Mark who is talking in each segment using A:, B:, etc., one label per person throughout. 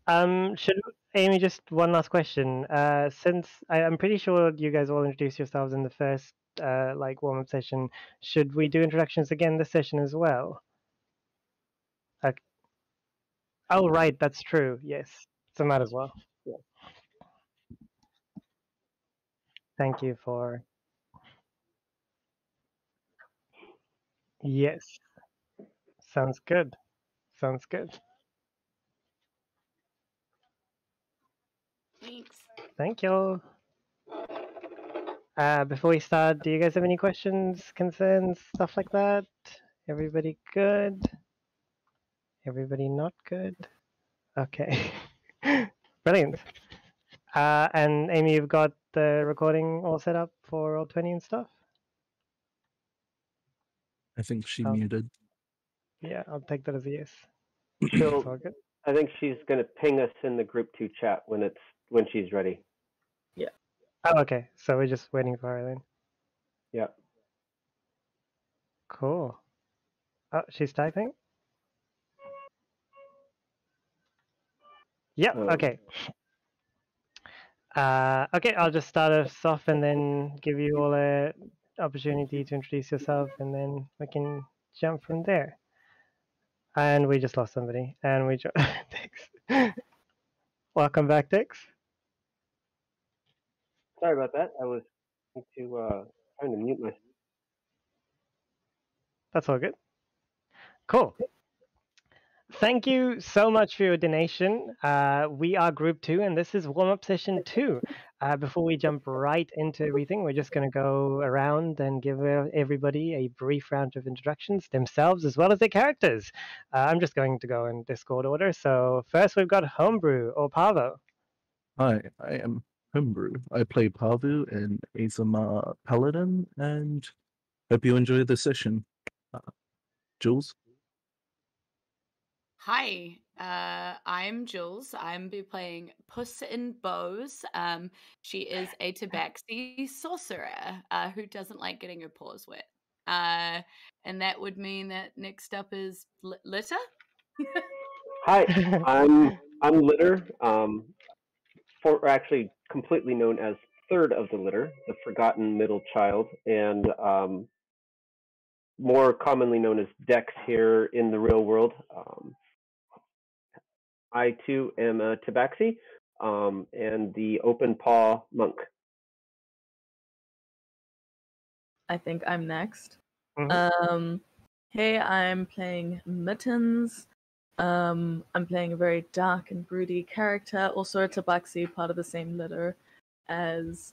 A: Should Amy, just one last question. Since I'm pretty sure you guys all introduced yourselves in the first like warm-up session, should we do introductions again this session as well? Okay. Oh, right, that's true. Yes, so might as well. Yeah. Thank you for. Yes, sounds good. Sounds good.
B: Thanks.
A: Thank you. Before we start, do you guys have any questions, concerns, stuff like that? Everybody good? Everybody not good? Okay. Brilliant. And Amy, you've got the recording all set up for Roll20 and stuff?
C: I think she
A: Oh.
C: muted.
A: Yeah, I'll take that as a yes.
D: She'll,
A: It's all good.
D: I think she's going to ping us in the group 2 chat when she's ready.
A: Oh, okay. So we're just waiting for her then.
D: Yeah.
A: Cool. Oh, she's typing? Yeah, okay. Okay, I'll just start us off and then give you all an opportunity to introduce yourself, and then we can jump from there. And we just lost somebody. And we Dex. Welcome back, Dex.
D: Sorry about that. I was trying to mute myself.
A: That's all good. Cool. Thank you so much for your donation. We are Group 2, and this is warm-up session 2. Before we jump right into everything, we're just going to go around and give everybody a brief round of introductions, themselves as well as their characters. I'm just going to go in Discord order. So first we've got Homebrew, or Pavo.
C: Hi, I am Homebrew. I play Pavu and Azuma Paladin, and hope you enjoy the session. Julz?
B: Hi, I'm Julz. I'm be playing Puss in Bows. She is a Tabaxi sorcerer who doesn't like getting her paws wet. And that would mean that next up is Litter.
D: Hi, I'm Litter. Actually completely known as Third of the Litter, the forgotten middle child, and more commonly known as Dex here in the real world. I too am a Tabaxi and the Open Paw monk.
E: I think I'm next.
A: Mm-hmm.
E: Hey, I'm playing Mittens. I'm playing a very dark and broody character, also a Tabaxi, part of the same litter as,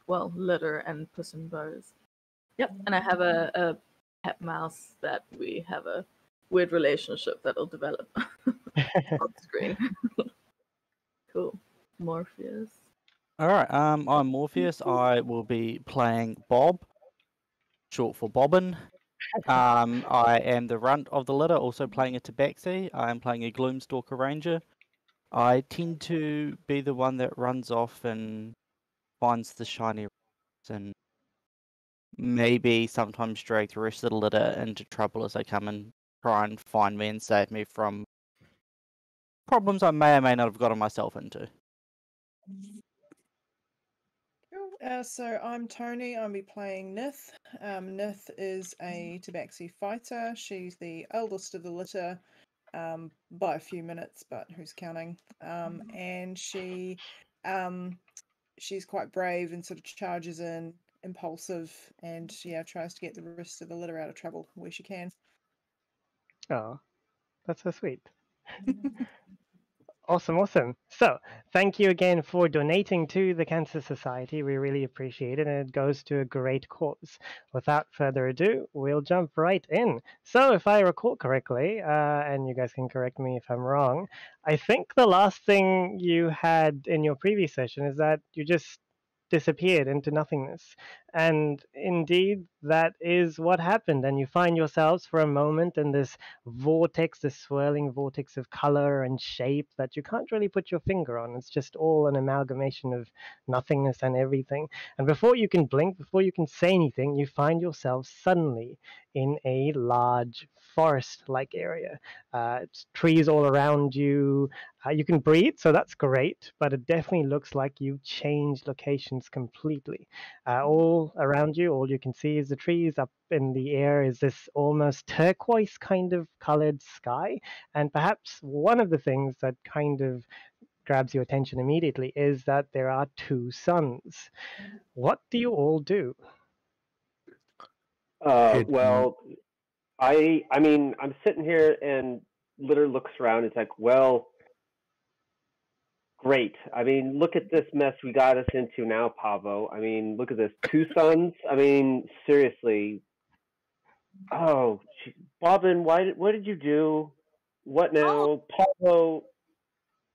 E: Litter and Puss in Bows. Yep, and I have a pet mouse that we have a weird relationship that'll develop on screen. Cool. Morpheus.
F: Alright, I'm Morpheus. I will be playing Bob, short for Bobbin. I am the runt of the litter, also playing a Tabaxi. I am playing a Gloomstalker Ranger. I tend to be the one that runs off and finds the shiny rocks and maybe sometimes drag the rest of the litter into trouble as they come and try and find me and save me from problems I may or may not have gotten myself into.
G: So I'm Toni. I'll be playing Nith. Nith is a Tabaxi fighter. She's the eldest of the litter by a few minutes, but who's counting? And she's quite brave and sort of charges in, impulsive, and tries to get the rest of the litter out of trouble where she can.
A: Oh, that's so sweet. Awesome. So, thank you again for donating to the Cancer Society. We really appreciate it, and it goes to a great cause. Without further ado, we'll jump right in. So, if I recall correctly, and you guys can correct me if I'm wrong, I think the last thing you had in your previous session is that you just disappeared into nothingness. And indeed, that is what happened. And you find yourselves for a moment in this vortex, this swirling vortex of color and shape that you can't really put your finger on. It's just all an amalgamation of nothingness and everything. And before you can blink, before you can say anything, you find yourself suddenly in a large forest-like area. It's trees all around you. You can breathe, so that's great, but it definitely looks like you've changed locations completely. All around you, all you can see is the trees. Up in the air is this almost turquoise kind of colored sky. And perhaps one of the things that kind of grabs your attention immediately is that there are two suns. What do you all do?
C: Head
D: Well, I mean, I'm sitting here and Litter looks around. It's like, well, great. I mean, look at this mess we got us into now, Pavo. I mean, look at this. Two sons. I mean, seriously. Oh, Bobbin, what did you do? What now? Pavo.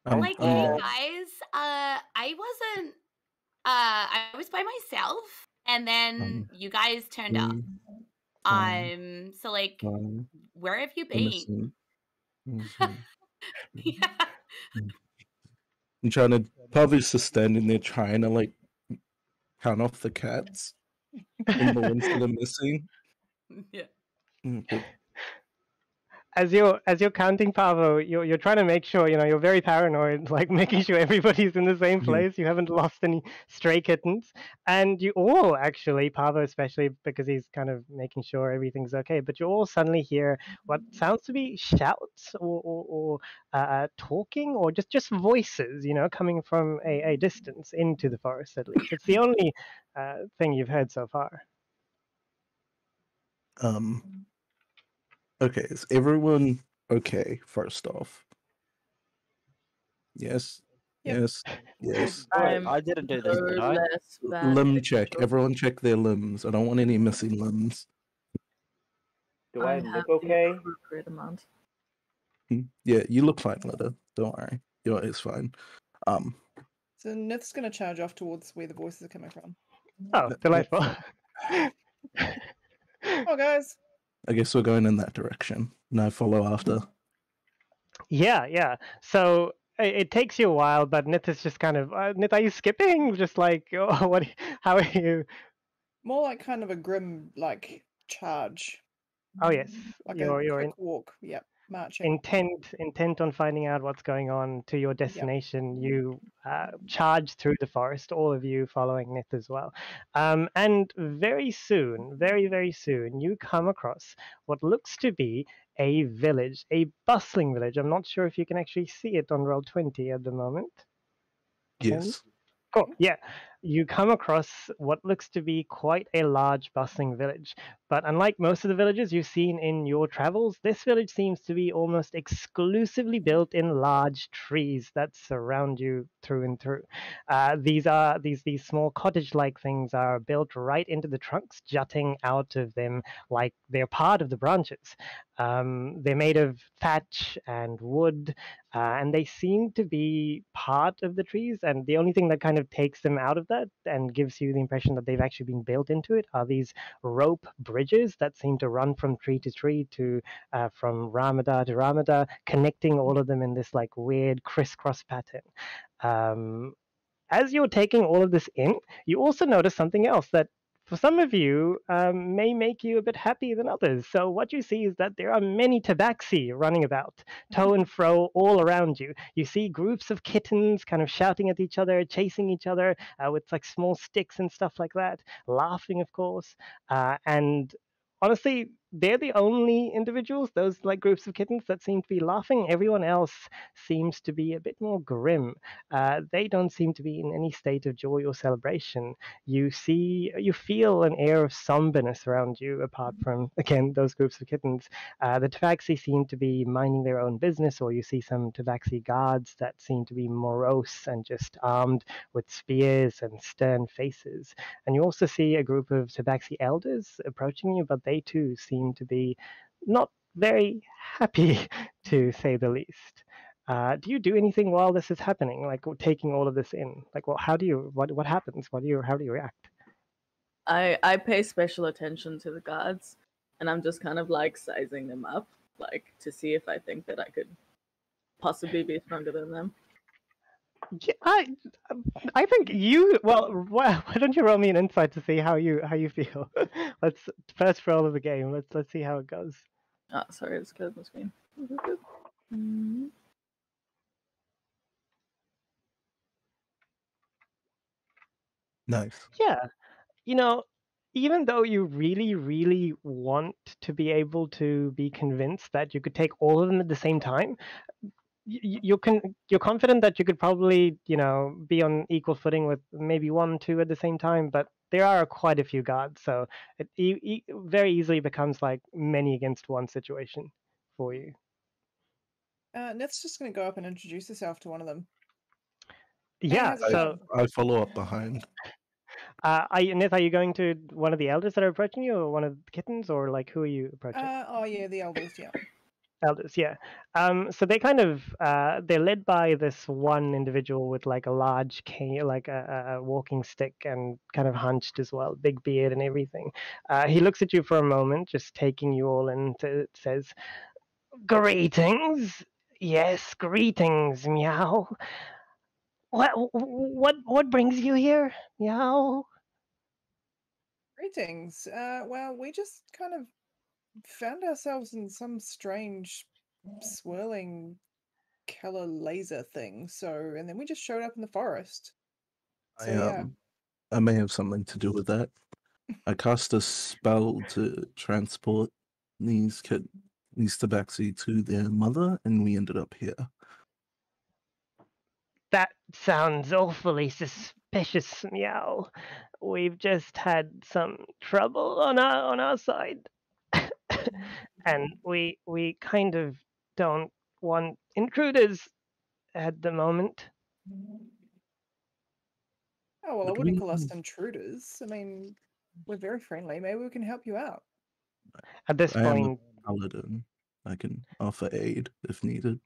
B: Like,
C: I'm
B: hey
C: not-
B: guys, I wasn't. I was by myself, and then you guys turned up. So like, where have you been? Yeah.
C: I'm trying to. Pavu's just standing there trying to like count off the cats and the ones that are missing.
B: Yeah.
C: But
A: As you're counting, Pavo, you're trying to make sure, you're very paranoid, like making sure everybody's in the same
C: Yeah.
A: place. You haven't lost any stray kittens, and you all actually, Pavo especially, because he's kind of making sure everything's okay. But you all suddenly hear what sounds to be shouts or talking or just voices, coming from a distance into the forest. At least it's the only thing you've heard so far.
C: Okay, is everyone okay? First off, yes,
G: Yep.
C: yes.
F: I didn't do this, did I?
E: less bad.
C: Limb check. Everyone check their limbs. I don't want any missing limbs.
D: Do I
E: have
D: look
E: the
D: okay?
E: appropriate amount.
C: Yeah, you look fine, Lida. Don't worry. It's fine.
G: So Nith's going to charge off towards where the voices are coming from.
A: Oh, delightful.
G: Oh, guys.
C: I guess we're going in that direction. And I follow after.
A: Yeah. So it takes you a while, but Nith is just kind of, Nith, are you skipping? Just like, oh, how are you?
G: More like kind of a grim, like, charge.
A: Oh, yes.
G: Like
A: You're
G: a quick walk. Yep. Marching.
A: intent on finding out what's going on to your destination. You charge through the forest, all of you following Nith as well. And very soon, very soon, you come across what looks to be a village, a bustling village. I'm not sure if you can actually see it on Roll20 at the moment. Can you?
C: Yes.
A: Cool. Yeah. You come across what looks to be quite a large bustling village. But unlike most of the villages you've seen in your travels, this village seems to be almost exclusively built in large trees that surround you through and through. These small cottage-like things are built right into the trunks, jutting out of them like they're part of the branches. They're made of thatch and wood, and they seem to be part of the trees. And the only thing that kind of takes them out of that and gives you the impression that they've actually been built into it are these rope bridges that seem to run from tree to tree to from Ramada to Ramada, connecting all of them in this like weird crisscross pattern. As you're taking all of this in, you also notice something else that for some of you may make you a bit happier than others. So what you see is that there are many tabaxi running about, to and fro all around you. You see groups of kittens kind of shouting at each other, chasing each other with like small sticks and stuff like that, laughing, of course. And honestly, they're the only individuals, those like groups of kittens, that seem to be laughing. Everyone else seems to be a bit more grim. They don't seem to be in any state of joy or celebration. You feel an air of somberness around you, apart from, again, those groups of kittens. The tabaxi seem to be minding their own business, or you see some tabaxi guards that seem to be morose and just armed with spears and stern faces. And you also see a group of tabaxi elders approaching you, but they too seem to be not very happy, to say the least. Do you do anything while this is happening, like taking all of this in? Like, well, how do you? What happens? How do you react?
E: I pay special attention to the guards, and I'm just kind of like sizing them up, like to see if I think that I could possibly be stronger than them.
A: Yeah, I think you. Well, why don't you roll me an insight to see how you feel? Let's first roll of the game. Let's see how it goes.
E: Oh, sorry, it's closed my screen. Mm.
C: Nice.
A: Yeah, you know, even though you really, really want to be able to be convinced that you could take all of them at the same time, you're confident that you could probably, be on equal footing with maybe 1, 2 at the same time. But there are quite a few guards, so it very easily becomes like many against one situation for you.
G: Neth's just going to go up and introduce herself to one of them.
A: Yeah.
G: how's it
A: So,
C: I follow up behind.
A: Nith, are you going to one of the elders that are approaching you, or one of the kittens, or like who are you approaching?
G: Oh yeah, the elders. Yeah.
A: Elders, yeah. So they kind of they're led by this one individual with like a large cane, like a walking stick, and kind of hunched as well, big beard and everything. He looks at you for a moment, just taking you all in. Says, "Greetings, yes, greetings, meow. What brings you here, meow?"
G: Greetings. Well, we just kind of found ourselves in some strange swirling color laser thing. And then we just showed up in the forest. So yeah.
C: I may have something to do with that. I cast a spell to transport these tabaxi to their mother, and we ended up here.
A: That sounds awfully suspicious, meow. We've just had some trouble on our side, and we kind of don't want intruders at the moment.
G: Oh well, I
C: Would
G: wouldn't
C: we-
G: call us intruders. I mean, we're very friendly. Maybe we can help you out.
A: At this
C: I am a
A: point,
C: paladin. I can offer aid if needed.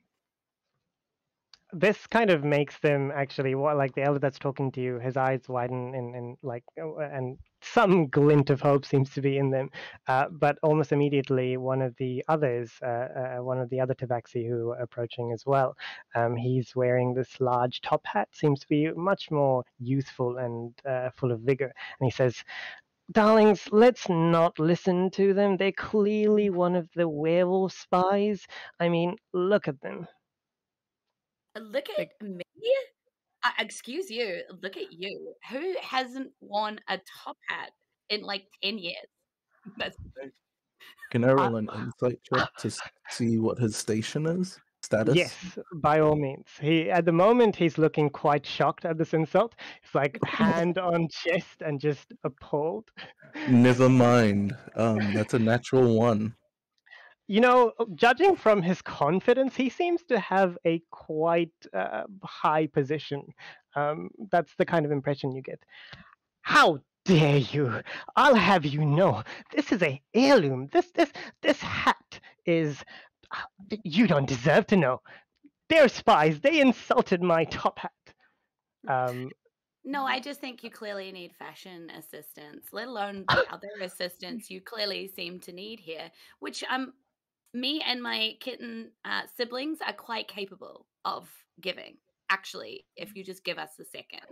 A: this kind of makes them actually, what, like the elder that's talking to you, his eyes widen and like and some glint of hope seems to be in them, but almost immediately one of the others, one of the other tabaxi who are approaching as well, he's wearing this large top hat, seems to be much more youthful and full of vigor, and he says, "Darlings, let's not listen to them. They're clearly one of the werewolf spies. I mean, look at them."
B: Look at me. Excuse you. Look at you. Who hasn't worn a top hat in like 10 years? That's
C: Can I roll an insight check to see what his station is? Status?
A: Yes, by all means. At the moment he's looking quite shocked at this insult. He's like hand on chest and just appalled.
C: Never mind. That's a natural 1.
A: Judging from his confidence, he seems to have a quite high position. That's the kind of impression you get. "How dare you? I'll have you know, this is a heirloom. This hat is. You don't deserve to know. They're spies. They insulted my top hat."
B: No, I just think you clearly need fashion assistance, let alone the other assistance you clearly seem to need here, which me and my kitten siblings are quite capable of giving, actually, if you just give us a second.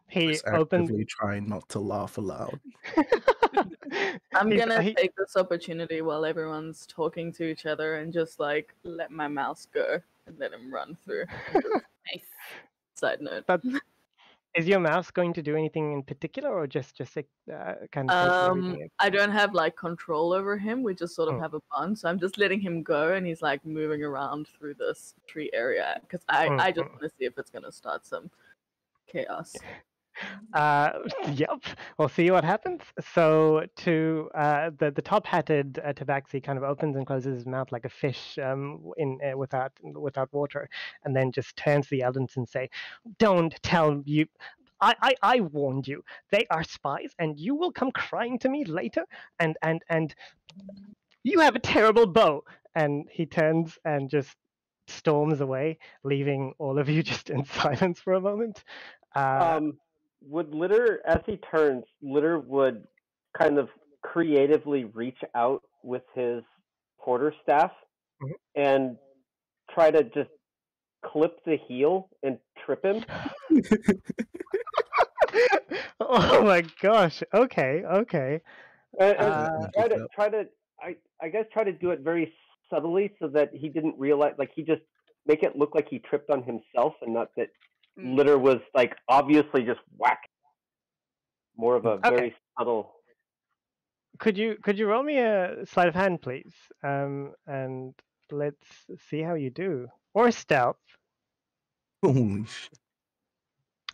A: He
C: was
A: opens.
C: actively trying not to laugh aloud.
E: I'm
A: He's-
E: gonna
A: he-
E: take this opportunity while everyone's talking to each other and just like let my mouse go and let him run through.
B: Nice.
E: Side note.
A: Is your mouse going to do anything in particular, or just kind of taking everything?
E: I don't have like control over him. We just sort of
A: Oh.
E: have a bond, so I'm just letting him go, and he's like moving around through this tree area because I just want to see if it's gonna start some chaos.
A: Yep. We'll see what happens. So to the top hatted tabaxi kind of opens and closes his mouth like a fish without water, and then just turns to the elders and say, "Don't tell you. I warned you. They are spies, and you will come crying to me later. And you have a terrible bow." And he turns and just storms away, leaving all of you just in silence for a moment.
D: would Litter, as he turns, Litter would kind of creatively reach out with his quarterstaff
A: Mhm.
D: and try to just clip the heel and trip him.
A: Oh my gosh. Okay, okay.
D: And
A: Uh,
D: I guess try to do it very subtly so that he didn't realize, like he just make it look like he tripped on himself and not that Litter was like obviously just whack. More of a
A: Okay.
D: very subtle.
A: Could you roll me a sleight of hand, please? And let's see how you do. Or stealth.
C: Holy shit.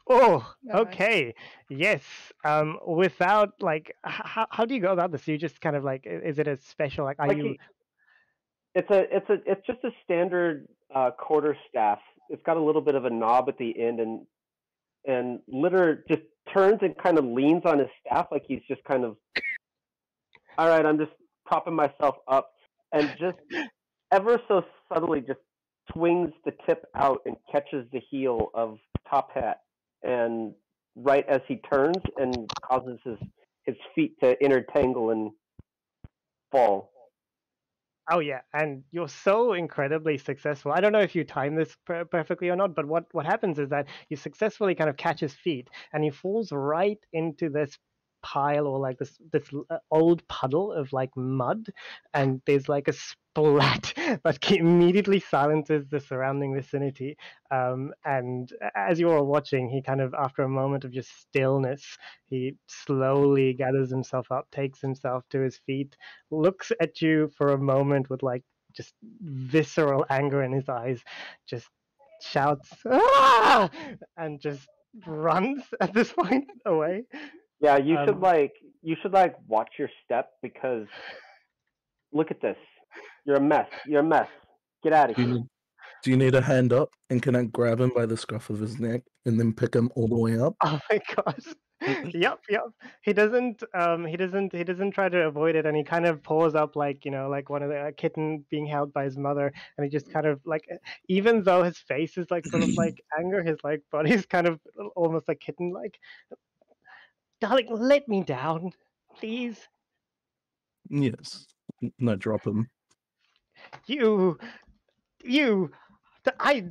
A: Oh,
G: Nice.
A: okay. Yes. Without like, how do you go about this? You just kind of like, is it a special like? Are
D: Like
A: you?
D: it's just a standard quarter staff. It's got a little bit of a knob at the end, and Litter just turns and kind of leans on his staff like he's just kind of, all right, I'm just propping myself up, and just ever so subtly just swings the tip out and catches the heel of Top Hat, and right as he turns and causes his feet to intertangle and fall.
A: Oh yeah, and you're so incredibly successful. I don't know if you time this perfectly or not, but what happens is that you successfully kind of catch his feet, and he falls right into this pile or like this old puddle of like mud, and there's like a splat that immediately silences the surrounding vicinity. And as you are watching, he kind of, after a moment of just stillness, he slowly gathers himself up, takes himself to his feet, looks at you for a moment with like just visceral anger in his eyes, just shouts "Ah!" and just runs at this point away.
D: Yeah, you should watch your step, because look at this. You're a mess. You're a mess. Get out of
C: Do you
D: here.
C: need, do you need a hand up? And can I grab him by the scruff of his neck and then pick him all the way up?
A: Oh my gosh. Yep. He doesn't try to avoid it, and he kind of paws up like, like one of the kitten being held by his mother, and he just kind of like, even though his face is like full of like anger, his like body's kind of almost like kitten like. Darling, let me down, please.
C: Yes. And I drop him.
A: You, I,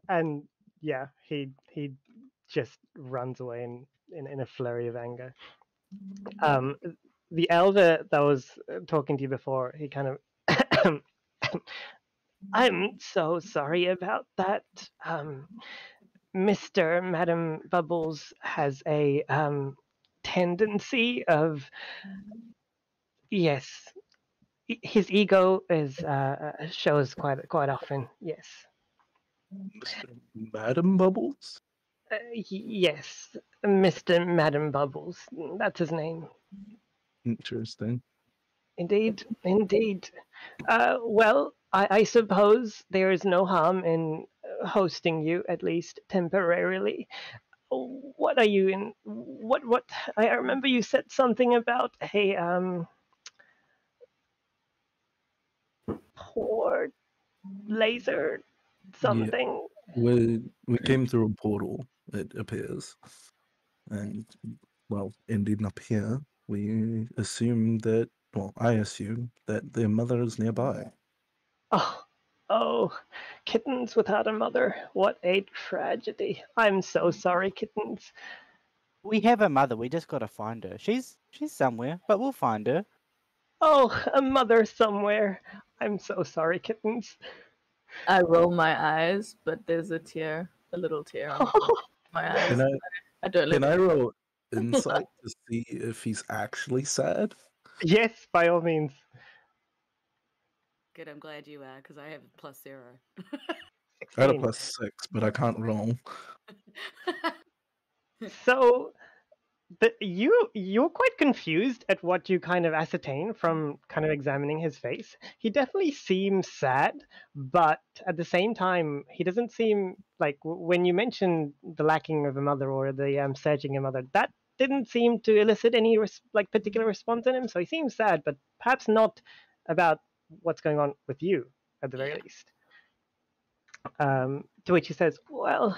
A: and yeah, he just runs away in a flurry of anger. The elder that was talking to you before, he kind of, I'm so sorry about that. Mr. Madam Bubbles has a tendency of, yes, his ego is shows quite often. Yes.
C: Mr. Madam Bubbles?
A: Yes, Mr. Madam Bubbles. That's his name.
C: Interesting.
A: Indeed, indeed. Well, I suppose there is no harm in hosting you, at least temporarily. What are you in? What? I remember you said something about a port laser something.
C: We came through a portal, it appears. And, well, ending up here, we assumed that, well, I assume that their mother is nearby.
A: Oh, kittens without a mother. What a tragedy. I'm so sorry, kittens.
F: We have a mother. We just gotta find her. She's somewhere, but we'll find her.
A: Oh, a mother somewhere. I'm so sorry, kittens.
E: I roll my eyes, but there's a little tear on my eyes.
C: Can
E: I don't
C: Can
E: look.
C: I roll insight to see if he's actually sad?
A: Yes, by all means.
B: Good, I'm glad you are, because I have +0.
C: I had a
A: 16.
C: +6, but I can't roll.
A: So, you're quite confused at what you kind of ascertain from kind of examining his face. He definitely seems sad, but at the same time, he doesn't seem like when you mentioned the lacking of a mother or the searching a mother, that didn't seem to elicit any like particular response in him. So he seems sad, but perhaps not about what's going on with you at the very least. To which he says, "Well,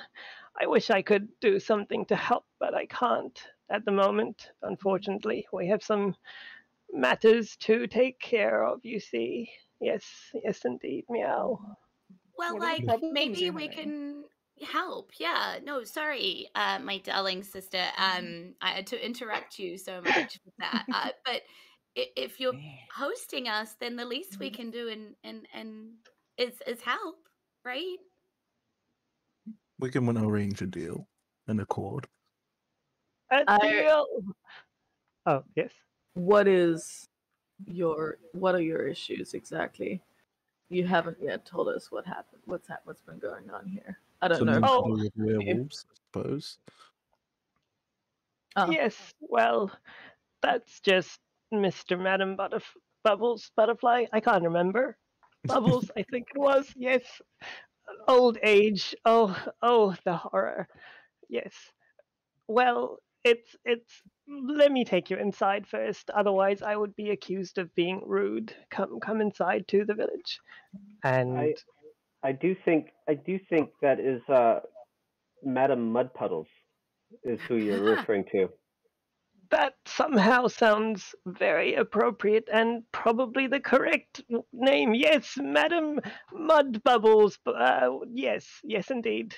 A: I wish I could do something to help, but I can't at the moment, unfortunately. We have some matters to take care of, you see. Yes, yes, indeed, meow."
B: Well,
G: What are the
B: like,
G: problems
B: maybe
G: you're
B: we
G: having?
B: can help. Yeah. No, sorry, my darling sister. I had to interrupt you so much with that. But if you're hosting us, then the least we can do and is help, right?
C: We can arrange a deal, an accord.
A: A
E: I-
A: deal. Oh, yes.
E: What are your issues exactly? You haven't yet told us what happened. What's been going on here? I don't know.
C: Something
E: if
C: to
A: Oh.
C: do with werewolves, I suppose.
E: Oh.
A: Yes, well, that's just Mr. Madam Bubbles Butterfly. I can't remember. Bubbles, I think it was. Yes. Old age. Oh, the horror. Yes. Well, it's. Let me take you inside first. Otherwise, I would be accused of being rude. Come inside to the village. And
D: I do think that is Madam Mudpuddles is who you're referring to.
A: that somehow sounds very appropriate and probably the correct name. Yes, Madam Mudbubbles. Yes, indeed.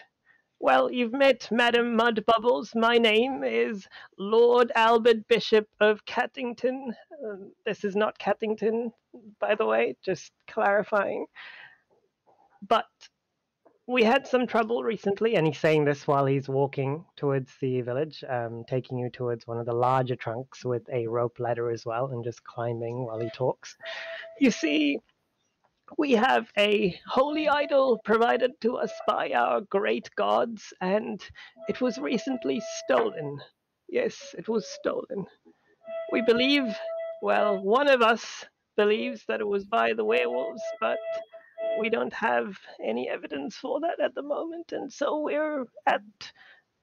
A: Well, you've met Madam Mudbubbles. My name is Lord Albert Bishop of Cattington. This is not Cattington, by the way, just clarifying. But we had some trouble recently, and he's saying this while he's walking towards the village, taking you towards one of the larger trunks with a rope ladder as well, and just climbing while he talks. You see, we have a holy idol provided to us by our great gods, and it was recently stolen. Yes, it was stolen. We believe, well, one of us believes that it was by the werewolves, but we don't have any evidence for that at the moment, and so we're at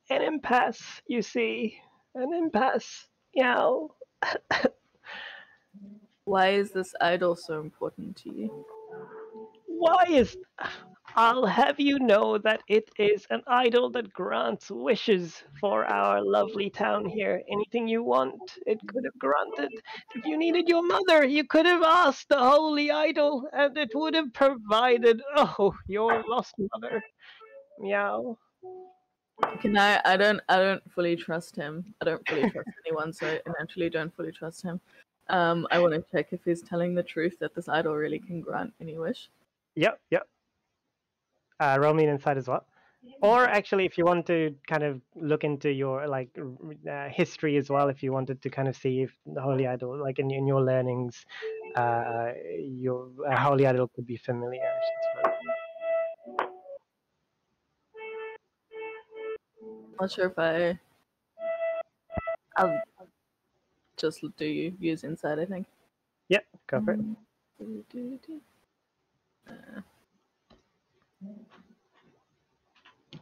A: an impasse, you see. An impasse. Meow.
E: Why is this idol so important to you?
A: Why is. I'll have you know that it is an idol that grants wishes for our lovely town here. Anything you want, it could have granted. If you needed your mother, you could have asked the holy idol, and it would have provided. Oh, your lost mother. Meow.
E: I don't fully trust him. I don't fully trust anyone, so I naturally don't fully trust him. I want to check if he's telling the truth that this idol really can grant any wish.
A: Yep. Roll me an insight as well. Or actually, if you want to kind of look into your history as well, if you wanted to kind of see if the holy idol, like in your learnings, your holy idol could be familiar. I suppose.
E: Not sure if I'll just use insight, I think.
A: Yep, go for it.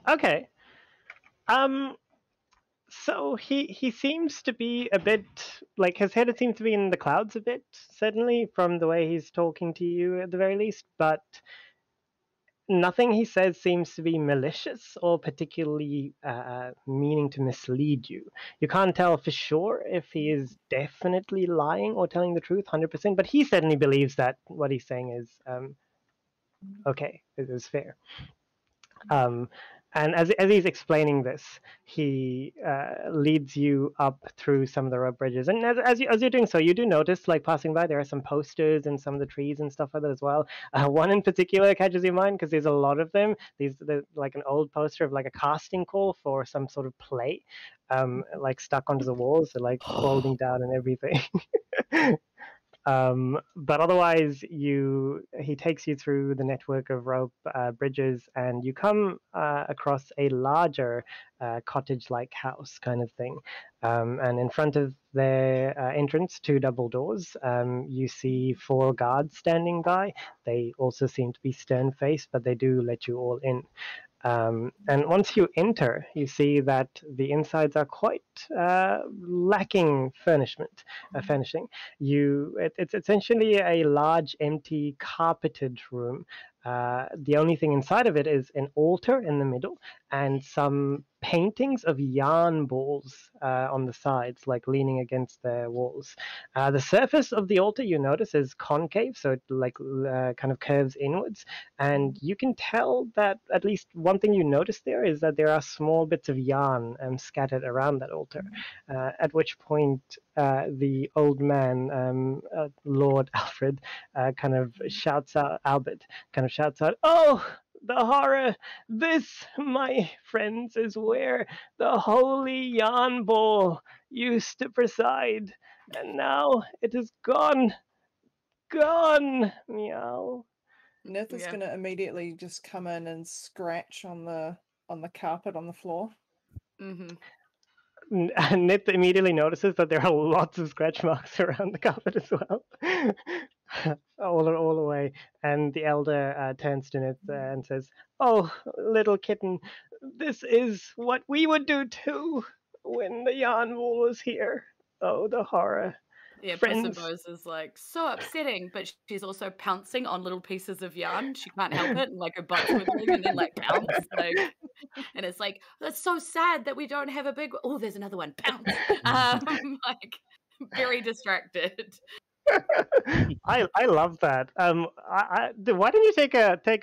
A: Okay. So he seems to be a bit like his head seems to be in the clouds a bit, certainly from the way he's talking to you at the very least, but nothing he says seems to be malicious or particularly meaning to mislead you. You can't tell for sure if he is definitely lying or telling the truth 100%, but he certainly believes that what he's saying is okay, it is fair. And as he's explaining this, he leads you up through some of the rope bridges. And as you're doing so, you do notice, like passing by, there are some posters and some of the trees and stuff like that as well. One in particular catches your mind because there's a lot of them. There's like an old poster of like a casting call for some sort of play, like stuck onto the walls, so like folding down and everything. But otherwise, he takes you through the network of rope bridges, and you come across a larger cottage-like house kind of thing. And in front of their entrance, two double doors, you see 4 guards standing by. They also seem to be stern-faced, but they do let you all in. And once you enter, you see that the insides are quite lacking furnishing. It's essentially a large, empty, carpeted room The only thing inside of it is an altar in the middle and some paintings of yarn balls on the sides, like leaning against the walls. The surface of the altar, you notice, is concave, so it kind of curves inwards. And you can tell that at least one thing you notice there is that there are small bits of yarn scattered around that altar. At which point the old man, Lord Alfred, kind of shouts out, Albert, kind of shouts out, "Oh, the horror! This, my friends, is where the holy yarn ball used to preside, and now it is gone, gone." Meow.
G: Nith is
B: Yeah.
G: going to immediately just come in and scratch on the carpet on the floor.
B: Mm-hmm.
A: Nith immediately notices that there are lots of scratch marks around the carpet as well. all the way. And the elder turns to Nith and says, "Oh, little kitten, this is what we would do too when the yarn wall was here. Oh, the horror."
B: Yeah, Puss
A: Friends.
B: and Bose is like so upsetting, but she's also pouncing on little pieces of yarn. She can't help it, and like her butt's wiggling, and then like pounce, like, and it's like that's so sad that we don't have a big. Oh, there's another one. Pounce. Like very distracted.
A: I love that. Why don't you take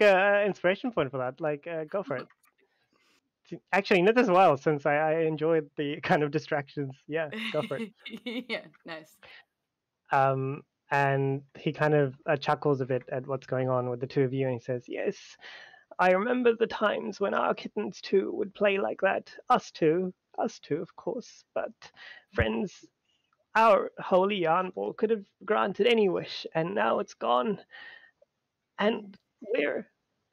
A: a inspiration point for that? Like, go for it. Actually, Nith as well, since I enjoyed the kind of distractions. Yeah, go for it.
B: Yeah, nice.
A: And he kind of chuckles a bit at what's going on with the two of you, and he says, "Yes, I remember the times when our kittens too would play like that. Us too, of course. But friends, our holy yarn ball could have granted any wish, and now it's gone. And we're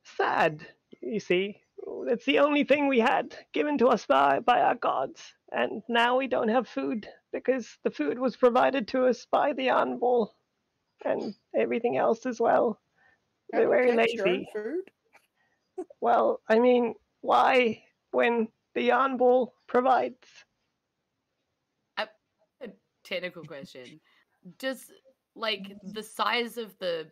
A: sad, you see. It's the only thing we had given to us by our gods. And now we don't have food, because the food was provided to us by the yarn ball. And everything else as well. They're very
G: Catch your own
A: lazy.
G: food?
A: Well, I mean, why when the yarn ball provides?"
B: A technical question: does like the size of the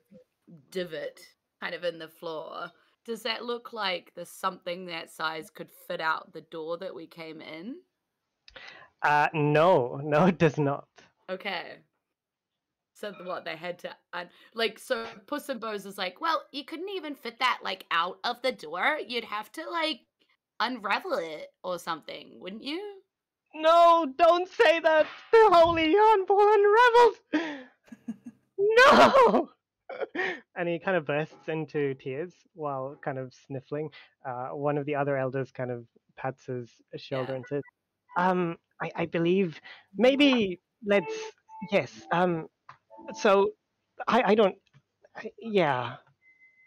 B: divot, kind of in the floor, does that look like there's something that size could fit out the door that we came in?
A: No, it does not.
B: Okay. So what they had to so Puss in Bose is like, well, you couldn't even fit that like out of the door. You'd have to like unravel it or something, wouldn't you?
A: No, don't say that. The holy yarn ball unraveled. No. And he kind of bursts into tears while kind of sniffling. One of the other elders kind of pats his shoulder and says, I believe maybe let's, yes, so I don't, yeah,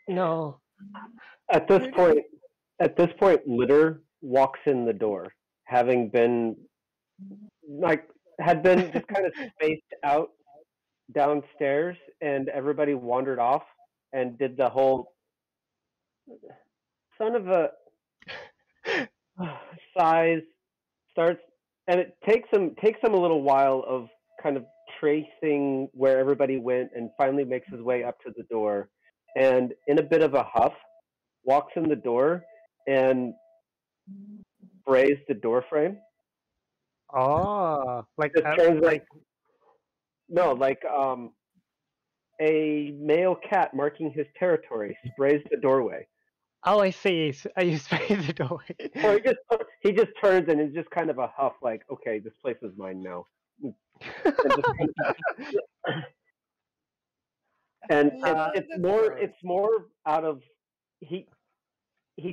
A: no."
D: At this point, Litter walks in the door, having been had been just kind of spaced out downstairs, and everybody wandered off and did the whole son of a size starts, and it takes him a little while of kind of tracing where everybody went, and finally makes his way up to the door, and in a bit of a huff walks in the door and sprays the door frame.
A: Oh, like
D: It turns like a male cat marking his territory sprays the doorway.
A: oh, I see. You spray the doorway.
D: Or he just turns, and it's just kind of a huff, like, okay, this place is mine now. And it's more out of he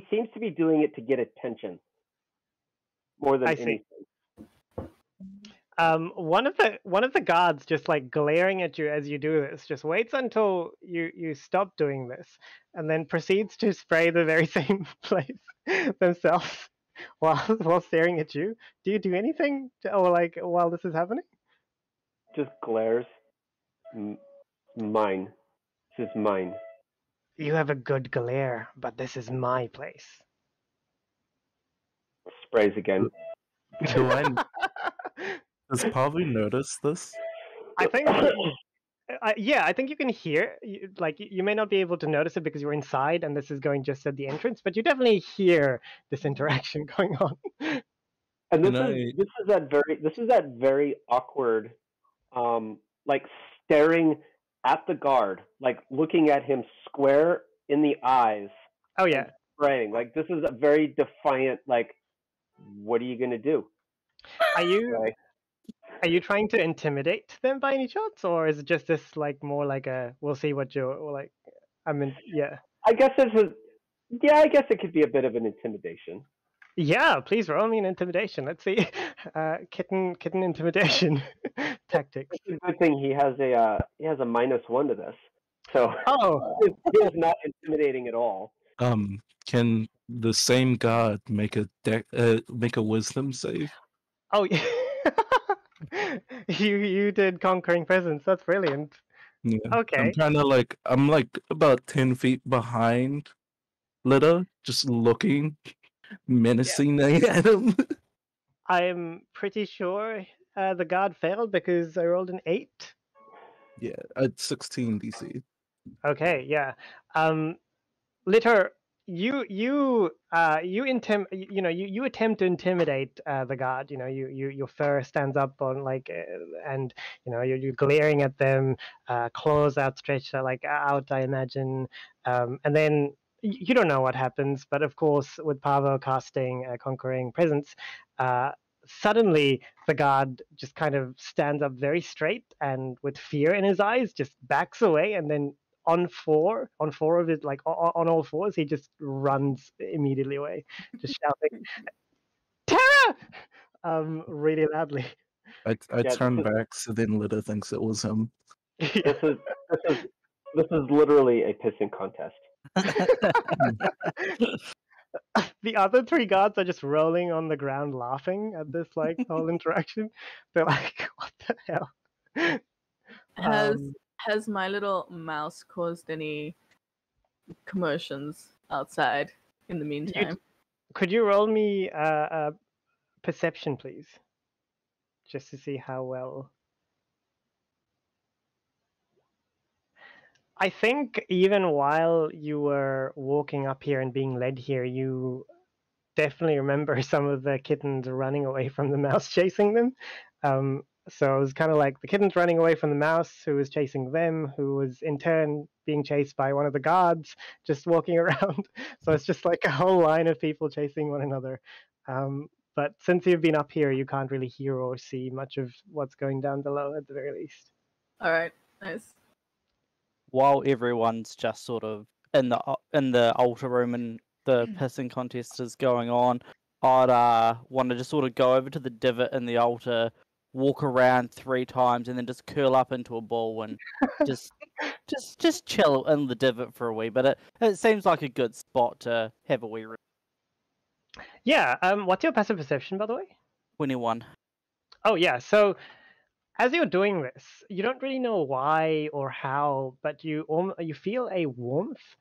D: seems to be doing it to get attention more than anything.
A: One of the guards, just like glaring at you as you do this, just waits until you stop doing this, and then proceeds to spray the very same place themselves while staring at you. Do you do anything while this is happening?
D: Just glares. Mine. This is mine.
A: You have a good glare, but this is my place.
D: Sprays again.
C: Does Pavu notice this?
A: I think Yeah, I think you can hear. Like you may not be able to notice it because you're inside, and this is going just at the entrance. But you definitely hear this interaction going on.
D: And
C: Can I?
D: this is that very awkward, like staring at the guard, like looking at him square in the eyes
A: Oh
D: and
A: yeah.
D: praying. Like this is a very defiant. Like, what are you gonna do?
A: Are you
D: Right?
A: are you trying to intimidate them by any chance, or is it just this like more like a we'll see what you're or like? I mean, yeah.
D: I guess I guess it could be a bit of an intimidation.
A: Yeah, please roll me an intimidation. Let's see. Kitten intimidation tactics.
D: It's a good thing he has a -1 to this, so
A: Oh,
D: it's not intimidating at all.
C: Can the same god make a wisdom save?
A: oh, yeah. you did conquering presence. That's brilliant.
C: Yeah.
A: Okay.
C: I'm like about 10 feet behind Lita, just looking menacingly at him.
A: I'm pretty sure the guard failed because I rolled an 8.
C: Yeah, at 16 DC.
A: Okay, yeah. Litter, you attempt to intimidate the guard. Your fur stands up on like and you're glaring at them, claws outstretched like out, I imagine, and then you don't know what happens, but of course with Pavo casting conquering presence, suddenly the guard just kind of stands up very straight and with fear in his eyes just backs away, and then on four of it, like on all fours, he just runs immediately away, just shouting terror really loudly.
C: I
D: Yeah,
C: turn back, so then Lita thinks it was him.
D: This is literally a pissing contest.
A: The other 3 guards are just rolling on the ground laughing at this like whole interaction. They're like, what the hell?
E: Has my little mouse caused any commotions outside in the meantime?
A: Could you roll me a perception, please? Just to see how well. I think even while you were walking up here and being led here, you definitely remember some of the kittens running away from the mouse chasing them. So it was kind of like the kittens running away from the mouse who was chasing them, who was in turn being chased by one of the guards just walking around. So it's just like a whole line of people chasing one another. But since you've been up here, you can't really hear or see much of what's going down below at the very least.
E: All right, nice.
F: While everyone's just sort of in the altar room and the pissing contest is going on, I'd want to just sort of go over to the divot in the altar, walk around 3 times, and then just curl up into a ball and just chill in the divot for a wee bit. It seems like a good spot to have a wee.
A: Yeah. What's your passive perception, by the way?
F: 21.
A: Oh yeah. So as you're doing this, you don't really know why or how, but you feel a warmth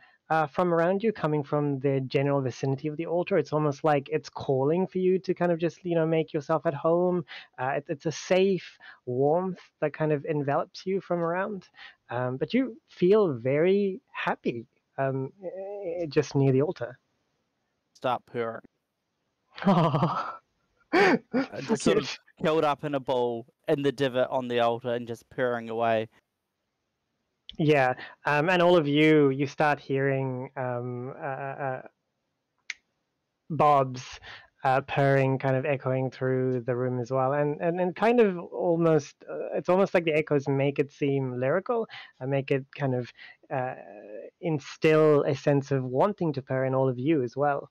A: from around you coming from the general vicinity of the altar. It's almost like it's calling for you to kind of just make yourself at home. It's a safe warmth that kind of envelops you from around, but you feel very happy just near the altar.
F: Start purring.
A: Oh.
F: Just sort of curled up in a ball in the divot on the altar and just purring away.
A: Yeah, and all of you start hearing Bob's purring kind of echoing through the room as well, and kind of almost it's almost like the echoes make it seem lyrical and make it kind of instill a sense of wanting to purr in all of you as well.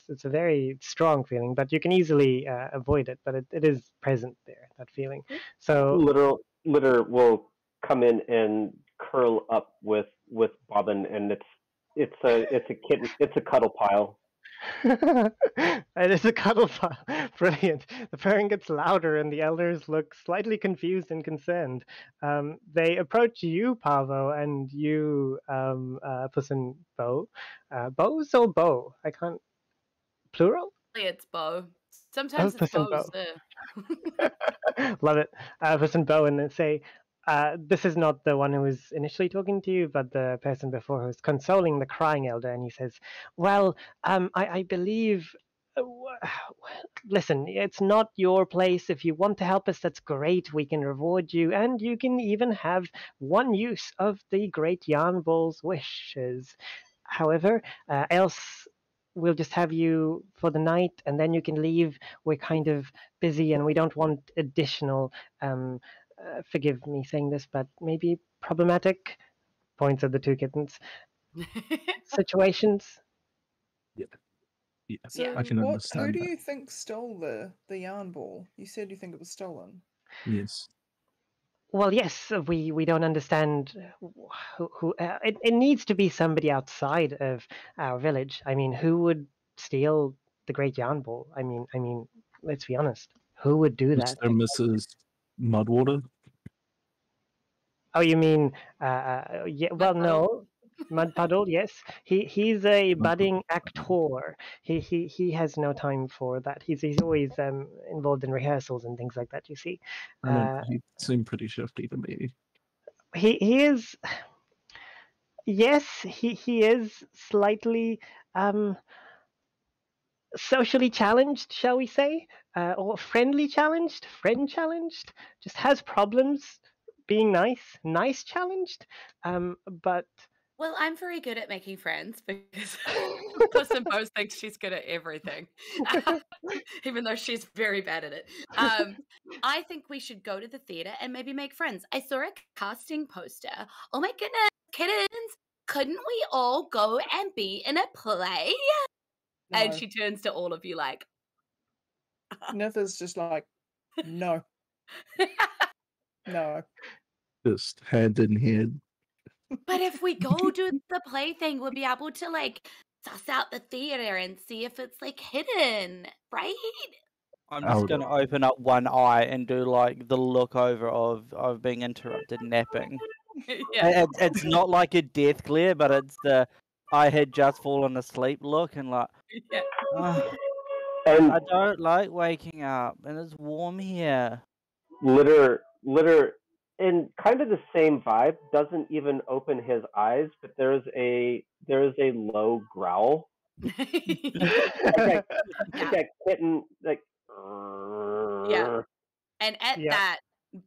A: It's a very strong feeling, but you can easily avoid it, but it is present there, that feeling. So
D: Litter will come in and curl up with Bobbin, and it's a cuddle pile.
A: It is a cuddle pile. Brilliant. The purring gets louder and the elders look slightly confused and concerned. They approach you, Pavo, and you, Puss and Bo. Bows or Bo? I can't. Plural?
B: It's Bo. Sometimes it's
A: Puss and
B: Bo's
A: Bo.
B: there.
A: Love it. Puss and Bo, and they say, this is not the one who was initially talking to you, but the person before who was consoling the crying elder, and he says, "Well, I believe. Listen, it's not your place. If you want to help us, that's great. We can reward you, and you can even have one use of the great Yarn Ball's wishes. However, else." We'll just have you for the night, and then you can leave. We're kind of busy, and we don't want additional forgive me saying this, but maybe problematic points of the two kittens situations.
C: Yeah,
G: So
C: I can
G: who
C: understand
G: do
C: that.
G: you think stole the yarn ball? You said you think it was stolen.
C: Yes.
A: Well, yes, we don't understand who it needs to be somebody outside of our village. I mean, who would steal the Great Yarn Ball? I mean, let's be honest. Who would do that?
C: Mr. and Mrs. Mudwater.
A: Oh, you mean yeah? Well,
B: Mud Puddle.
A: no, Mud Puddle. Yes, he's a budding actor. He has no time for that. He's always involved in rehearsals and things like that. You see,
C: I don't know. He seemed pretty shifty to me.
A: he is. Yes, he is slightly socially challenged, shall we say, or friendly challenged, friend challenged. Just has problems being nice challenged. But
B: Well, I'm very good at making friends because Puss in Boots thinks she's good at everything, even though she's very bad at it. I think we should go to the theater and maybe make friends. I saw a casting poster. Oh my goodness, kittens! Couldn't we all go and be in a play? And
G: No.
B: she turns to all of you like,
G: Nitha's just like, no, no.
C: Just hand in hand.
B: but if we go do the play thing, we'll be able to like suss out the theater and see if it's like hidden, right?
F: I'm just going to open up one eye and do like the look over of being interrupted napping.
B: Yeah.
F: It's not like a death glare, but it's the I had just fallen asleep look, and like,
B: Yeah.
D: And
F: I don't like waking up, and it's warm here.
D: Litter, in kind of the same vibe, doesn't even open his eyes, but there is a low growl. Like that kitten, like.
B: Yeah. And at
A: Yeah.
B: that,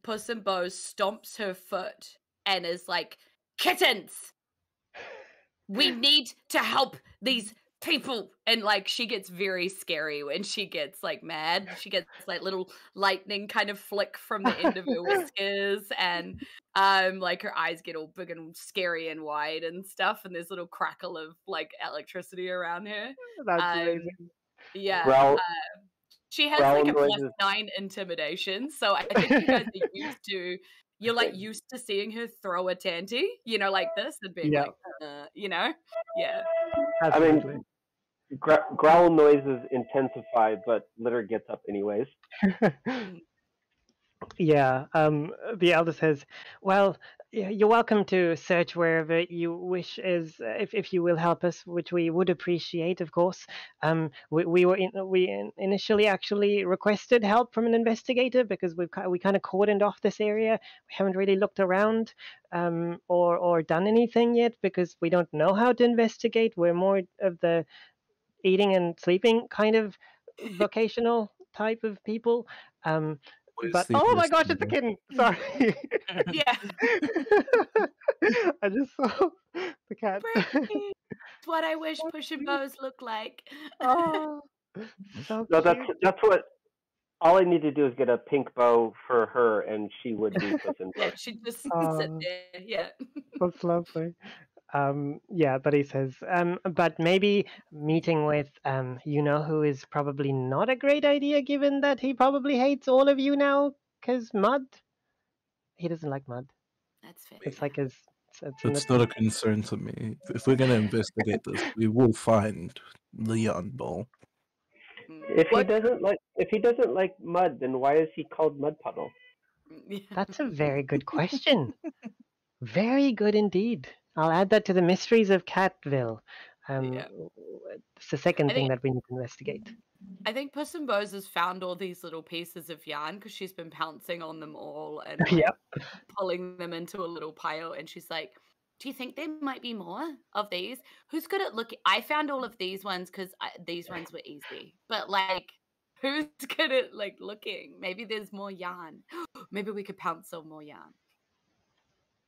B: Puss in Boots stomps her foot and is like, kittens! We need to help these people. And like she gets very scary when she gets like mad. She gets like little lightning kind of flick from the end of her whiskers, and like her eyes get all big and scary and wide and stuff, and there's a little crackle of like electricity around her.
A: That's amazing.
B: Yeah.
D: Growl,
B: she has
D: growl
B: like a
D: noises.
B: +9 intimidation, so I think you guys are used to. You're like used to seeing her throw a tanty, you know, like this, and being
A: Yeah.
B: like, you know, yeah.
A: Absolutely.
D: I mean, growl noises intensify, but Litter gets up anyways.
A: Yeah, the elder says, "Well, you're welcome to search wherever you wish. If you will help us, which we would appreciate, of course. We initially actually requested help from an investigator because we kind of cordoned off this area. We haven't really looked around, or done anything yet because we don't know how to investigate. We're more of the eating and sleeping kind of vocational type of people. But oh my gosh, it's a kitten! Sorry.
B: Yeah.
A: I just saw the cat.
B: It's what I wish Push and Bows look like.
A: Oh, so
D: No,
A: cute.
D: that's what. All I need to do is get a pink bow for her, and she would be Puss in
B: Yeah,
D: Boots.
B: she just sit
A: Oh.
B: there. Yeah.
A: That's lovely. Yeah, but he says, but maybe meeting with, who is probably not a great idea given that he probably hates all of you now, because mud. He doesn't like mud.
B: That's fair.
A: It's like his. It's
C: It's not a concern to me. If we're going to investigate this, we will find the yarn ball.
D: If he doesn't like mud, then why is he called Mud Puddle?
B: Yeah.
A: That's a very good question. Very good indeed. I'll add that to the mysteries of Catville.
B: Yeah.
A: It's the second
B: I
A: thing
B: think-
A: that we need to investigate.
B: I think Puss in Bose has found all these little pieces of yarn because she's been pouncing on them all and like
A: Yep.
B: pulling them into a little pile. And she's like, "Do you think there might be more of these? Who's good at looking? I found all of these ones because these ones were easy. But like, who's good at like looking? Maybe there's more yarn. Maybe we could pounce on more yarn."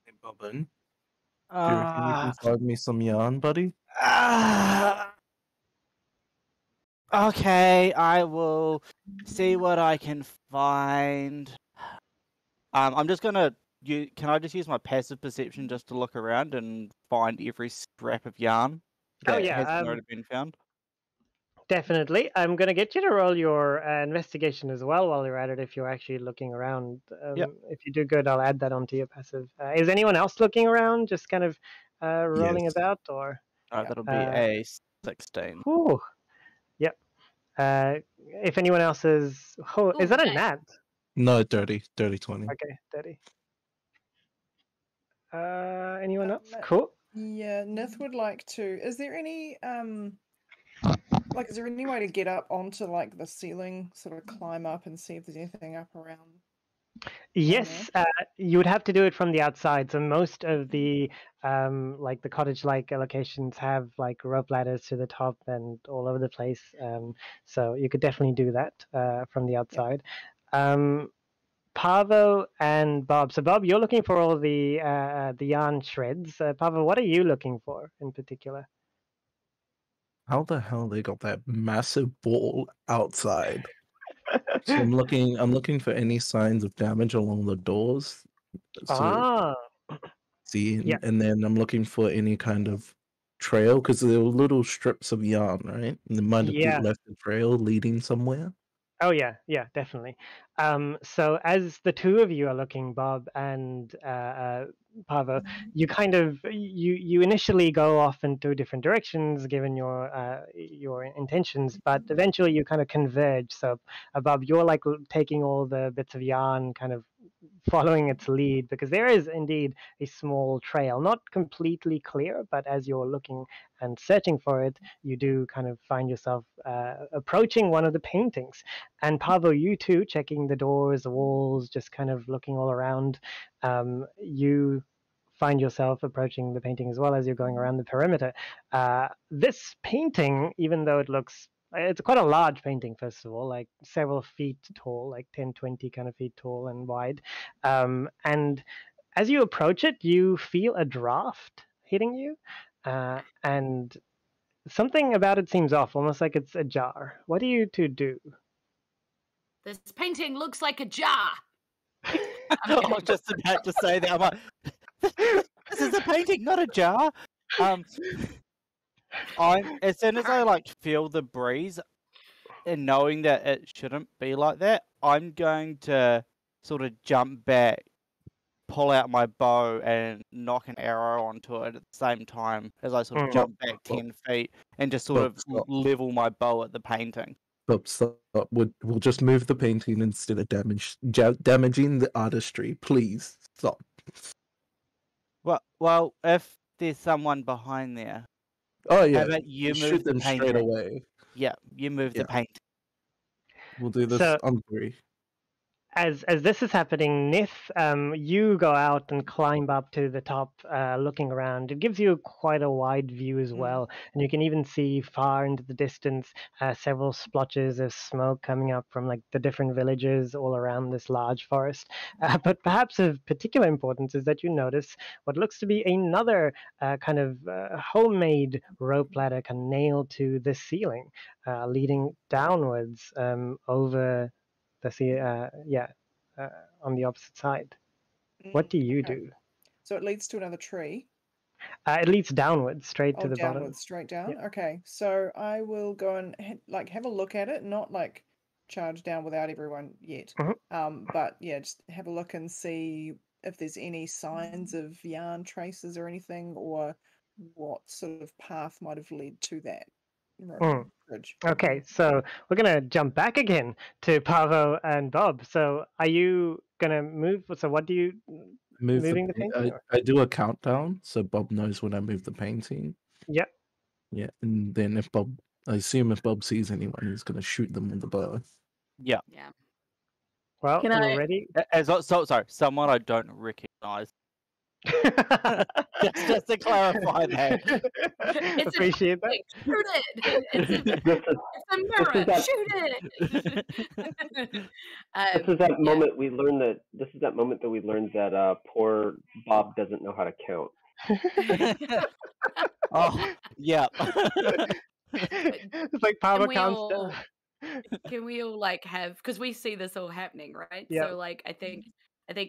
C: Hey, Bobbin, do you reckon you can find me some yarn, buddy?
F: Okay, I will see what I can find. I'm just gonna. Can I just use my passive perception just to look around and find every scrap of yarn
A: Oh,
F: that
A: yeah,
F: hasn't already been found?
A: Definitely. I'm going to get you to roll your investigation as well while you're at it if you're actually looking around.
F: Yep.
A: If you do good, I'll add that onto your passive. Is anyone else looking around, just kind of rolling
C: Yes.
A: about? Or
F: Alright, that'll be
A: Uh,
F: a 16.
A: Whew. Yep. If anyone else is... Oh, is
B: Ooh,
A: that a
B: nice.
A: nat?
C: No, dirty 20.
A: Okay, 30. Anyone else?
G: no.
A: Cool.
G: Yeah, Nith would like to. Is there any like is there any way to get up onto like the ceiling, sort of climb up and see if there's anything up around?
A: Yes, you would have to do it from the outside. So most of the like the cottage-like locations have like rope ladders to the top and all over the place. So you could definitely do that from the outside. Pavo and Bob. So Bob, you're looking for all the yarn shreds. Pavo, what are you looking for in particular?
C: How the hell they got that massive ball outside? So I'm looking for any signs of damage along the doors. So see,
A: Yeah.
C: and then I'm looking for any kind of trail because there were little strips of yarn, right? And they might have
A: Yeah.
C: left a trail leading somewhere.
A: Oh yeah, definitely. So as the two of you are looking, Bob and Pavo, you kind of you initially go off in two different directions given your intentions, but eventually you kind of converge. So Bob, you're like taking all the bits of yarn, kind of following its lead, because there is indeed a small trail, not completely clear, but as you're looking and searching for it, you do kind of find yourself approaching one of the paintings. And Pavo, you too, checking the doors, the walls, just kind of looking all around. You find yourself approaching the painting as well as you're going around the perimeter. This painting, even though it's quite a large painting, first of all, like several feet tall, like 10, 20 kind of feet tall and wide. And as you approach it, you feel a draft hitting you. And something about it seems off, almost like it's ajar. What do you two do?
B: This painting looks like a jar.
F: I was just about to say that. I'm like, this is a painting, not a jar. As soon as I like feel the breeze, and knowing that it shouldn't be like that, I'm going to sort of jump back, pull out my bow, and knock an arrow onto it at the same time as I sort of jump back 10 feet and just sort of level my bow at the painting.
C: Stop. We'll just move the painting instead of damaging the artistry. Please stop.
F: Well, if there's someone behind there,
C: Oh yeah,
F: how about you move
C: shoot
F: the
C: them
F: painting
C: straight away.
F: Yeah, you move the paint.
C: We'll do this
A: So-
C: on 3.
A: As this is happening, Nith, you go out and climb up to the top, looking around. It gives you quite a wide view as well, and you can even see far into the distance several splotches of smoke coming up from like the different villages all around this large forest. But perhaps of particular importance is that you notice what looks to be another kind of homemade rope ladder nailed to the ceiling, leading downwards over the sea, on the opposite side. What do you do?
G: So it leads to another tree.
A: It leads downwards, straight to the
G: downwards,
A: bottom.
G: straight down.
A: Yeah.
G: Okay, so I will go and have a look at it, not like charge down without everyone yet. But yeah, just have a look and see if there's any signs of yarn traces or anything, or what sort of path might have led to that bridge.
A: Okay, so we're gonna jump back again to Pavo and Bob. So are you gonna move? So what do you moving the painting?
C: I do a countdown so Bob knows when I move the painting.
A: Yep.
C: Yeah, and then if Bob I assume if Bob sees anyone, he's going to shoot them with the bow.
F: Yeah.
B: Yeah.
A: Well,
E: Can
A: we're
E: I-
A: ready.
F: Sorry, someone I don't recognize. Just to clarify that.
B: It's
A: Appreciate that.
B: Shoot it! It's a mirror.
D: that-
B: Shoot it!
D: This is that
B: yeah.
D: moment we learned that. This is that moment that we learned that poor Bob doesn't know how to count.
F: Oh, yeah.
A: It's like power
B: we
A: counts
B: all-
A: down.
B: Can we all like have? Because we see this all happening, right?
A: Yeah.
B: So like, I think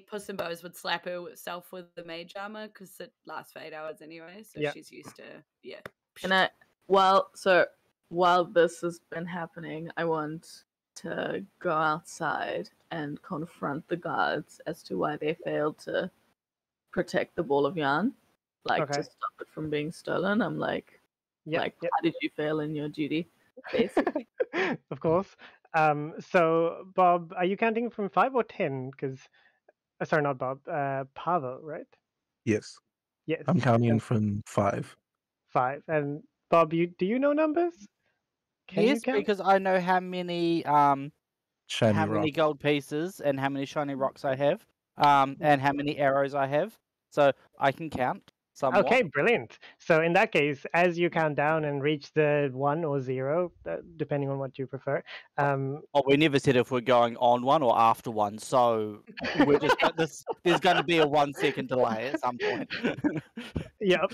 B: Puss in Boots would slap herself with the mage armor because it lasts for 8 hours anyway, so
A: Yeah.
B: she's used to
E: And while this has been happening, I want to go outside and confront the guards as to why they failed to protect the ball of yarn, like
A: Okay.
E: to stop it from being stolen. I'm like,
A: Yeah,
E: how did you fail in your duty? Basically.
A: of course. So Bob, are you counting from 5 or 10? Because sorry, not Bob. Pavel, right?
C: Yes,
A: Yes.
C: I'm counting
A: Okay,
C: from 5.
A: 5. And Bob, do you know numbers? Can you
F: Yes,
A: count?
F: because I know how many
C: Shiny
F: how
C: rock.
F: many gold pieces and how many shiny rocks I have, and how many arrows I have. So I can count somewhat.
A: Okay, brilliant. So in that case, as you count down and reach the 1 or 0, depending on what you prefer,
F: Oh, we never said if we're going on one or after one, so we're just there's going to be a 1 second delay at some point.
A: yep.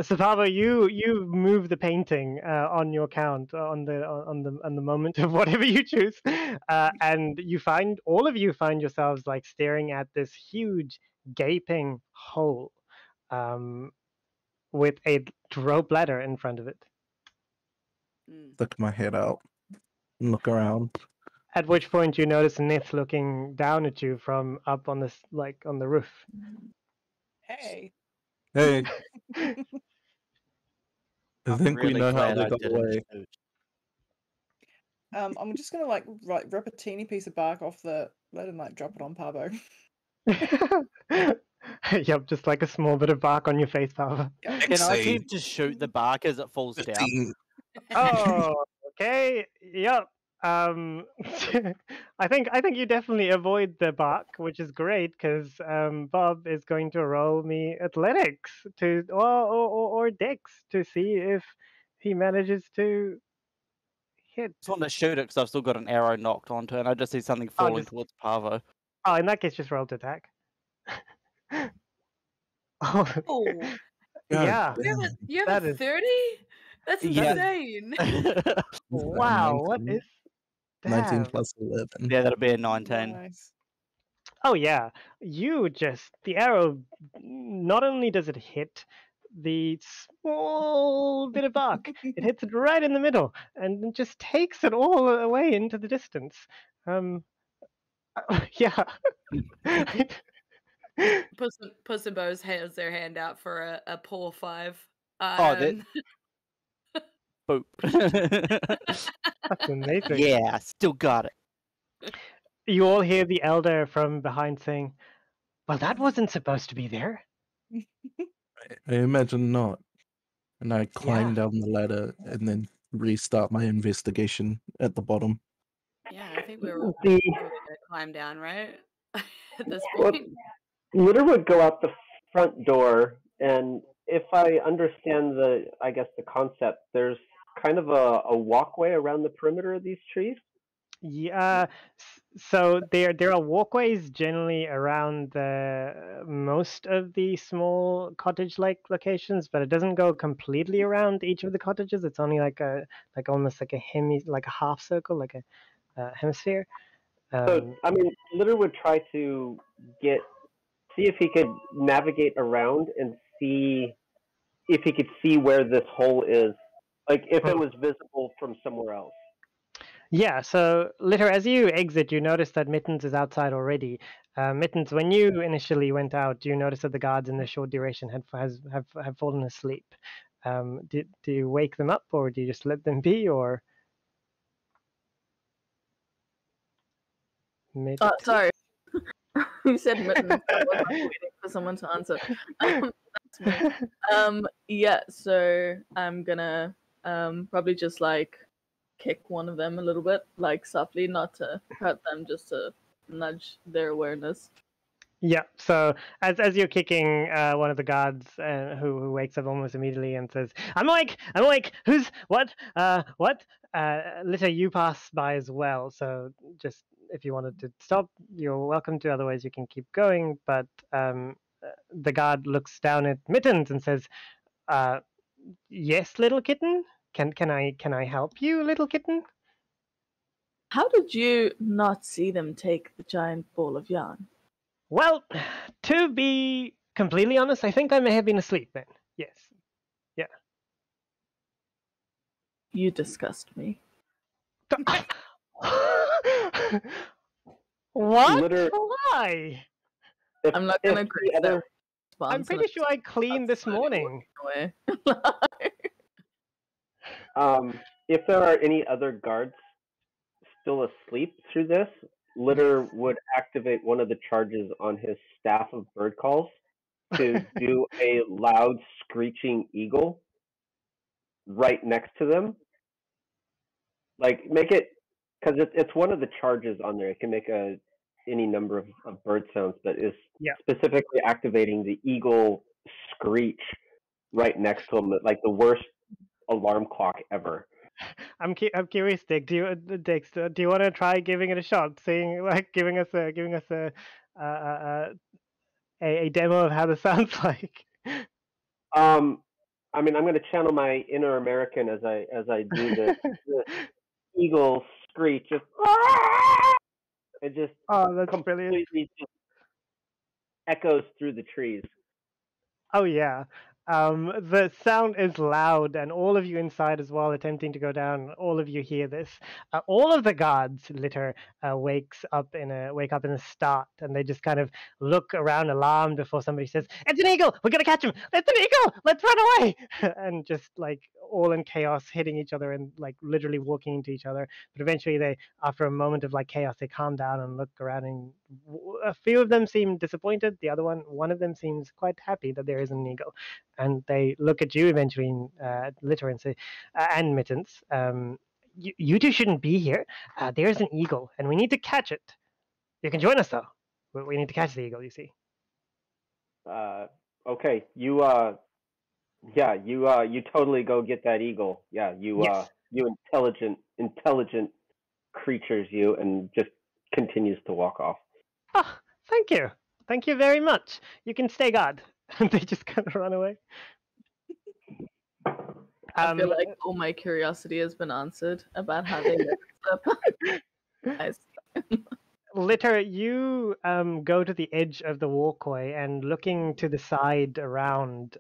A: So Pavel, you move the painting on your count on the moment of whatever you choose, and all of you find yourselves like staring at this huge gaping hole, with a rope ladder in front of it.
C: Stick my head out and look around.
A: At which point you notice Nith looking down at you from up on this on the roof.
G: Hey.
C: Hey, I
F: I'm
C: think we
F: really
C: know how
F: glad
C: they
F: I
C: got
F: didn't
C: away.
F: shoot.
G: I'm just gonna rip a teeny piece of bark off the lid and drop it on Pabo.
A: Yep, just like a small bit of bark on your face, Pavel.
F: Can I
C: Exceed.
F: attempt to shoot the bark as it falls down?
C: 15.
A: Oh, okay. Yep. I think you definitely avoid the bark, which is great because Bob is going to roll me athletics or dex to see if he manages to hit.
F: I just want to shoot it because I've still got an arrow knocked onto it, and I just see something falling
A: just-
F: towards Pavo.
A: Oh, in that case, just roll to attack. Oh,
B: Oh,
A: yeah.
B: you
A: That
B: have a
A: is-
B: 30? That's
F: Yeah.
B: insane.
A: Wow, what
C: 19.
A: is
C: 19
A: that?
C: plus 11.
F: Yeah, that'll be a 19.
G: Nice.
A: Oh yeah, the arrow, not only does it hit the small bit of bark, it hits it right in the middle and then just takes it all away into the distance. Yeah.
B: Puss in Boots has their hand out for a poor 5.
F: Oh, Boop.
A: That's amazing.
F: Yeah, still got it.
A: You all hear the elder from behind saying, "Well, that wasn't supposed to be there."
C: I imagine not. And I climb down the ladder and then restart my investigation at the bottom.
B: Yeah, I think we were all
D: The
B: gonna climb down, right? At this
D: Well,
B: point.
D: litter would go out the front door, and if I understand the concept, there's kind of a walkway around the perimeter of these trees.
A: Yeah, so there are walkways generally around most of the small cottage-like locations, but it doesn't go completely around each of the cottages. It's only almost like a half circle, like a hemisphere.
D: So I mean, litter would try to see if he could navigate around and see if he could see where this hole is, like if it was visible from somewhere else.
A: Yeah, so Litter, as you exit, you notice that Mittens is outside already. Mittens, when you initially went out, you noticed that the guards in the short duration have fallen asleep. Do you wake them up, or do you just let them be, or?
E: Sorry. You said Mittens. I was waiting for someone to answer. That's me. Yeah, so I'm gonna probably just like kick one of them a little bit, like softly, not to hurt them, just to nudge their awareness.
A: Yeah. So as you're kicking one of the guards, who wakes up almost immediately and says, "I'm awake! I'm awake! Who's what? What?" Litter, you pass by as well. So just if you wanted to stop, you're welcome to. Otherwise, you can keep going. But the guard looks down at Mittens and says, "Yes, little kitten. Can I help you, little kitten?"
E: How did you not see them take the giant ball of yarn?
A: Well, to be completely honest, I think I may have been asleep then. Yes. Yeah.
E: You disgust me.
A: What?
D: Litter-
A: Why?
E: I'm not gonna
D: if
E: agree
D: the
E: that
D: other,
E: response.
A: I'm pretty sure I cleaned this morning.
E: Away.
D: if there are any other guards still asleep through this, Litter would activate one of the charges on his staff of bird calls to do a loud screeching eagle right next to them. Like make it, because it's one of the charges on there. It can make any number of bird sounds, but is specifically activating the eagle screech right next to him, like the worst alarm clock ever.
A: I'm curious, Dick. Do you want to try giving it a shot? Saying like giving us a demo of how this sounds like.
D: I mean, I'm going to channel my inner American as I do this. The eagle screech just it just
A: that's
D: completely
A: brilliant.
D: just echoes through the trees.
A: Oh yeah. The sound is loud, and all of you inside as well, attempting to go down. All of you hear this. All of the guards, Litter, wake up in a start, and they just kind of look around, alarmed, before somebody says, "It's an eagle! We're gonna catch him! It's an eagle! Let's run away!" And just like all in chaos, hitting each other and like literally walking into each other. But eventually, they, after a moment of like chaos, they calm down and look around, and a few of them seem disappointed. The other one of them seems quite happy that there is an eagle. And they look at you eventually, Litter, and say, and Mittens, you two shouldn't be here. There's an eagle, and we need to catch it. You can join us, though. We need to catch the eagle, you see.
D: Okay, you totally go get that eagle. Yeah,
A: Yes.
D: You intelligent creatures, you, and just continues to walk off.
A: Oh, thank you. Thank you very much. You can stay guard. And they just kind of run away.
E: I feel like all my curiosity has been answered about how they messed up. Nice.
A: Litter, you go to the edge of the walkway, and looking to the side around,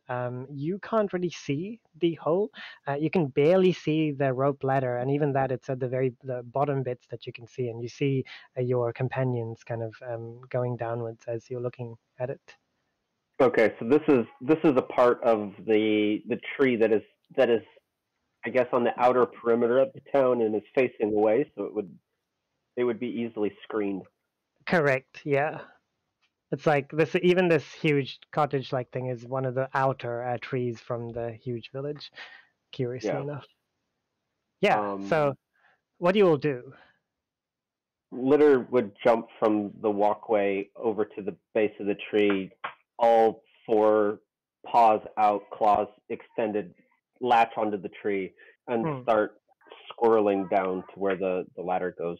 A: you can't really see the hole. You can barely see the rope ladder, and even that, it's at the bottom bits that you can see, and you see your companions kind of going downwards as you're looking at it.
D: Okay, so this is a part of the tree that is I guess on the outer perimeter of the town and is facing away, so it would be easily screened.
A: Correct. Yeah. It's like this. Even this huge cottage-like thing is one of the outer trees from the huge village. Curiously enough. Yeah. So, what do you all do?
D: Litter would jump from the walkway over to the base of the tree, all four paws out, claws extended, latch onto the tree, and start squirreling down to where the ladder goes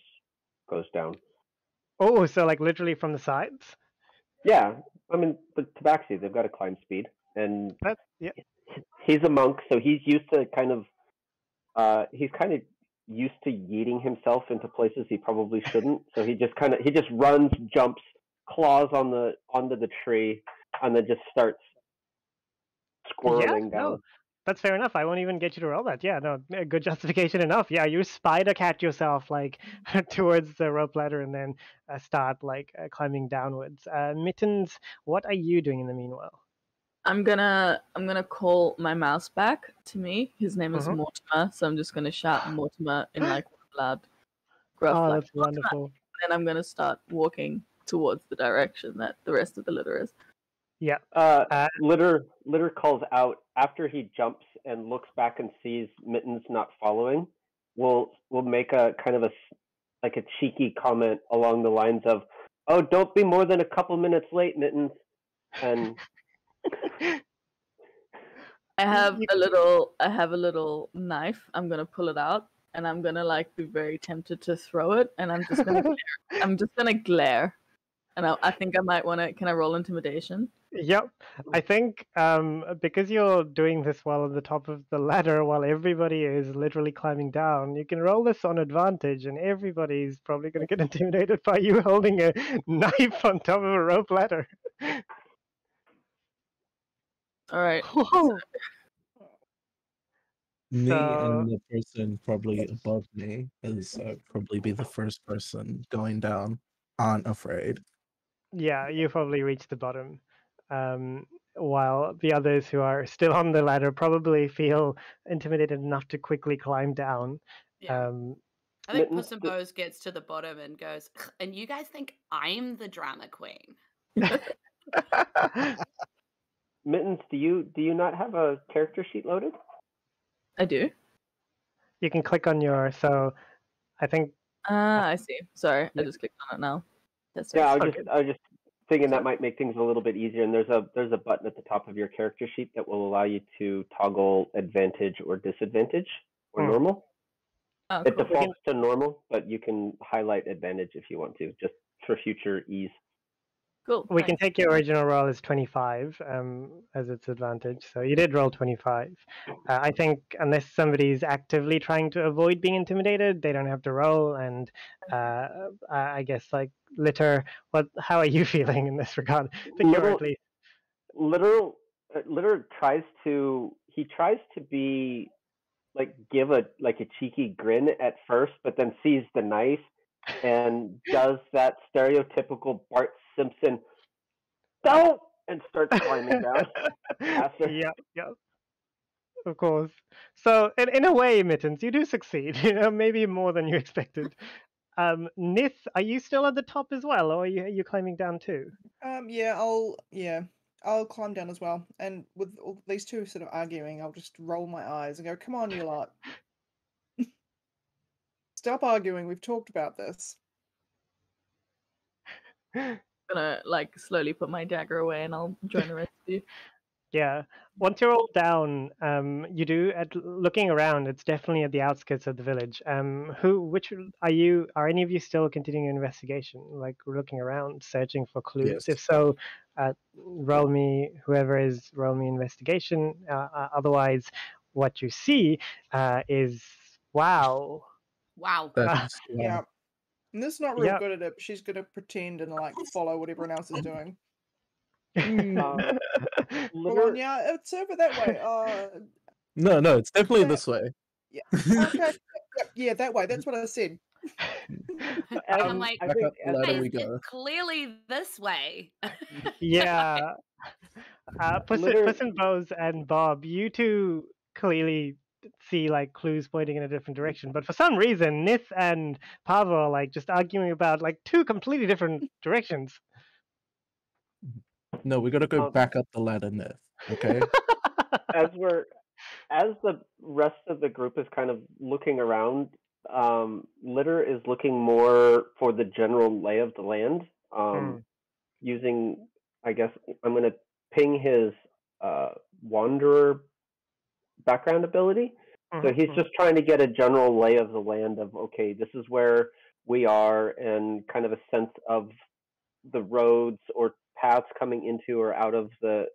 D: down.
A: Oh, so like literally from the sides?
D: Yeah, I mean the Tabaxi, they've got a climb speed, and he's a monk, so he's used to kind of used to yeeting himself into places he probably shouldn't. So he just runs, jumps, claws onto the tree, and then just starts squirreling down.
A: No, that's fair enough. I won't even get you to roll that. Yeah, no, good justification enough. Yeah, you spider cat yourself like towards the rope ladder and then start like climbing downwards. Mittens, what are you doing in the meanwhile?
E: I'm gonna call my mouse back to me. His name is Mortimer, so I'm just gonna shout Mortimer in like loud, gruff.
A: Oh,
E: like,
A: that's wonderful.
E: And I'm gonna start walking towards the direction that the rest of the litter is.
A: Yeah.
D: Litter calls out after he jumps and looks back and sees Mittens not following. We'll make a kind of a cheeky comment along the lines of, "Oh, don't be more than a couple minutes late, Mittens." And
E: I have a little knife. I'm gonna pull it out, and I'm gonna like be very tempted to throw it, and I'm just gonna glare. And I think I might want to. Can I roll intimidation?
A: Yep. I think because you're doing this while on the top of the ladder while everybody is literally climbing down, you can roll this on advantage and everybody's probably going to get intimidated by you holding a knife on top of a rope ladder.
E: All right.
C: Me
A: So-
C: and the person probably above me is probably be the first person going down. Aren't afraid.
A: Yeah, you probably reach the bottom. While the others who are still on the ladder probably feel intimidated enough to quickly climb down.
B: Yeah. I think
D: Mittens,
B: Puss in Bows gets to the bottom and goes, and you guys think I'm the drama queen?
D: Mittens, do you not have a character sheet loaded?
E: I do.
A: You can click on your, so I think,
E: I see. Sorry, I
A: Yeah.
E: just clicked on it now. That's
D: Yeah,
E: right.
D: I was just thinking that might make things a little bit easier. And there's a button at the top of your character sheet that will allow you to toggle advantage or disadvantage or
A: Hmm.
D: normal.
E: Oh,
D: It
E: cool.
D: defaults to normal, but you can highlight advantage if you want to, just for future ease.
E: Cool.
A: we can
E: thanks.
A: take your original roll as 25 as its advantage. So you did roll 25. I think unless somebody's actively trying to avoid being intimidated, they don't have to roll. And I guess like Litter, how are you feeling in this regard? I think you're at least.
D: Litter tries to be like give a cheeky grin at first, but then sees the knife and does that stereotypical Bart Simpson "Don't!" and starts climbing down. Faster.
A: Yeah, of course. So in a way, Mittens, you do succeed. Maybe more than you expected. Nith, are you still at the top as well, or are you climbing down too?
G: I'll climb down as well. And with all these two sort of arguing, I'll just roll my eyes and go, "Come on, you lot. Stop arguing. We've talked about this."
E: I'm gonna like slowly put my dagger away, and I'll join the rest of you.
A: Yeah. Once you're all down, you do looking around. It's definitely at the outskirts of the village. Which are you? Are any of you still continuing your investigation? Like looking around, searching for clues?
C: Yes.
A: If so, roll me investigation. Otherwise, what you see is wow.
B: Wow.
C: That's
G: Yeah. And this is not real
A: Yeah.
G: good at it, but she's gonna pretend and like follow what everyone else is doing.
D: Um,
G: Come
D: Litter,
G: on, yeah, it's over that way.
C: No, it's definitely this way.
G: Yeah. Okay. Yeah, that way. That's what I said.
B: And
D: as-
B: I'm like,
D: I
C: Back
D: think
C: up the
D: as-
C: ladder
B: guys,
C: we go.
B: it's clearly this way.
A: Yeah.
D: Litter-
A: Puss in Bows and Bob, you two clearly see like clues pointing in a different direction, but for some reason, Nith and Pavel are like just arguing about like two completely different directions.
C: No, we gotta go
D: Um,
C: back up the ladder, Nith. Okay.
D: as the rest of the group is kind of looking around, Litter is looking more for the general lay of the land. Using, I guess, I'm going to ping his wanderer background ability. So he's just trying to get a general lay of the land of, okay, this is where we are, and kind of a sense of the roads or paths coming into or out of the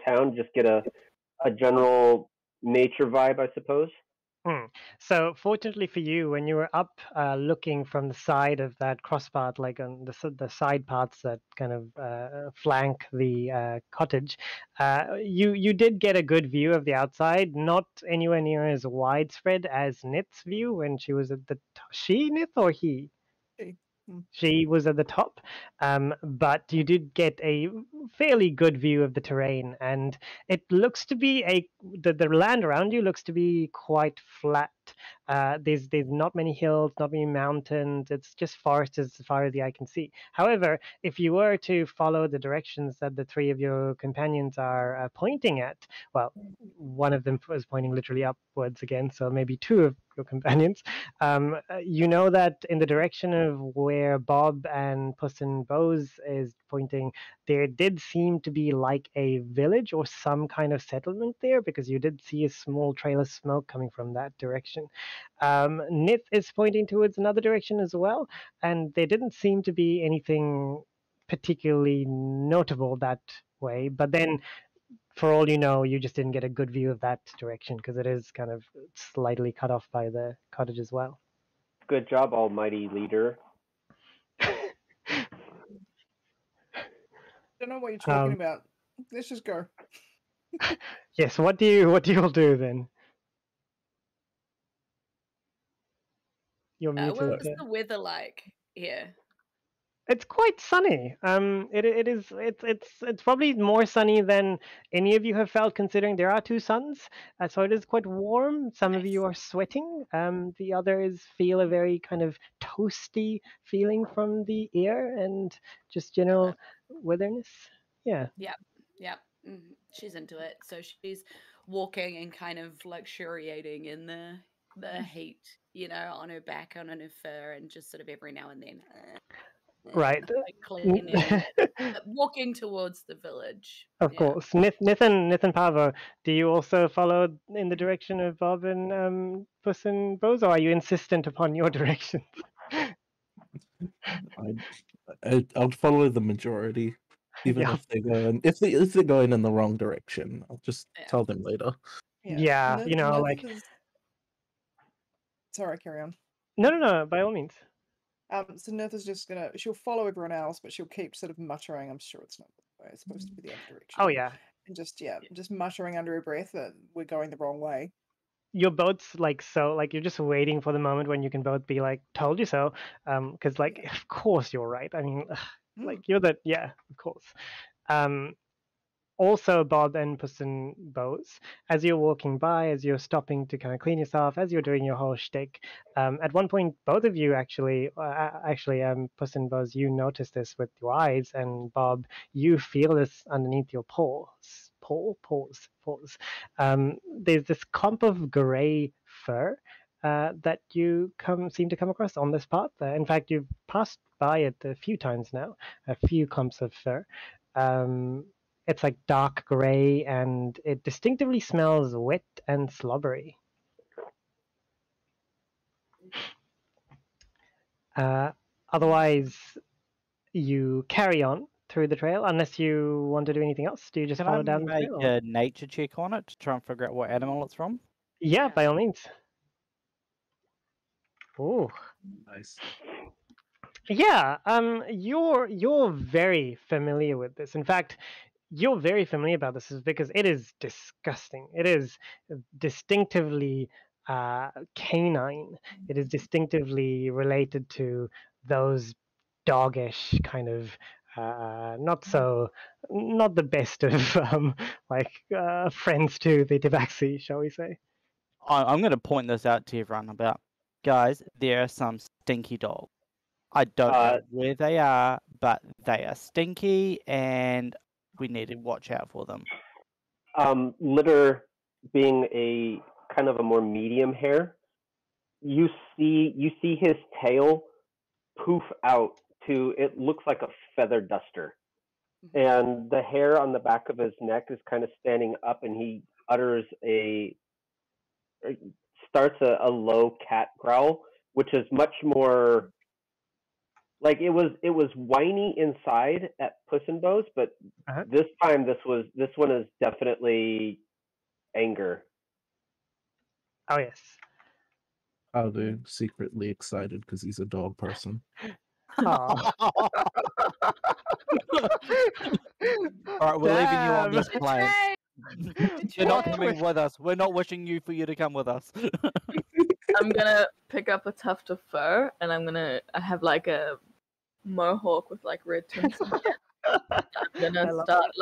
D: town. Just get a general nature vibe, I suppose.
A: So fortunately for you, when you were up looking from the side of that crosspath, like on the side paths that kind of flank the cottage, you did get a good view of the outside, not anywhere near as widespread as Nith's view when she was at the she Nith or he? She was at the top, but you did get a fairly good view of the terrain, and it looks to be the land around you looks to be quite flat There's not many hills, not many mountains. It's just forest as far as the eye can see. However, if you were to follow the directions that the three of your companions are pointing at, well, one of them was pointing literally upwards again, so maybe two of your companions. You know that in the direction of where Bob and Puss in Bose is pointing, there did seem to be like a village or some kind of settlement there, because you did see a small trail of smoke coming from that direction. Nith is pointing towards another direction as well, and there didn't seem to be anything particularly notable that way. But then, for all you know, you just didn't get a good view of that direction because it is kind of slightly cut off by the cottage as well.
D: Good job, almighty leader.
G: Don't know what you're talking about. Let's just go.
A: Yes, what do you all do then? You're muted.
B: What's the weather like here?
A: It's quite sunny. It's probably more sunny than any of you have felt, considering there are two suns. So it is quite warm. Some of you are sweating. The others feel a very kind of toasty feeling from the air and just general weatherness. Yeah.
B: Yep. She's into it. So she's walking and kind of luxuriating in the heat, you know, on her back, on her fur, and just sort of every now and then.
A: Right.
B: Like cleaning, walking towards the village.
A: Of course. Nith and Pavo, do you also follow in the direction of Bob and Puss and Bose, or are you insistent upon your direction?
C: I'll follow the majority, even
A: Yeah.
C: if they're going. If they're going in the wrong direction, I'll just tell them later.
A: Yeah, you know, like.
G: Sorry, carry on.
A: No, by all means.
G: So Nith is just she'll follow everyone else, but she'll keep sort of muttering. I'm sure it's not the way it's supposed to be the other direction.
A: Oh yeah.
G: And just muttering under her breath that we're going the wrong way.
A: You're both like you're just waiting for the moment when you can both be like, "Told you so," because like of course you're right. I mean, like you're the of course. Also, Bob and Puss in Bose, as you're walking by, as you're stopping to kind of clean yourself, as you're doing your whole shtick, at one point, both of you actually, Puss in Bose, you notice this with your eyes, and Bob, you feel this underneath your paws. There's this clump of grey fur that you seem to come across on this path. In fact, you've passed by it a few times now, a few clumps of fur. It's like dark grey, and it distinctively smells wet and slobbery. Otherwise, you carry on through the trail, unless you want to do anything else. Do you just follow down the trail?
F: Can I make a nature check on it to try and figure out what animal it's from?
A: Yeah, by all means. Ooh.
C: Nice.
A: Yeah, you're very familiar with this. In fact, you're very familiar about this is because it is disgusting. It is distinctively canine. It is distinctively related to those doggish kind of not the best of friends to the tabaxi, shall we say.
F: I'm going to point this out to everyone about, guys, there are some stinky dogs. I don't know where they are, but they are stinky and we need to watch out for them.
D: Litter being a kind of a more medium hair, you see his tail poof out to, it looks like a feather duster, and the hair on the back of his neck is kind of standing up, and he starts a low cat growl, which is much more like it was whiny inside at Puss in Bose, but this time this one is definitely anger.
A: Oh yes.
C: I'll do secretly excited because he's a dog person.
F: All right, we're leaving you on this plane. You're not coming with us. We're not wishing you for you to come with us.
E: I'm gonna pick up a tuft of fur, and I have like a mohawk with like red tints. I'm gonna start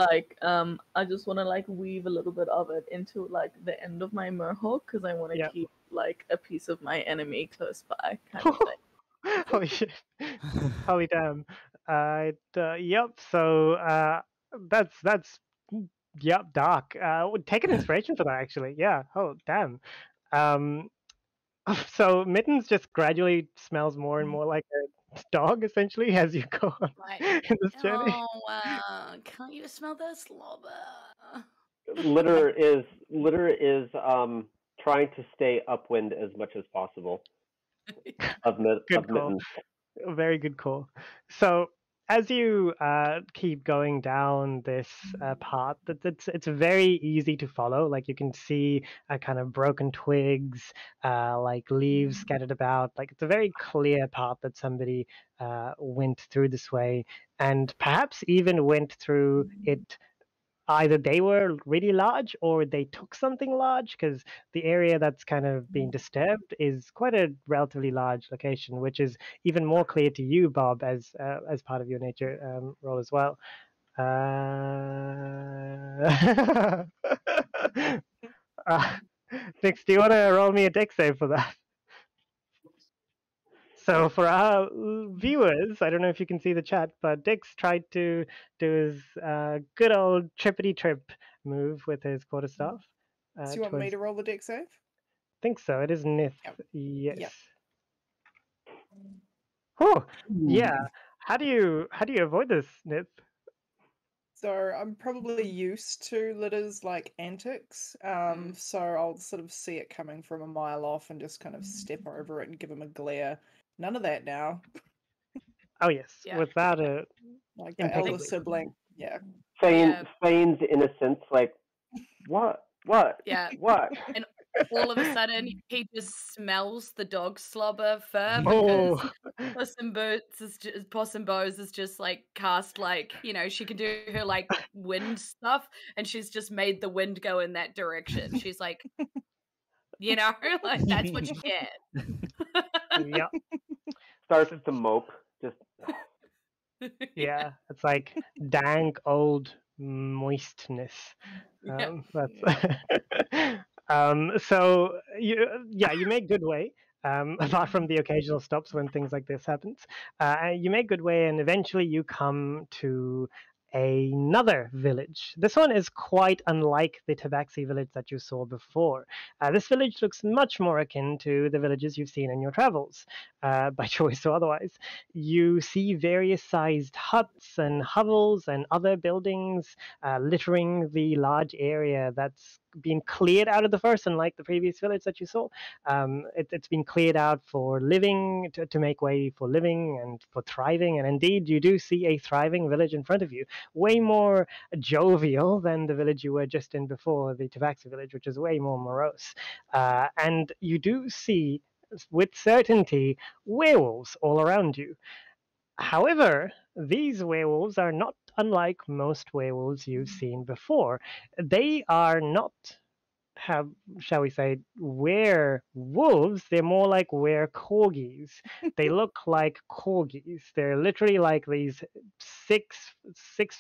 E: I just want to like weave a little bit of it into like the end of my mohawk because I want to keep like a piece of my enemy close by, kind of thing.
A: Holy shit! Holy damn! Yep. So that's yep, dark. Take an inspiration for that actually. Yeah. Oh damn. Um, so Mittens just gradually smells more and more like a dog essentially as you go on
B: Like,
A: in this journey.
B: can't you smell the slobber?
D: Litter is trying to stay upwind as much as possible of
A: Good call.
D: Mittens.
A: Very good call. So as you keep going down this path, it's very easy to follow. Like you can see kind of broken twigs, like leaves scattered about. Like it's a very clear path that somebody went through this way, and perhaps even went through it. Either they were really large or they took something large, because the area that's kind of being disturbed is quite a relatively large location, which is even more clear to you, Bob, as part of your nature role as well. Nix, do you want to roll me a dex save for that? So for our viewers, I don't know if you can see the chat, but Dix tried to do his good old trippity trip move with his quarterstaff.
G: So you want me to roll the deck save?
A: I think so. It is Nith.
G: Yep.
A: Yes.
G: Yep.
A: Oh, yeah. How do you avoid this, Nith?
G: So I'm probably used to Litter's like antics. So I'll sort of see it coming from a mile off and just kind of step over it and give him a glare. None of that now.
A: Oh yes,
B: Yeah.
A: without a
G: Like the
A: impeccably.
G: elder sibling. Yeah.
D: Feigns innocence, like what?
B: Yeah.
D: What?
B: And all of a sudden, he just smells the dog slobber fur because
A: Oh,
B: Puss and Bose is just like cast like, she can do her like wind stuff, and she's just made the wind go in that direction. She's like, like that's what you get.
A: yeah,
D: Starts to mope. Just
A: yeah. It's like dank old moistness.
B: Yeah.
A: So you make good way. Apart from the occasional stops when things like this happens, you make good way, and eventually you come to another village. This one is quite unlike the Tabaxi village that you saw before. This village looks much more akin to the villages you've seen in your travels, by choice or otherwise. You see various sized huts and hovels and other buildings littering the large area that's been cleared out of the forest, unlike the previous village that you saw. It's been cleared out for living, to make way for living and for thriving. And indeed, you do see a thriving village in front of you, way more jovial than the village you were just in before, the Tabaxi village, which is way more morose. And you do see, with certainty, werewolves all around you. However, these werewolves are not unlike most werewolves you've seen before. They are not, shall we say, werewolves. They're more like were-corgis. They look like corgis. They're literally like these 6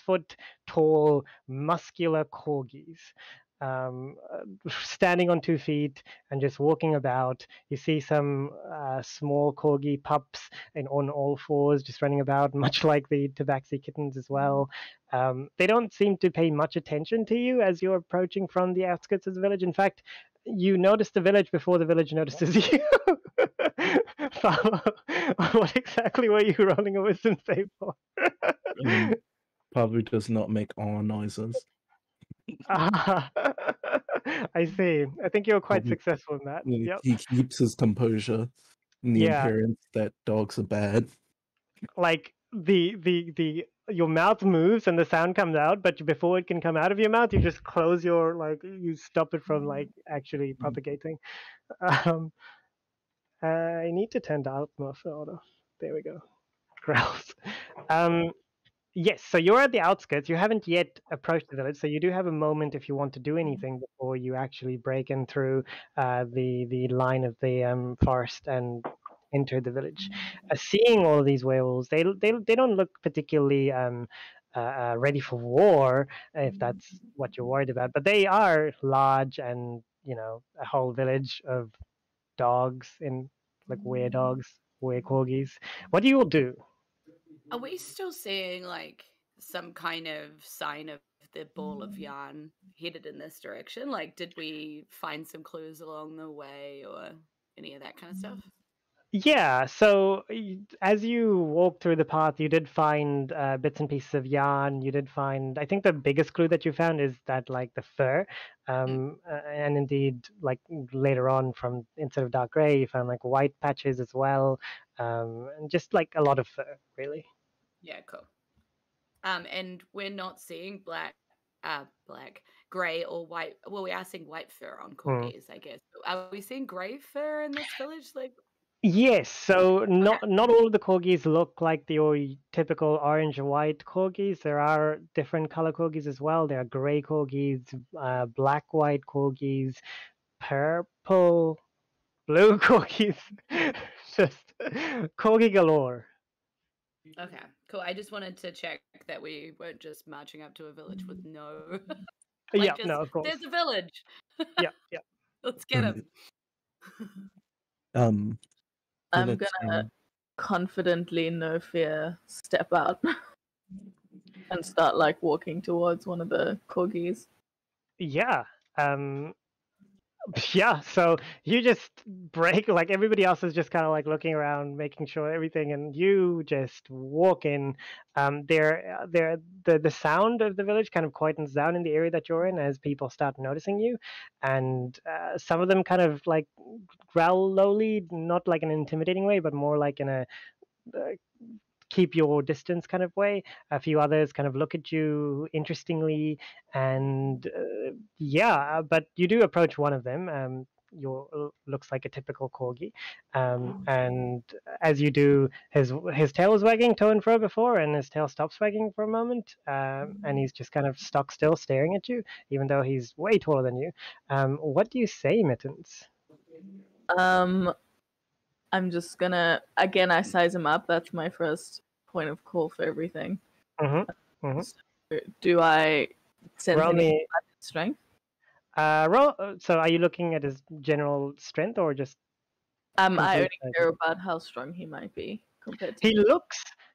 A: foot tall, muscular corgis. Standing on 2 feet and just walking about. You see some small corgi pups on all fours just running about, much like the Tabaxi kittens as well. They don't seem to pay much attention to you as you're approaching from the outskirts of the village. In fact, you notice the village before the village notices you. What exactly were you rolling a wisdom save for?
C: Probably does not make awe noises.
A: I see. I think you were quite successful in that. Yep.
C: He keeps his composure in the appearance that dogs are bad.
A: Like your mouth moves and the sound comes out, but before it can come out of your mouth, you just close you stop it from actually propagating. I need to turn down more order. There we go. Growls. Yes, so you're at the outskirts. You haven't yet approached the village, so you do have a moment if you want to do anything before you actually break in through the line of the forest and enter the village. Seeing all of these werewolves, they don't look particularly ready for war, if that's what you're worried about. But they are large, and a whole village of dogs in like were-dogs, were-corgis. What do you all do?
B: Are we still seeing like some kind of sign of the ball of yarn headed in this direction? Like, did we find some clues along the way or any of that kind of stuff?
A: Yeah, so as you walk through the path, you did find bits and pieces of yarn. You did find, I think the biggest clue that you found is that like the fur, and indeed like later on from instead of dark gray, you found like white patches as well, and just like a lot of fur, really.
B: Yeah, cool. And we're not seeing black, gray or white. Well, we are seeing white fur on corgis, I guess. Are we seeing gray fur in this village? Like,
A: Yes, so not all of the corgis look like the typical orange white corgis. There are different color corgis as well. There are gray corgis, black white corgis, purple, blue corgis. Just corgi galore.
B: okay, cool. I just wanted to check that we weren't just marching up to a village with no.
A: Yeah,
B: just,
A: no, of course.
B: there's a village.
A: Yeah.
B: Let's get him.
C: Um,
E: I'm
C: let's
E: gonna confidently, no fear, step out and start like walking towards one of the corgis.
A: Yeah. Yeah, so you just break, like everybody else is just kind of like looking around, making sure everything, and you just walk in. The sound of the village kind of quietens down in the area that you're in as people start noticing you, and some of them kind of like growl lowly, not like an intimidating way, but more like in a keep your distance kind of way. A few others kind of look at you interestingly, and yeah, but you do approach one of them. Your looks like a typical corgi, and as you do, his tail was wagging to and fro before, and his tail stops wagging for a moment, and he's just kind of stock still staring at you, even though he's way taller than you. What do you say, Mittens?
E: I'm just gonna again. I size him up. That's my first point of call for everything. Do I send
A: Roll
E: him
A: me
E: strength?
A: roll. So, are you looking at his general strength or just?
E: I only
A: complete
E: care about how strong he might be compared to.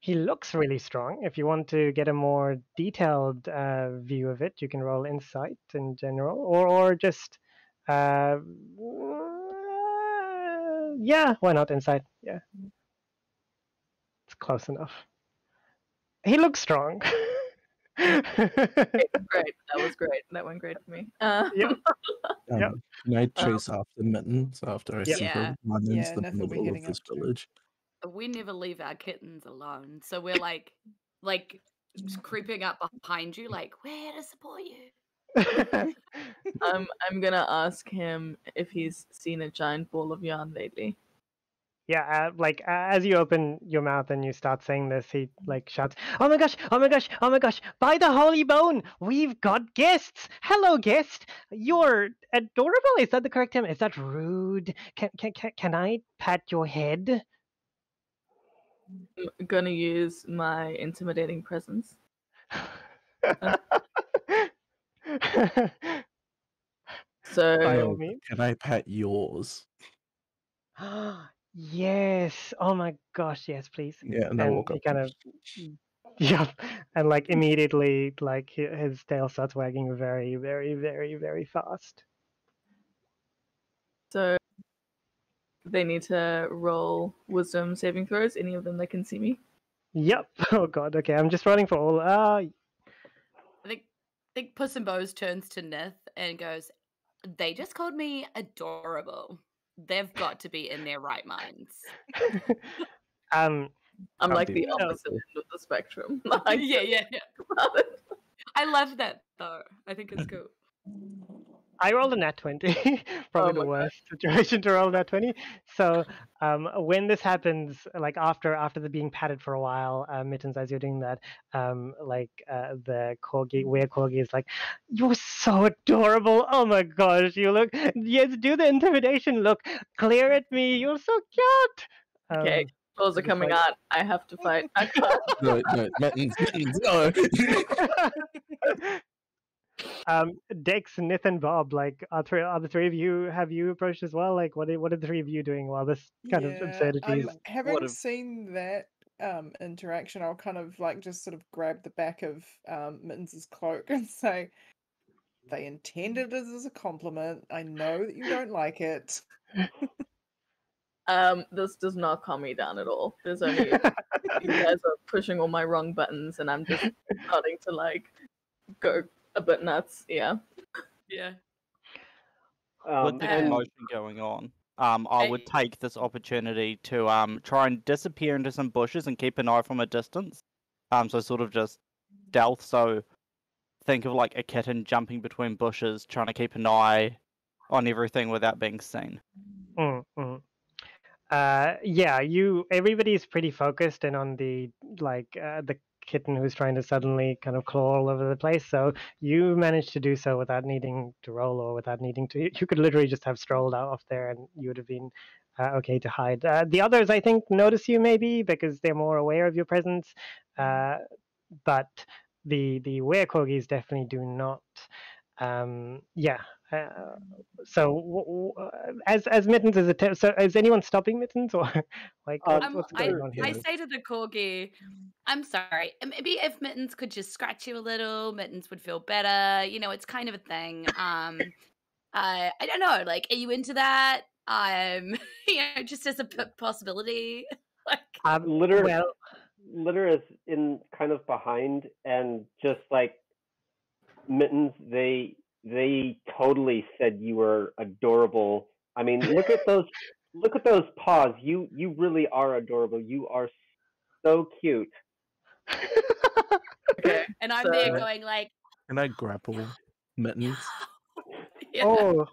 A: He looks really strong. If you want to get a more detailed view of it, you can roll insight in general, or just yeah, why not insight? Yeah, it's close enough. He looks strong.
E: Great, that was great. That went great for me.
A: Yep. Yep.
C: Can I chase after Mittens after I see
B: Yeah.
C: her run
G: Yeah,
C: into the
G: Neth will be
C: middle of
G: heading
C: this
G: up too.
C: village?
B: We never leave our kittens alone, so we're like just creeping up behind you, like where to support you.
E: I'm gonna ask him if he's seen a giant ball of yarn lately.
A: Yeah, like as you open your mouth and you start saying this, he like shouts, "Oh my gosh! Oh my gosh! Oh my gosh! By the holy bone, we've got guests! Hello, guest! You're adorable. Is that the correct term? Is that rude? Can I pat your head?"
E: I'm gonna use my intimidating presence. So
A: By all means.
C: Can I pat yours?
A: Yes. Oh my gosh. Yes, please.
C: Yeah, and I
A: And
C: walk
A: he
C: up.
A: kind of, yeah, and like immediately, like his tail starts wagging very, very, very, very fast.
E: So they need to roll wisdom saving throws. Any of them that can see me.
A: Yep. Oh god. Okay, I'm just rolling for all.
B: I think Puss in Boots turns to Nith and goes, "They just called me adorable. They've got to be in their right minds."
E: I'm
C: Can't
E: like
C: be
E: the
C: that
E: opposite
C: helpful.
E: end of the spectrum.
B: yeah. I love that though. I think it's cool.
A: I rolled a nat 20. Probably
E: Oh
A: the
E: my
A: worst situation to roll a nat 20. So when this happens, like after the being patted for a while, Mittens, as you're doing that, the corgi, were corgi is like, "You're so adorable. Oh my gosh, you look, yes, do the intimidation look, glare at me. You're so cute."
E: Okay, claws are
A: just
E: coming
A: like-
E: out. I have to fight. I can't.
C: No, Mittens, no.
A: Dex, Nith, and Bob, like, are the three of you, have you approached as well? Like, what are the three of you doing while this kind of absurdity is...
G: Having
F: have-
G: seen that interaction, I'll kind of like just sort of grab the back of Mittens' cloak and say, "They intended it as a compliment. I know that you don't like it."
E: This does not calm me down at all. There's only you guys are pushing all my wrong buttons, and I'm just starting to like go a bit nuts. Yeah.
B: Yeah.
F: With the
B: and-
F: commotion going on, I would take this opportunity to try and disappear into some bushes and keep an eye from a distance. So sort of just stealth. So think of like a kitten jumping between bushes, trying to keep an eye on everything without being seen.
A: Yeah, everybody's pretty focused in on the kitten who's trying to suddenly kind of claw all over the place. So you managed to do so without needing to roll or without needing to. You could literally just have strolled out off there, and you would have been okay to hide. The others, I think, notice you maybe because they're more aware of your presence, but the were-corgis definitely do not. So as Mittens is so is anyone stopping Mittens or like what's going on here?
B: I say to the corgi, I'm sorry. Maybe if Mittens could just scratch you a little, Mittens would feel better. You know, it's kind of a thing. I don't know. Like, are you into that? Just as a possibility. Like,
D: Litter is in kind of behind, and just like Mittens, they totally said you were adorable. I mean, look at those paws. You really are adorable. You are so cute.
E: Okay.
B: And I'm there going like,
C: Can I grapple Mittens?
B: yeah.
A: Oh,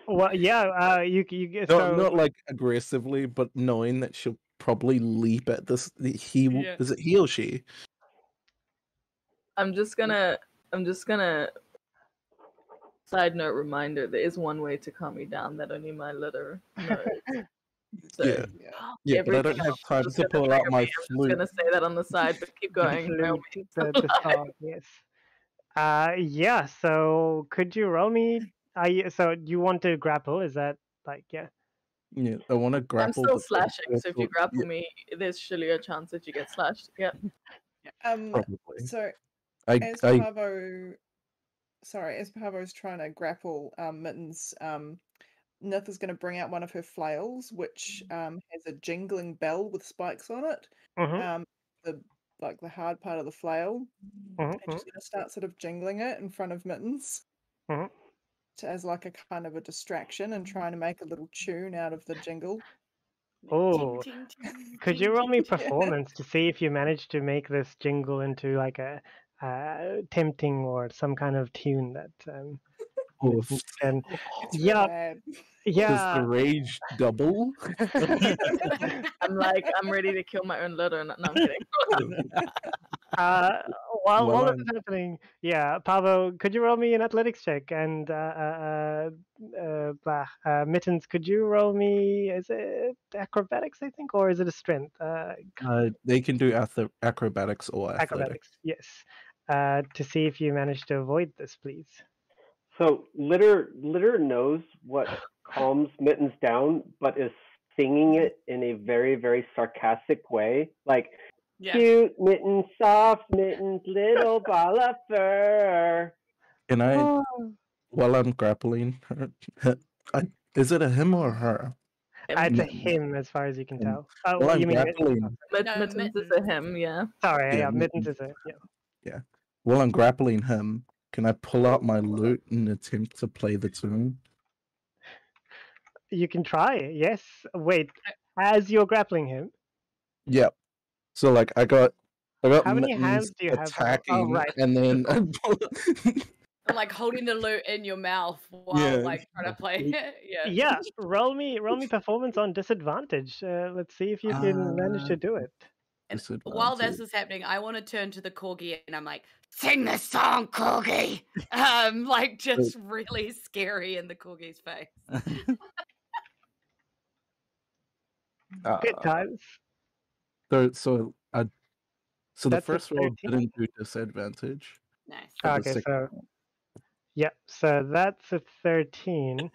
A: well, yeah. You
C: Not like aggressively, but knowing that she'll probably leap at this.
B: Yeah.
C: Is it he or she?
E: I'm just gonna side note reminder, there is one way to calm me down that only my litter knows. So
C: Yeah, but I don't have time to pull out my
E: I'm just gonna say that on the side, but keep going.
A: the song, yes. Yeah. So could you roll me? So you want to grapple? Is that like yeah?
C: Yeah, I want to
E: I'm
C: grapple.
E: still
C: but
E: slashing, so if you
C: also-
E: grapple me, there's surely a chance that you get slashed. Yep.
C: Probably.
G: So
C: I
G: as Pavo's trying to grapple Mittens, Nith is going to bring out one of her flails, which has a jingling bell with spikes on it. The hard part of the flail, and she's going to start sort of jingling it in front of Mittens as like a kind of a distraction and trying to make a little tune out of the jingle.
A: Oh,
B: Ting, ting, ting,
A: could you
B: ting,
A: roll me
B: ting.
A: performance to see if you manage to make this jingle into like a tempting or some kind of tune that Mittens can?
G: It's real
A: Yeah,
G: bad.
C: Does
A: yeah.
C: the rage double?
E: I'm ready to kill my own litter. No, I'm kidding.
A: While
C: Well,
A: this is happening, yeah, Pavo, could you roll me an athletics check? And Mittens, could you roll me? Is it acrobatics, I think, or is it a strength?
C: They can do acrobatics or athletics.
A: Acrobatics, yes. To see if you manage to avoid this, please.
D: So Litter knows what calms Mittens down, but is singing it in a very, very sarcastic way. Like,
B: Yeah.
D: cute Mittens, soft Mittens, little ball of fur.
C: Can I, while I'm grappling her, is it a him or her?
A: It's a him, as far as you can tell. Oh,
C: While I'm
A: you mean
C: grappling,
E: Mittens is a him, yeah.
A: Sorry,
C: Yeah,
A: yeah, Mittens is a
C: yeah. While I'm grappling him, can I pull out my lute and attempt to play the tune?
A: You can try, yes. Wait, as you're grappling him.
C: Yep. So like I got
A: How many
C: Mittens
A: hands do you have?
C: attacking,
A: Right.
C: and then
B: And like holding the lute in your mouth while like trying to play it. Yeah.
A: Yeah, roll me performance on disadvantage. Let's see if you can manage to do it.
B: And while this is happening, I want to turn to the corgi and I'm like, sing this song, corgi. Like just really scary in the corgi's face.
A: Good times.
C: So the
A: That's a
C: first roll
A: 13.
C: didn't do disadvantage.
B: Nice.
C: but the
A: Okay,
C: second
A: so
C: roll-
A: Yeah, so that's a 13.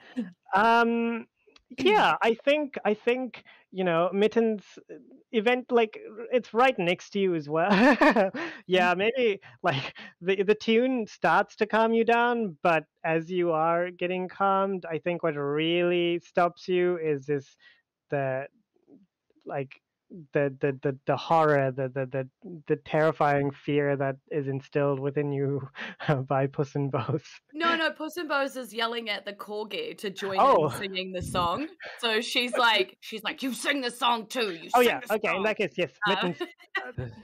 A: Um, yeah, I think Mittens event like it's right next to you as well. Yeah, maybe like the tune starts to calm you down, but as you are getting calmed, I think what really stops you is this the like the horror, the terrifying fear that is instilled within you by Puss in Boots.
B: No, Puss in Boots is yelling at the corgi to join in
A: Oh,
B: singing the song. So she's like, you sing the song too. You
A: oh
B: sing
A: yeah.
B: the
A: Okay, in
B: song.
A: that case, yes,
B: Uh,
A: Mittens.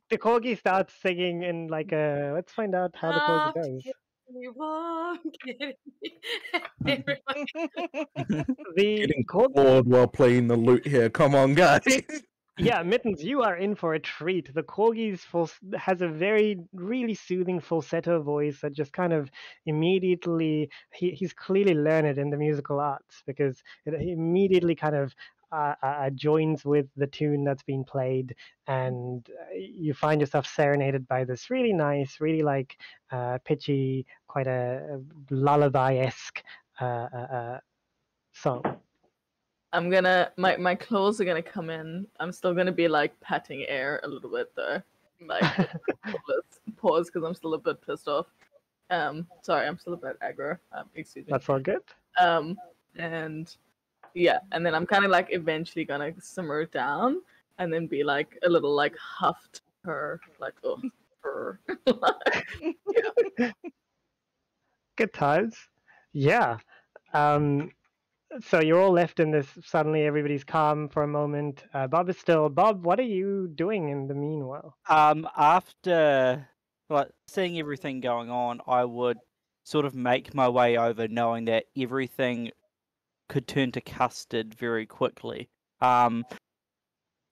A: The corgi starts singing in like a. Let's find out how the corgi
B: Love
A: goes.
B: we won't get everybody.
A: The
C: Getting
A: corgi.
C: bored while playing the lute here. Come on, guys.
A: Yeah, Mittens, you are in for a treat. The corgi's has a very, really soothing falsetto voice that just kind of immediately, he's clearly learned in the musical arts because he immediately kind of joins with the tune that's being played, and you find yourself serenaded by this really nice, really like pitchy, quite a lullaby-esque song.
E: I'm gonna my claws are gonna come in. I'm still gonna be like patting air a little bit though, like let's pause because I'm still a bit pissed off. Sorry, I'm still a bit aggro. Excuse me.
A: That's all good.
E: And yeah, and then I'm kind of like eventually gonna simmer down and then be like a little like huffed her like oh her. Yeah.
A: Good times. Yeah. So you're all left in this. Suddenly, everybody's calm for a moment. Bob is still. Bob, what are you doing in the meanwhile?
F: After like seeing everything going on, I would sort of make my way over, knowing that everything could turn to custard very quickly. And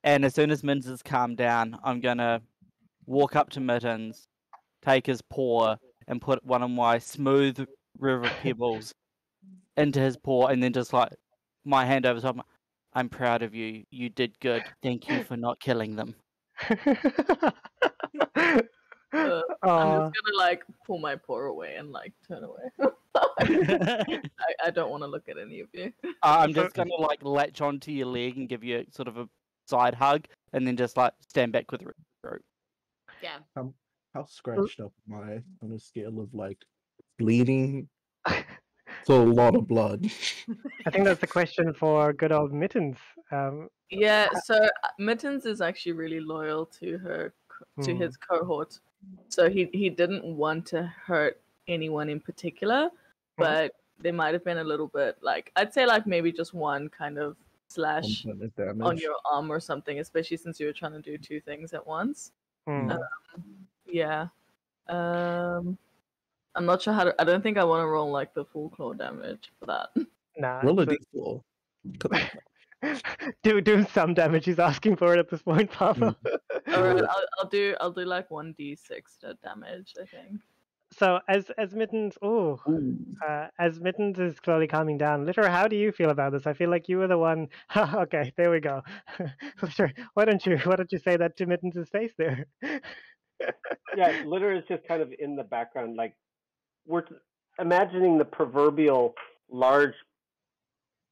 F: as soon as Mins has calmed down, I'm gonna walk up to Mittens, take his paw, and put one of my smooth river pebbles into his paw, and then just like my hand over top. I'm proud of you. You did good. Thank you for not killing them.
E: I'm just
A: Aw.
E: gonna like pull my paw away and like turn away. I don't want to look at any of you.
F: I'm just gonna like latch onto your leg and give you sort of a side hug, and then just like stand back with the rope.
B: Yeah.
C: How scratched up am I on a scale of like bleeding? It's a lot of blood.
A: I think that's a question for good old Mittens.
E: Yeah, so Mittens is actually really loyal to to his cohort. So he didn't want to hurt anyone in particular, but there might have been a little bit like I'd say like maybe just one kind of slash on your arm or something, especially since you were trying to do two things at once. Yeah. I'm not sure how to. I don't think I want to roll like the full claw damage for that.
A: Nah.
C: Roll a
A: so-
C: d4.
A: do some damage. He's asking for it at this point, Pablo.
E: Alright, I'll do like 1d6 damage, I think.
A: So as Mittens, as Mittens is slowly calming down, Litter, how do you feel about this? I feel like you were the one. Okay, there we go. Litter, why don't you say that to Mittens' face there?
D: Yeah, Litter is just kind of in the background, like we're imagining the proverbial large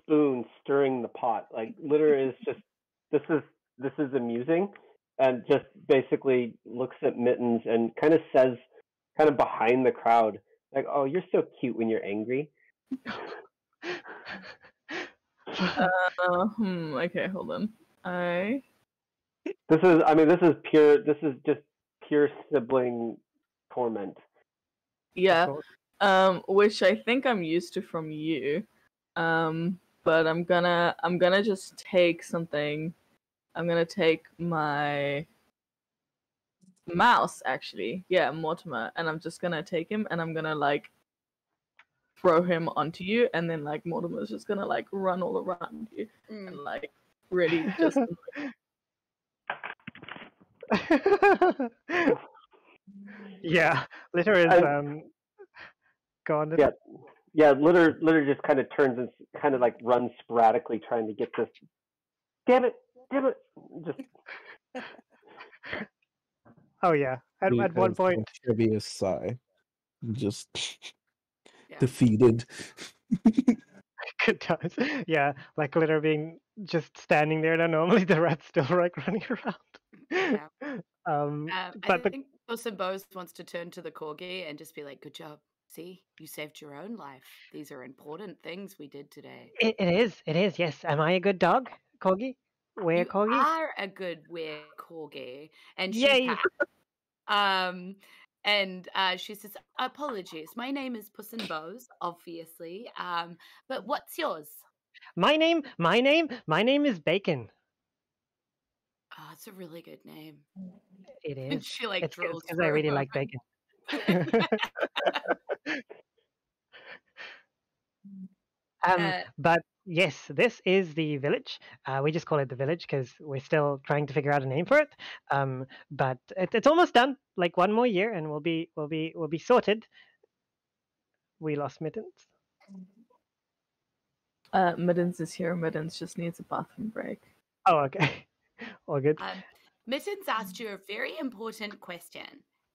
D: spoon stirring the pot. Like Litter is just this is amusing, and just basically looks at Mittens and kind of says, kind of behind the crowd, like, "Oh, you're so cute when you're angry."
E: Okay, hold on.
D: This is just pure sibling torment.
E: Yeah. Which I think I'm used to from you. But I'm gonna just take something. I'm gonna take my mouse actually. Yeah, Mortimer, and I'm just gonna take him and I'm gonna like throw him onto you, and then like Mortimer's just gonna like run all around you and like really just
A: Yeah, Litter is go on. Litter.
D: Yeah. Litter just kind of turns and kind of like runs sporadically, trying to get this. Damn it! Just.
A: Oh yeah. At one point,
C: heaviest sigh. Just. defeated.
A: Good times. Yeah, like Glitter being just standing there. And normally the rat's still like running around.
B: Yeah.
A: I
B: I think Puss in Bose wants to turn to the corgi and just be like, "Good job. See, you saved your own life. These are important things we did today.
A: it is. It is. Yes. Am I a good dog, Corgi? Where
B: You
A: Corgi?
B: are a good weird corgi." And she
A: Yay!
B: and she says, "Apologies. My name is Puss in Bose, obviously. But what's yours?"
A: My name is Bacon.
B: Oh, it's a really good name.
A: It
B: And
A: is.
B: she like
A: It's
B: drools
A: because
B: for
A: I
B: a
A: really like
B: moment.
A: bacon. But yes, this is the village. We just call it the village because we're still trying to figure out a name for it. But it's almost done. Like one more year, and we'll be sorted. We lost Mittens.
E: Mittens is here. Mittens just needs a bathroom break.
A: Oh, okay. All good.
B: Mittens asked you a very important question.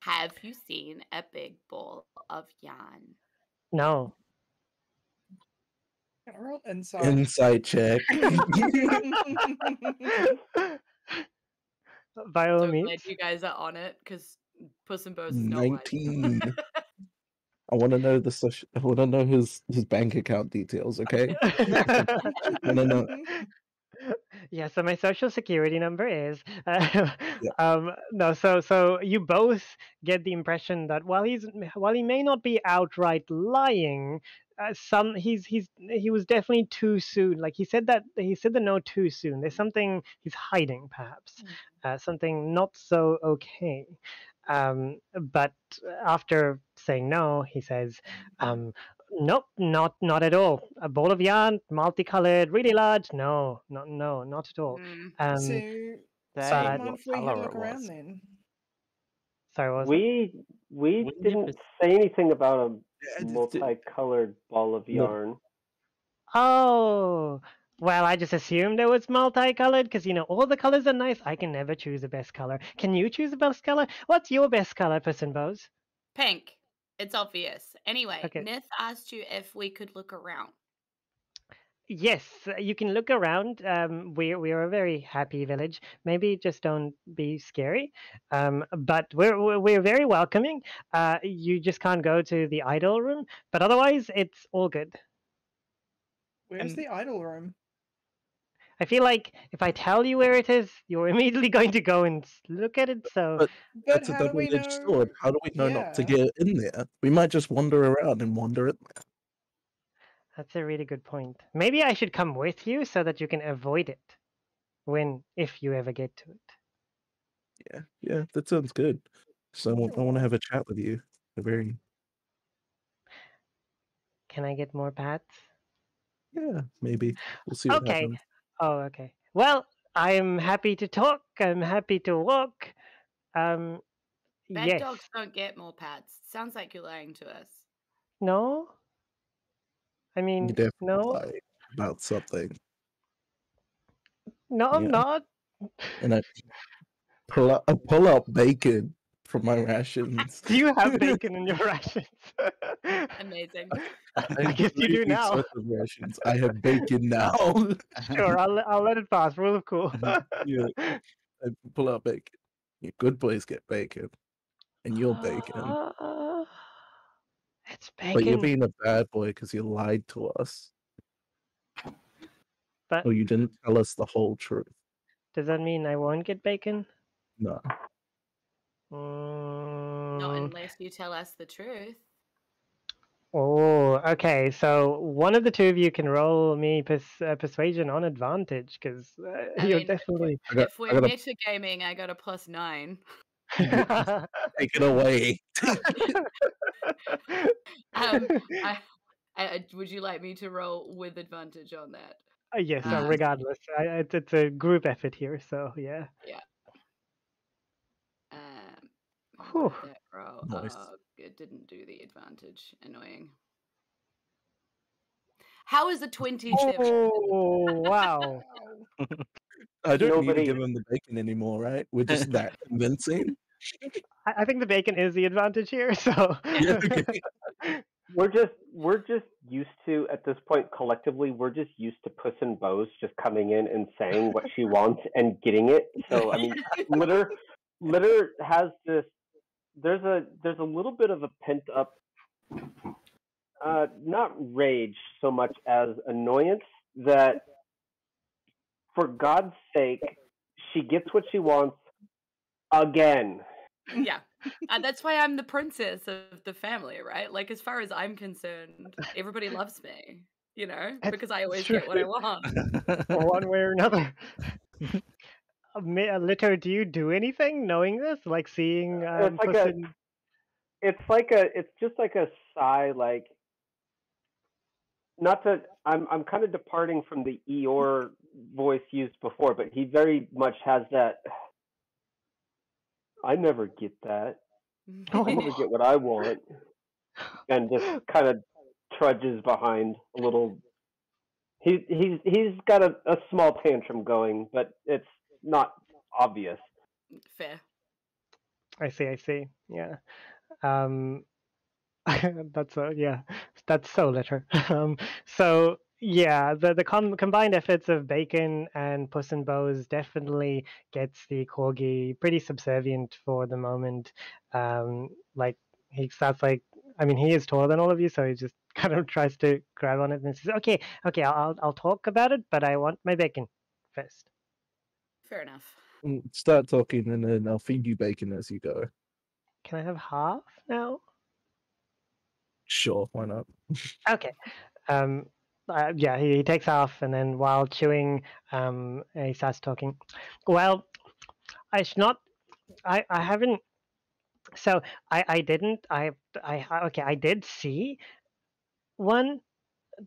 B: Have you seen a big ball of yarn?
A: No.
G: Can I roll insight?
C: Insight check.
A: By all
B: So
A: means.
B: glad you guys are on it because Puss in Bose is not
C: 19. I want to know I want to know his bank account details. Okay. No.
A: Yeah, so my social security number is no. So you both get the impression that while he may not be outright lying, he was definitely too soon. Like he said the no too soon. There's something he's hiding, perhaps, something not so okay. But after saying no, he says, "Nope, not at all. A ball of yarn, multicolored, really large. No, not at all."
G: So,
F: Say
G: don't
A: but
G: mind
F: what
G: if we have a
F: colour
G: look
F: it
G: around
F: was.
G: then.
A: sorry, what was it?
D: We
F: We
D: didn't
F: never-
D: say anything about
C: Yeah,
D: a
C: it-
D: multicolored ball of
C: No.
D: yarn.
A: Oh, well, I just assumed it was multicolored because all the colors are nice. I can never choose the best color. Can you choose the best color? What's your best color, Puss in Bose?
B: Pink. It's obvious. Anyway,
A: Okay.
B: Nith asked you if we could look around.
A: Yes, you can look around. We're a very happy village. Maybe just don't be scary. But we're very welcoming. You just can't go to the idol room, but otherwise it's all good.
G: Where's
A: And-
G: the idol room?
A: I feel like if I tell you where it is, you're immediately going to go and look at it. So
C: But
G: But
C: that's a
G: how do we
C: double-edged
G: know?
C: sword. How do we know not to
G: Yeah.
C: get in there? We might just wander around and wander it.
A: that's a really good point. Maybe I should come with you so that you can avoid it if you ever get to it.
C: Yeah, that sounds good. So I want to have a chat with you.
A: Can I get more pats?
C: Yeah, maybe. We'll see what
A: Okay.
C: happens.
A: Oh, okay. Well, I'm happy to talk. I'm happy to walk.
B: Bad
A: Yes.
B: dogs don't get more pats. Sounds like you're lying to us.
A: No. I
C: You
A: mean,
C: definitely
A: no.
C: lie about something.
A: No, I'm
C: Yeah.
A: not.
C: And I pull out bacon from my rations.
A: Do you have bacon in your rations?
B: Amazing.
A: I guess you do now.
C: Sets of rations. I have bacon now.
A: Sure, I'll let it pass. Rule of cool.
C: Yeah. I pull out bacon. Yeah, good boys get bacon. And you're bacon.
A: It's bacon.
C: But you're being a bad boy because you lied to us.
A: But
C: Or you didn't tell us the whole truth.
A: does that mean I won't get bacon?
C: No.
B: Not unless you tell us the truth.
A: Oh, okay. So one of the two of you can roll me persuasion on advantage because
B: I
A: you're
B: mean,
A: definitely.
B: If we're metagaming, I got a +9.
C: Take it away.
B: Would you like me to roll with advantage on that?
A: Yes,
B: Uh,
A: regardless. It's a group effort here, so yeah.
B: What
A: Whew.
B: did that roll?
C: Nice.
B: Oh, it didn't do the advantage. Annoying. How is a 27?
A: Oh, wow.
C: I don't need to
D: Nobody-
C: give him the bacon anymore, right? We're just that convincing.
A: I think the bacon is the advantage here, so.
C: Yeah, okay.
D: we're just used to, at this point, collectively, we're just used to Puss in Bows just coming in and saying what she wants and getting it. So I mean, Litter has this. There's a little bit of a pent up, not rage so much as annoyance that, for God's sake, she gets what she wants again.
B: Yeah. That's why I'm the princess of the family, right? Like, as far as I'm concerned, everybody loves me, you know, because I always
A: true.
B: get what I want.
A: One way or another. Litter, do you do anything knowing this? Like seeing
D: It's like
A: Puss
D: a-
A: in...
D: It's just like a sigh, like, not that I'm kind of departing from the Eeyore voice used before, but he very much has that. I never get that. I never get what I want, and just kind of trudges behind a little. He's got a small tantrum going, but it's not obvious.
B: Fair.
A: I see. Yeah. That's so Litter. So yeah, the combined efforts of Bacon and Puss in Bows definitely gets the corgi pretty subservient for the moment. Like he starts like, I mean, he is taller than all of you, so he just kind of tries to grab on it and says, "Okay, I'll talk about it, but I want my bacon first."
B: Fair enough.
C: Start talking, and then I'll feed you bacon as you go.
A: Can I have half now?
C: Sure, why not?
A: Okay. Yeah, he takes off, and then while chewing, he starts talking. Well, I should not. I haven't. So I didn't. Okay. I did see one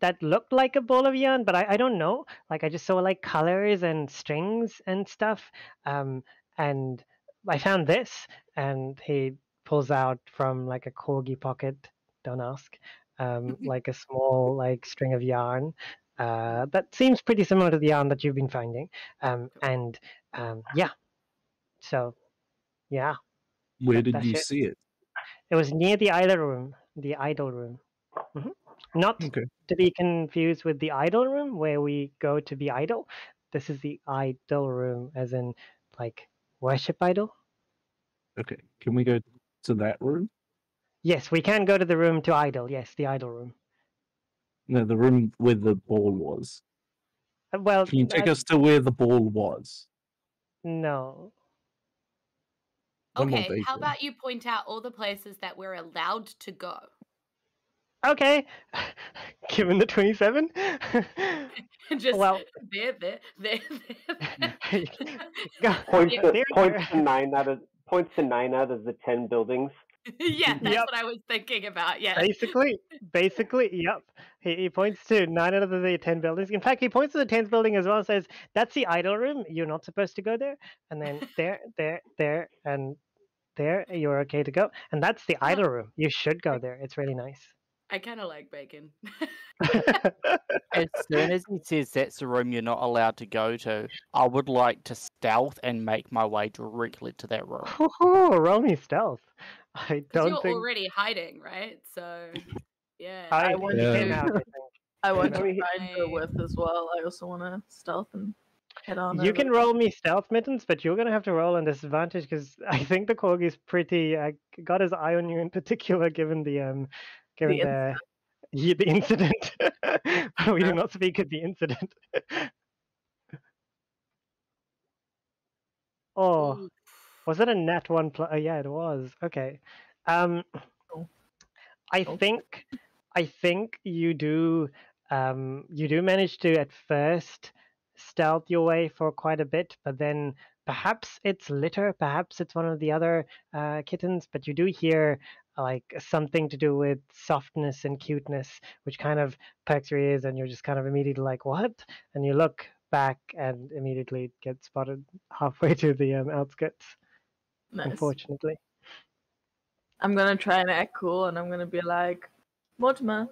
A: that looked like a ball of yarn, but I don't know. Like I just saw like colors and strings and stuff. And I found this, and he pulls out from like a corgi pocket. Don't ask. Like a small like string of yarn. That seems pretty similar to the yarn that you've been finding. And yeah. So yeah,
C: Where did
A: that's
C: you
A: it.
C: see it?
A: It was near the idol room. The idol room. Not
C: Okay.
A: to be confused with the idol room where we go to be idol. This is the idol room, as in like worship idol.
C: Okay. Can we go to that room?
A: Yes, we can go to the room to idol. Yes, the idol room.
C: No, the room where the ball was.
A: Well,
C: Can you take us to where the ball was?
A: no.
C: No more
B: Okay, how
C: bacon.
B: about you point out all the places that we're allowed to go?
A: Okay. Given the 27.
B: Just
A: Well,
B: there.
A: go.
D: Points
A: Yeah,
D: to,
A: there
D: points
A: you
D: to 9 out of points to 9 out of the 10 buildings.
B: Yeah, that's
A: Yep.
B: what I was thinking about. Yeah.
A: Basically, yep. He points to 9 out of the 10 buildings. In fact, he points to the 10th building as well and says, "That's the idol room. You're not supposed to go there." And then there, and there, you're okay to go. And that's the idol room. You should go there. It's really nice.
B: I kind of like bacon.
F: As soon as he says that's the room you're not allowed to go to, I would like to stealth and make my way directly to that room.
A: Roll me stealth. I
B: Because
A: don't
B: you're
A: think
B: already hiding, right? So, yeah.
A: I
E: want
A: he
C: to-
A: came out. I think.
E: I want
D: I
E: to
D: mean,
E: try and go with as well. I also want to stealth and head on.
A: You
E: over.
A: can roll me stealth, Mittens, but you're gonna have to roll on disadvantage because I think the corgi's pretty got his eye on you in particular, given the the incident. We do not speak of the incident. Oh,
B: Ooh.
A: was it a nat 1 plus? Oh, yeah, it was. Okay. I think you do manage to at first stealth your way for quite a bit, but then perhaps it's Litter, perhaps it's one of the other kittens, but you do hear like something to do with softness and cuteness, which kind of perks your ears, and you're just kind of immediately like, "What?" And you look back and immediately get spotted halfway to the outskirts.
E: Nice.
A: Unfortunately.
E: I'm gonna try and act cool, and I'm gonna be like, Mortimer.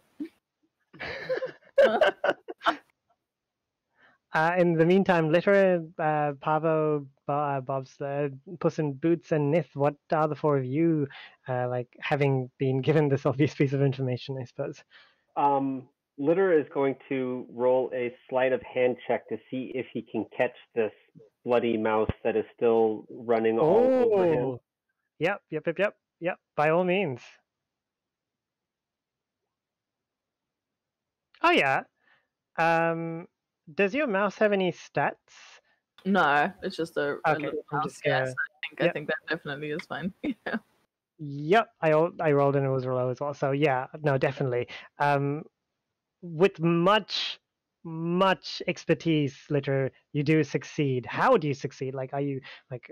A: In the meantime, Litter, Pavo, Bob's Puss in Boots and Nith, what are the four of you like, having been given this obvious piece of information, I suppose?
D: Litter is going to roll a sleight of hand check to see if he can catch this bloody mouse that is still running all over him.
A: Oh, yep. By all means. Oh yeah. Does your mouse have any stats?
E: No, it's just a
A: Okay,
E: little
A: I'm
E: mouse.
A: just
E: Yeah,
A: gonna.
E: so I think that definitely is fine. Yeah.
A: Yep, I rolled and it was low as well. So yeah, no, definitely. With much expertise, Litter, you do succeed. How do you succeed? Like, are you like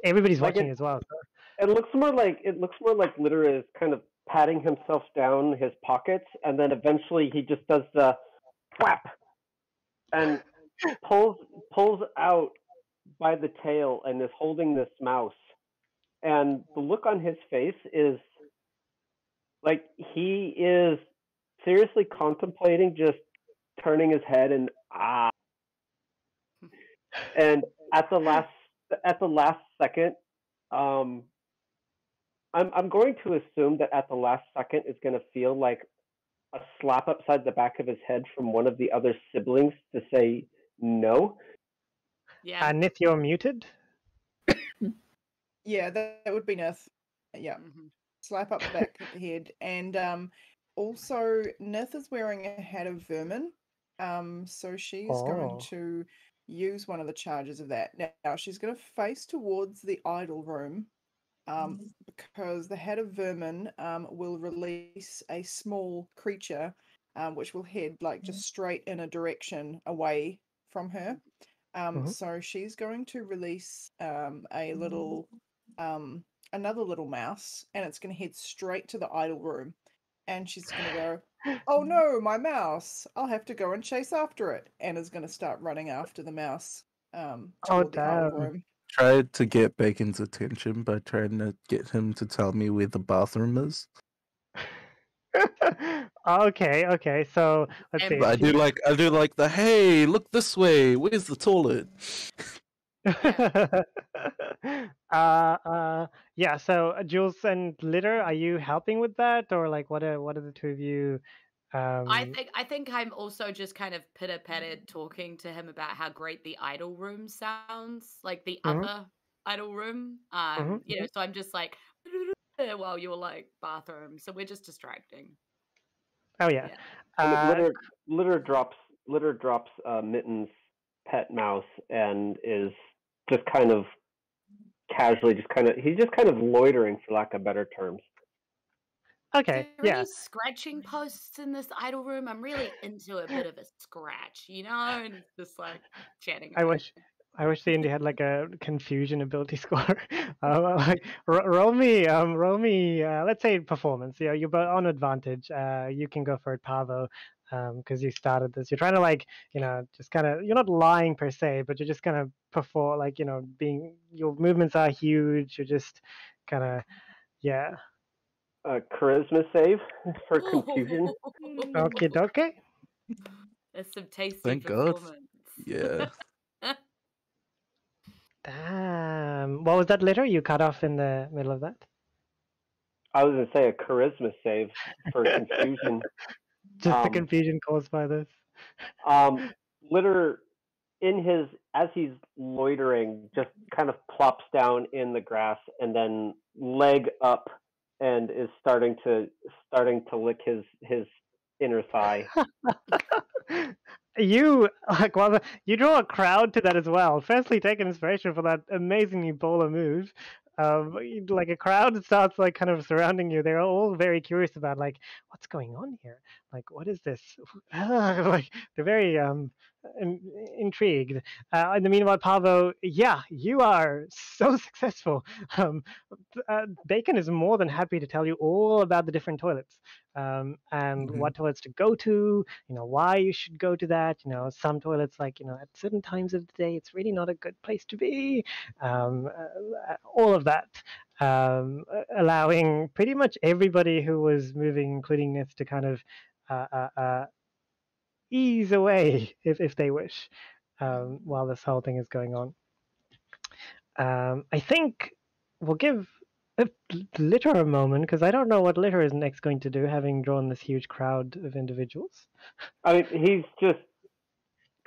A: everybody's
D: Like
A: watching as well? So.
D: It looks more like Litter is kind of patting himself down his pockets, and then eventually he just does the whap and pulls out by the tail and is holding this mouse. And the look on his face is like he is seriously contemplating just turning his head and and at the last second, I'm going to assume that at the last second it's going to feel like a slap upside the back of his head from one of the other siblings to say no.
B: Yeah.
A: Nith, you're muted.
G: Yeah, that would be Nith. Yeah.
B: Mm-hmm.
G: Slap up the back of the head. And also Nith is wearing a hat of vermin. So she's going to use one of the charges of that. Now she's going to face towards the idol room, because the hat of vermin will release a small creature, which will head like just straight in a direction away from her. So she's going to release a little another little mouse, and it's going to head straight to the idol room, and she's going to go, "Oh no, my mouse! I'll have to go and chase after it," and is going to start running after the mouse toward the idol room.
C: Tried to get Bacon's attention by trying to get him to tell me where the bathroom is.
A: Okay. So let's see.
C: I do like the hey, look this way. Where's the toilet?
A: Yeah. So Julz and Litter, are you helping with that, or like what are the two of you?
B: I think I'm also just kind of pitter-pattered talking to him about how great the idol room sounds, like the other idol room. You know, so I'm just like while you're like bathroom, so we're just distracting.
A: Oh yeah.
D: Litter drops Mitten's pet mouse and is just kind of casually, he's just kind of loitering, for lack of better terms.
A: Okay.
B: Is there any scratching posts in this idol room? I'm really into a bit of a scratch, you know, and just like chatting.
A: I wish the indie had like a confusion ability score. Like roll me. Let's say performance. Yeah, you're on advantage. You can go for it, Pavo, because you started this. You're trying to like, you know, just kind of. You're not lying per se, but you're just kind of perform, like, you know, being, your movements are huge. You're just kind of, yeah.
D: Charisma save for confusion.
A: Okay.
B: That's some tasty
C: Thank
B: performance.
C: God. Yeah.
A: Damn. What was that, Litter? You cut off in the middle of that?
D: I was going to say a charisma save for confusion.
A: Just the confusion caused by this.
D: Litter, as he's loitering, just kind of plops down in the grass and then leg up and is starting to lick his inner thigh.
A: You draw a crowd to that as well. Firstly, take inspiration for that amazing Ebola move. Like a crowd starts like kind of surrounding you. They're all very curious about like what's going on here. Like, what is this? Like they're very intrigued. In the meanwhile, Pavo, yeah, you are so successful. Bacon is more than happy to tell you all about the different toilets and what toilets to go to. You know, why you should go to that. You know, some toilets, like, you know, at certain times of the day, it's really not a good place to be. All of that, allowing pretty much everybody who was moving, including Nith, to kind of ease away if they wish, while this whole thing is going on. I think we'll give Litter a moment because I don't know what Litter is next going to do, having drawn this huge crowd of individuals.
D: I mean, he's just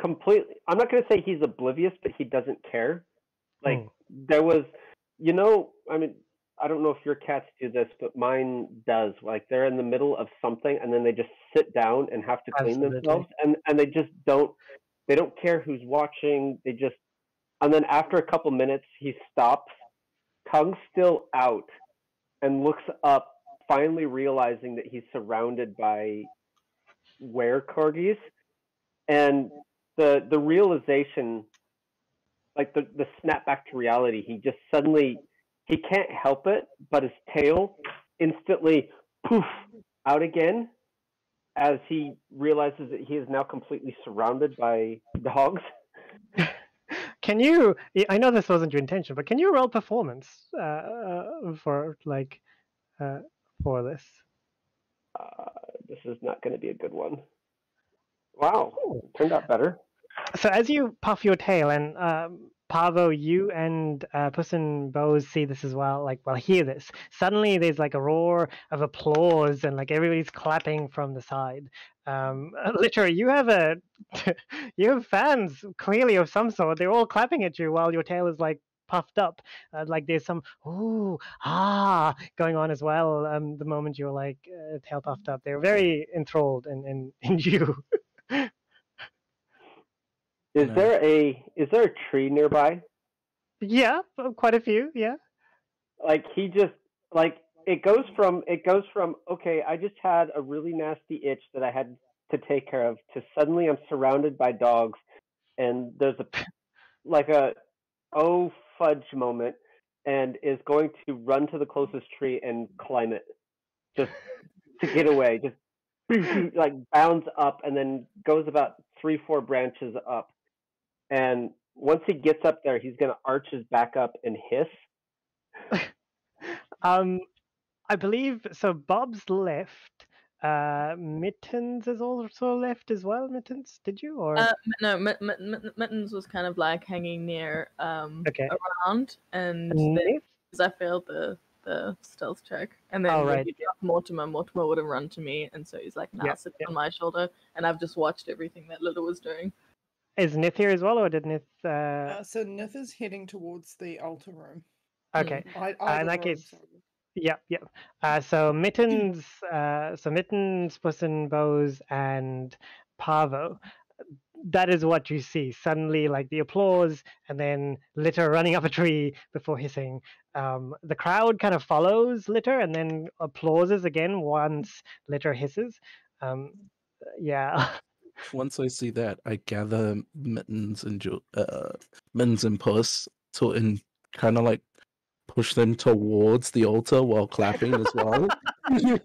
D: completely. I'm not going to say he's oblivious, but he doesn't care. Like there was, I mean, I don't know if your cats do this, but mine does. Like they're in the middle of something and then they just sit down and have to clean
A: Absolutely.
D: themselves, and they just don't. They don't care who's watching. They just, and then after a couple minutes, he stops, tongue still out, and looks up, finally realizing that he's surrounded by were-corgis, and the realization, like the snap back to reality, he just suddenly, he can't help it, but his tail instantly poof out again as he realizes that he is now completely surrounded by dogs.
A: Can you? I know this wasn't your intention, but can you roll performance for for this?
D: This is not going to be a good one. Wow, turned out better.
A: So as you puff your tail, and Pavo, you and Puss in Bows see this as well. Hear this. Suddenly, there's like a roar of applause, and like everybody's clapping from the side. Literally, you have you have fans clearly of some sort. They're all clapping at you while your tail is like puffed up. Like there's some ooh ah going on as well. The moment you're like tail puffed up, they're very enthralled in you.
D: Is there a tree nearby?
A: Yeah, quite a few. Yeah.
D: Like he just like it goes from okay, I just had a really nasty itch that I had to take care of, to suddenly I'm surrounded by dogs, and there's a oh fudge moment, and is going to run to the closest tree and climb it just to get away. Just like bounds up and then goes about 3-4 branches up. And once he gets up there, he's going to arch his back up and hiss.
A: I believe so. Bob's left. Mittens is also left as well. Mittens, did you or
E: no? Mittens was kind of like hanging near
A: okay
E: around, and then because I failed the stealth check, and then when he dropped Mortimer would have run to me, and so he's like now sitting on my shoulder, and I've just watched everything that Lila was doing.
A: Is Nith here as well, or did Nith?
G: So Nith is heading towards the altar room.
A: Okay. In that case,
G: sorry.
A: yeah. So Mittens, Puss in Bows, and Pavo. That is what you see. Suddenly, like the applause, and then Litter running up a tree before hissing. The crowd kind of follows Litter, and then applauses again once Litter hisses. Yeah.
C: Once I see that, I gather Mittens and Puss and kind of like push them towards the altar while clapping as well.
B: And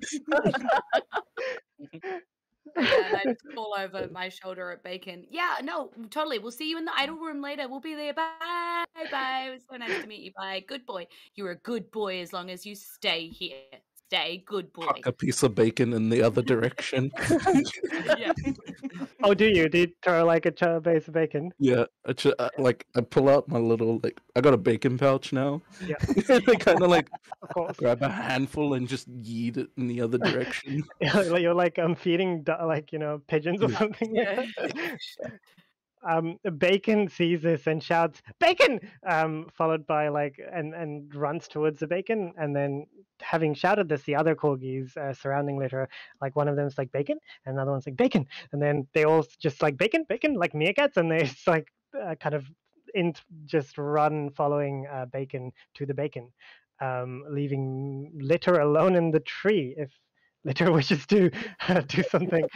B: I just call over my shoulder at Bacon. Yeah, no, totally. We'll see you in the idol room later. We'll be there. Bye. Bye. It was so nice to meet you. Bye. Good boy. You're a good boy as long as you stay here. Stay good boy.
C: Tuck a piece of bacon in the other direction.
B: Yeah.
A: Oh, do you? Do you throw like a base of bacon?
C: Yeah, I pull out my little I got a bacon pouch now.
A: Yeah.
C: I kind of
A: of course,
C: grab a handful and just yeet it in the other direction.
A: You're like feeding pigeons or something.
B: Yeah.
A: Bacon sees this and shouts "Bacon!" Followed by and runs towards the bacon, and then having shouted this, the other corgis surrounding Litter, like one of them's like "Bacon," and another one's like "Bacon," and then they all just like "Bacon, bacon," like meerkats, and they just like kind of just run following Bacon to the bacon, leaving Litter alone in the tree if Litter wishes to do something.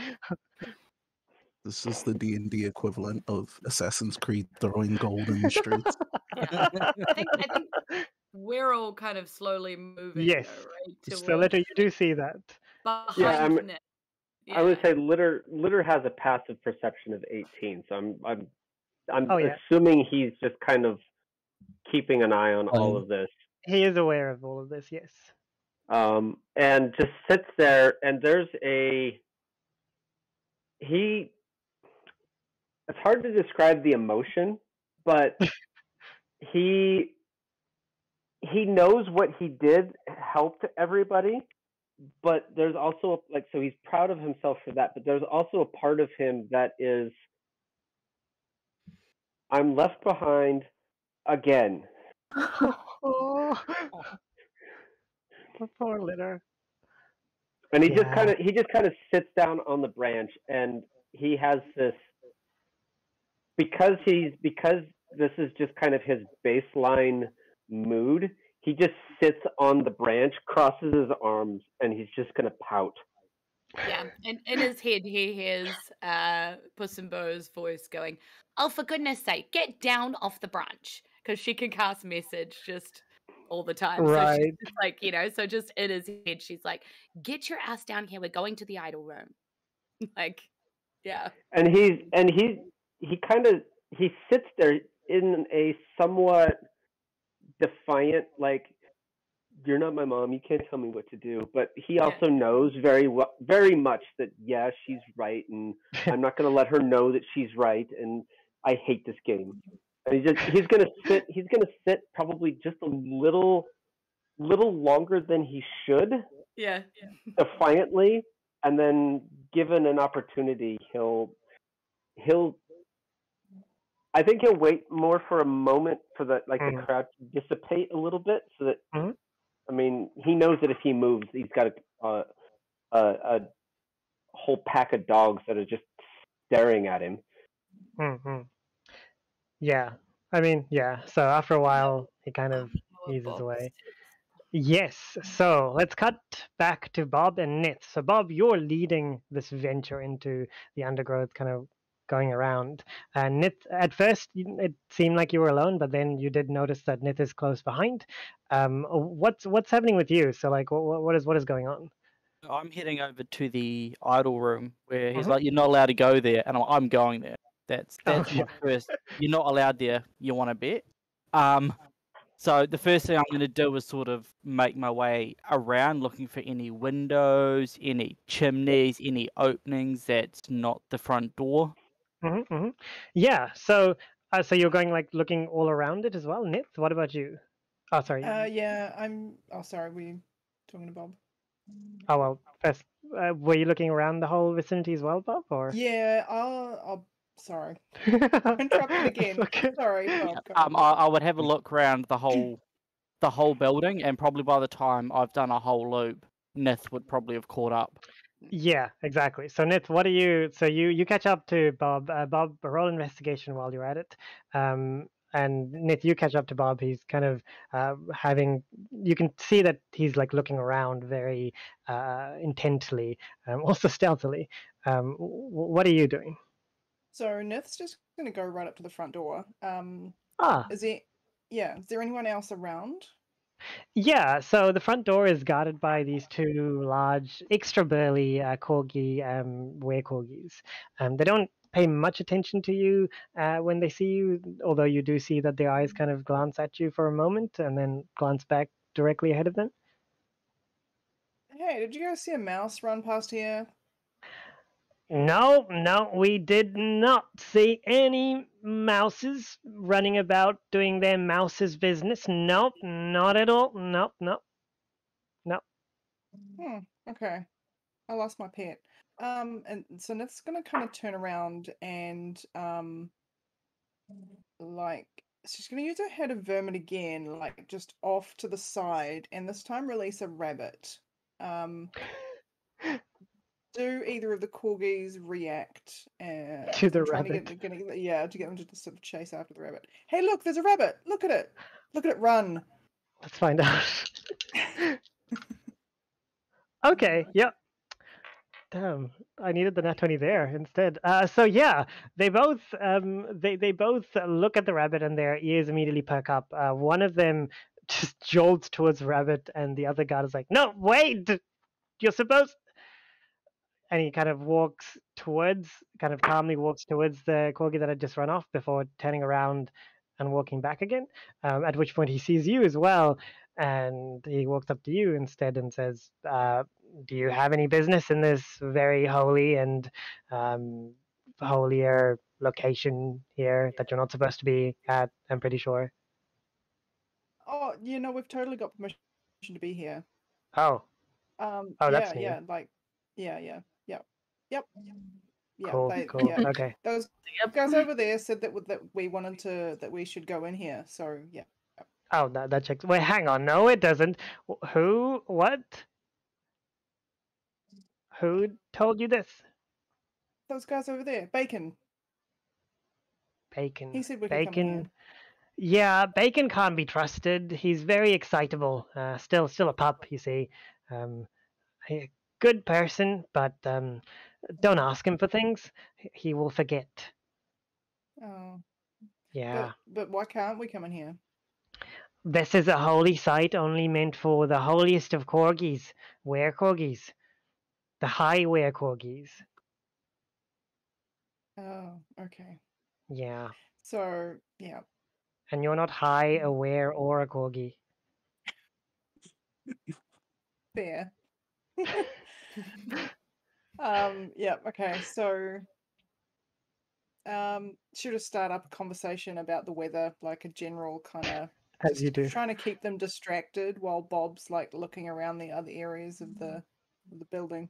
C: This is the D&D equivalent of Assassin's Creed throwing gold in the streets.
B: Yeah. I think we're all kind of slowly moving.
A: Yes.
B: Right,
A: So Litter, you do see that.
B: Behind Nick. Yeah.
D: I would say Litter has a passive perception of 18, so I'm assuming he's just kind of keeping an eye on all of this.
A: He is aware of all of this, yes.
D: And just sits there, and there's it's hard to describe the emotion, but he he knows what he did helped everybody, but there's also like, so he's proud of himself for that, but there's also a part of him that is, I'm left behind again.
A: Oh, poor litter.
D: And he just
A: Yeah.
D: kind of sits down on the branch, and he has this, because this is just kind of his baseline mood. He just sits on the branch, crosses his arms, and he's just gonna pout.
B: Yeah, and in his head he hears Puss in Boo's voice going, "Oh, for goodness sake, get down off the branch," because she can cast message just all the time. So she's
A: Right.
B: just like, so just in his head, she's like, "Get your ass down here. We're going to the idol room." Like, yeah.
D: And he sits there in a somewhat defiant, like, you're not my mom, you can't tell me what to do. But he also knows very much that, yeah, she's right, and I'm not going to let her know that she's right, and I hate this game. And he's going to sit probably just a little longer than he should.
B: Yeah.
D: Defiantly, and then given an opportunity, I think he'll wait more for a moment for the crowd to dissipate a little bit, so that I mean, he knows that if he moves, he's got a whole pack of dogs that are just staring at him.
A: Yeah, I mean, yeah. So after a while, he kind of eases away. Yes. So let's cut back to Bob and Nith. So Bob, you're leading this venture into the undergrowth, kind of going around. And Nith, at first, it seemed like you were alone, but then you did notice that Nith is close behind. What's happening with you? So like, what is going on?
F: I'm heading over to the idol room where he's like, "You're not allowed to go there," and I'm going there. That's my first. You're not allowed there. You want to bet? So the first thing I'm going to do is sort of make my way around, looking for any windows, any chimneys, any openings that's not the front door.
A: Yeah. So you're going like looking all around it as well, Nith. What about you? Oh, sorry.
G: Yeah, I'm. Oh, sorry. Were you talking to Bob?
A: Oh well. First, were you looking around the whole vicinity as well, Bob? Or
G: Yeah. I'll sorry. Interrupted again.
A: Okay.
G: Sorry, Bob.
F: I would have a look around the whole building, and probably by the time I've done a whole loop, Nith would probably have caught up.
A: Yeah, exactly. So Nith, what are you? So you catch up to Bob. Bob, roll investigation while you're at it. And Nith, you catch up to Bob. He's kind of having. You can see that he's like looking around very intently, also stealthily. What are you doing?
G: So Nith's just going to go right up to the front door. Is there anyone else around?
A: Yeah, so the front door is guarded by these two large, extra burly corgi were-corgis. They don't pay much attention to you when they see you, although you do see that their eyes kind of glance at you for a moment and then glance back directly ahead of them.
G: Hey, did you guys see a mouse run past here?
A: No, we did not see any mouses running about doing their mouse's business. Nope, not at all. Nope.
G: Okay. I lost my pet. And so Nith's gonna kind of turn around and like she's gonna use her head of vermin again, like just off to the side, and this time release a rabbit. Do either of the corgis react
A: to the rabbit?
G: To get them to sort of chase after the rabbit. Hey, look, there's a rabbit. Look at it. Look at it run.
A: Let's find out. Okay, yep. Damn, I needed the nat 20 there instead. So yeah, they both they both look at the rabbit and their ears immediately perk up. One of them just jolts towards the rabbit, and the other guy is like, "No, wait! You're supposed." And he kind of calmly walks towards the corgi that had just run off before turning around and walking back again. At which point he sees you as well, and he walks up to you instead and says, "Do you have any business in this very holy and holier location here that you're not supposed to be at? I'm pretty sure."
G: Oh, we've totally got permission to be here.
A: Oh, that's new.
G: Yeah, like, yeah, yep. Yeah,
A: Cool, cool.
G: yeah.
A: Okay.
G: Those guys over there said that we wanted that we should go in here. So yeah.
A: Oh, that checks. Wait, hang on. No, it doesn't. Who? What? Who told you this?
G: Those guys over there, Bacon.
A: Bacon.
G: He said we could come in here.
A: Yeah, Bacon can't be trusted. He's very excitable. Still a pup, you see. A good person, but don't ask him for things. He will forget.
G: Oh.
A: Yeah.
G: But why can't we come in here?
A: This is a holy site only meant for the holiest of corgis. Were corgis. The high were corgis.
G: Oh, okay.
A: Yeah.
G: So yeah.
A: And you're not high, aware, or a corgi.
G: Fair. Yeah, okay, so should have start up a conversation about the weather, like a general kind of
A: As you do.
G: trying to keep them distracted while Bob's like looking around the other areas of the building.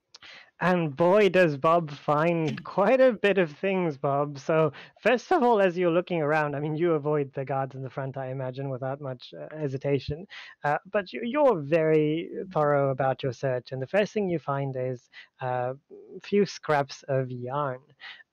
A: And boy, does Bob find quite a bit of things, Bob. So, first of all, as you're looking around, I mean, you avoid the guards in the front, I imagine, without much hesitation. But you're very thorough about your search. And the first thing you find is a few scraps of yarn.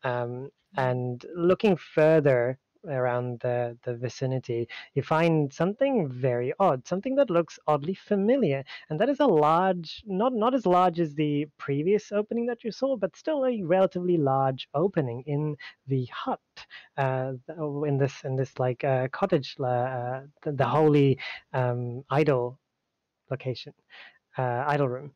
A: And looking further around the vicinity, you find something very odd, something that looks oddly familiar. And that is a large, not as large as the previous opening that you saw, but still a relatively large opening in the hut, in this like cottage, the holy idol location, idol room.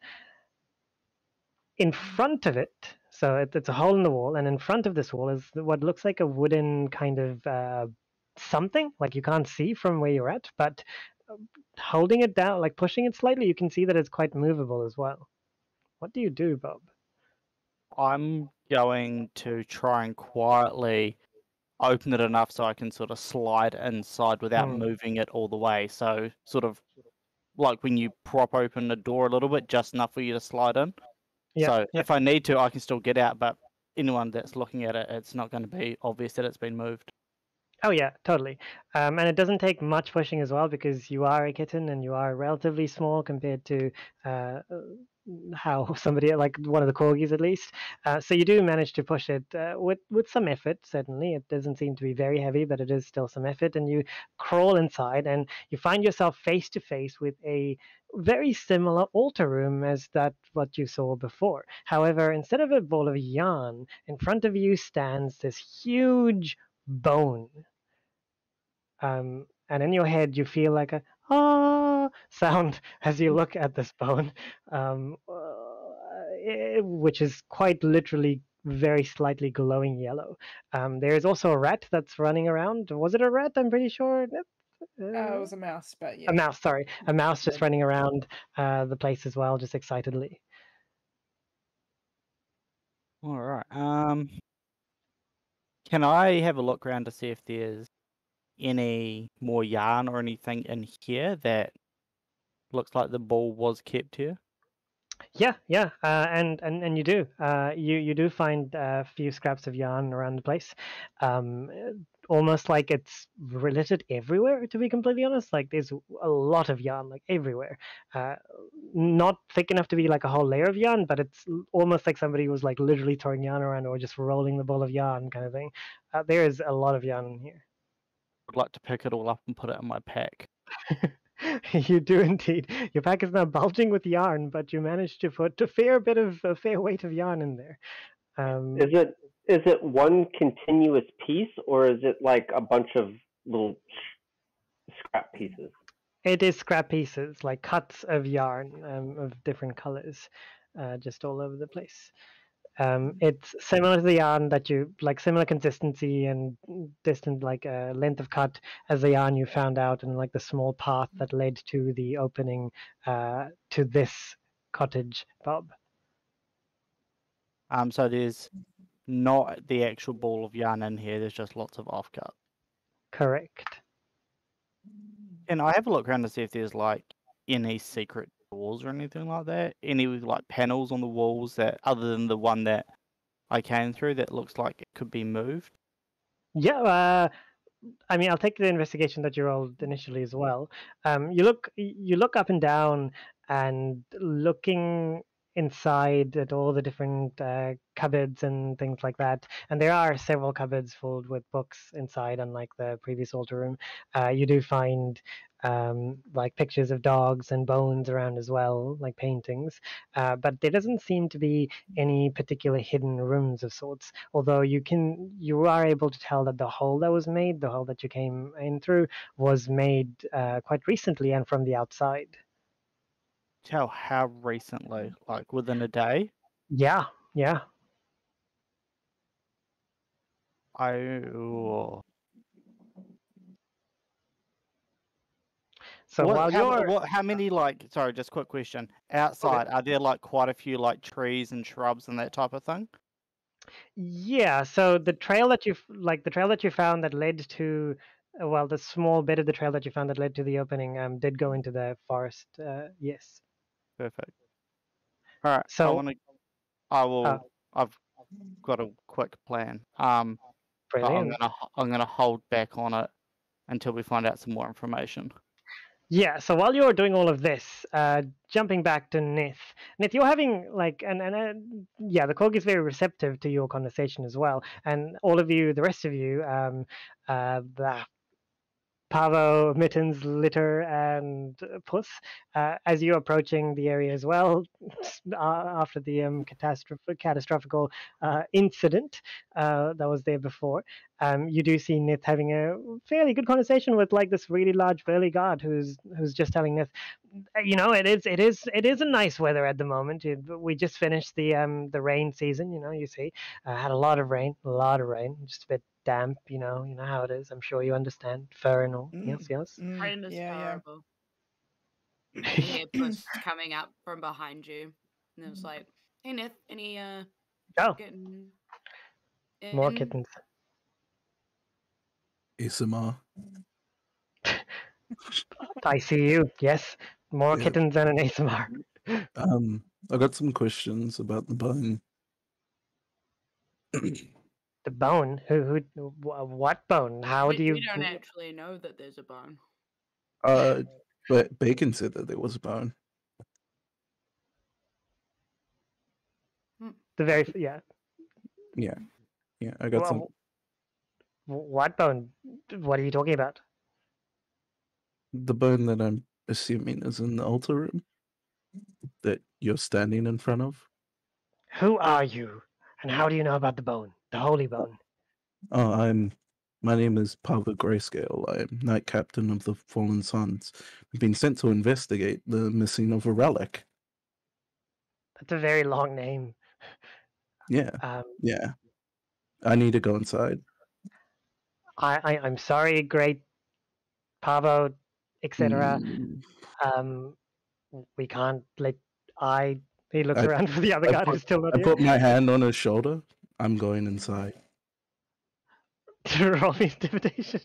A: In front of it, so it's a hole in the wall, and in front of this wall is what looks like a wooden kind of something, like you can't see from where you're at, but holding it down, like pushing it slightly, you can see that it's quite movable as well. What do you do, Bob?
F: I'm going to try and quietly open it enough so I can sort of slide inside without moving it all the way. So sort of like when you prop open the door a little bit, just enough for you to slide in.
A: Yeah,
F: so if I need to, I can still get out, but anyone that's looking at it, it's not going to be obvious that it's been moved.
A: Oh yeah, totally. And it doesn't take much pushing as well, because you are a kitten and you are relatively small compared to how somebody like one of the corgis at least. So you do manage to push it with some effort. Certainly, it doesn't seem to be very heavy, but it is still some effort. And you crawl inside, and you find yourself face to face with a very similar altar room as that what you saw before. However, instead of a ball of yarn, in front of you stands this huge bone. And in your head, you feel like a ah sound as you look at this bone, which is quite literally very slightly glowing yellow. There is also a rat that's running around. Was it a rat? I'm pretty sure.
G: It was a mouse, but yeah.
A: A mouse, sorry. A mouse just running around the place as well, just excitedly.
F: All right. Can I have a look around to see if there's any more yarn or anything in here that looks like the ball was kept here?
A: Yeah, and you do. You do find a few scraps of yarn around the place. Almost like it's littered everywhere, to be completely honest. Like there's a lot of yarn, like everywhere. Not thick enough to be like a whole layer of yarn, but it's almost like somebody was like literally throwing yarn around or just rolling the ball of yarn kind of thing. There is a lot of yarn in here.
F: I'd like to pick it all up and put it in my pack.
A: You do indeed. Your pack is now bulging with yarn, but you managed to put a fair weight of yarn in there.
D: Is it one continuous piece, or is it like a bunch of little scrap pieces?
A: It is scrap pieces, like cuts of yarn of different colors, just all over the place. It's similar to the yarn that you like, similar consistency and distant like length of cut as the yarn you found out in like the small path that led to the opening to this cottage, Bob.
F: So there's not the actual ball of yarn in here. There's just lots of offcut.
A: Correct.
F: Can I have a look around to see if there's like any secret doors or anything like that? Any like panels on the walls that, other than the one that I came through, that looks like it could be moved?
A: Yeah, I mean, I'll take the investigation that you rolled initially as well. You look up and down, and looking inside at all the different cupboards and things like that. And there are several cupboards filled with books inside, unlike the previous altar room. You do find like pictures of dogs and bones around as well, like paintings. But there doesn't seem to be any particular hidden rooms of sorts. Although you are able to tell that the hole that you came in through, was made quite recently and from the outside.
F: Tell how recently? Like within a day?
A: Yeah, yeah. So while you're
F: How many, like, sorry, just quick question. Outside, are there like quite a few like trees and shrubs and that type of thing?
A: Yeah, so the trail that you found that led to, well, the small bit of the trail that you found that led to the opening did go into the forest. Yes.
F: Perfect. All right.
A: So
F: I've got a quick plan. But
A: brilliant.
F: I'm gonna hold back on it until we find out some more information.
A: Yeah, so while you're doing all of this, jumping back to Nith, you're having like, yeah, the Corgi is very receptive to your conversation as well, and all of you, the rest of you, the Pavo, Mittens, Litter, and Puss, as you're approaching the area as well, after the catastrophical incident that was there before, you do see Nith having a fairly good conversation with like this really large burly guard who's just telling Nith, you know, it is a nice weather at the moment. We just finished the rain season. You know, you see, had a lot of rain, just a bit damp. You know how it is. I'm sure you understand. Fur and all. Yes.
B: Rain is
G: yeah.
B: horrible. You hear Puss coming up from behind you, and it was like, "Hey, Nith, any getting
A: more
B: in?"
A: kittens.
C: ASMR.
A: I see you. Yes, more
C: Yeah.
A: kittens and an ASMR.
C: I got some questions about the bone.
A: The bone? What bone? How do you?
B: We don't actually know that there's a bone.
C: But Bacon said that there was a bone.
A: The very yeah.
C: Yeah, I got some.
A: What bone? What are you talking about?
C: The bone that I'm assuming is in the altar room that you're standing in front of.
A: Who are you, and how do you know about the bone, the holy bone?
C: Oh, my name is Pava Grayscale. I'm Knight Captain of the Fallen Sons. I've been sent to investigate the missing of a relic.
A: That's a very long name.
C: Yeah, yeah. I need to go inside.
A: I'm sorry, great Pavo, etc. We can't let He looks around for the other guy who's still not
C: I
A: here.
C: put my hand on his shoulder. I'm going inside.
A: Roll me intimidation.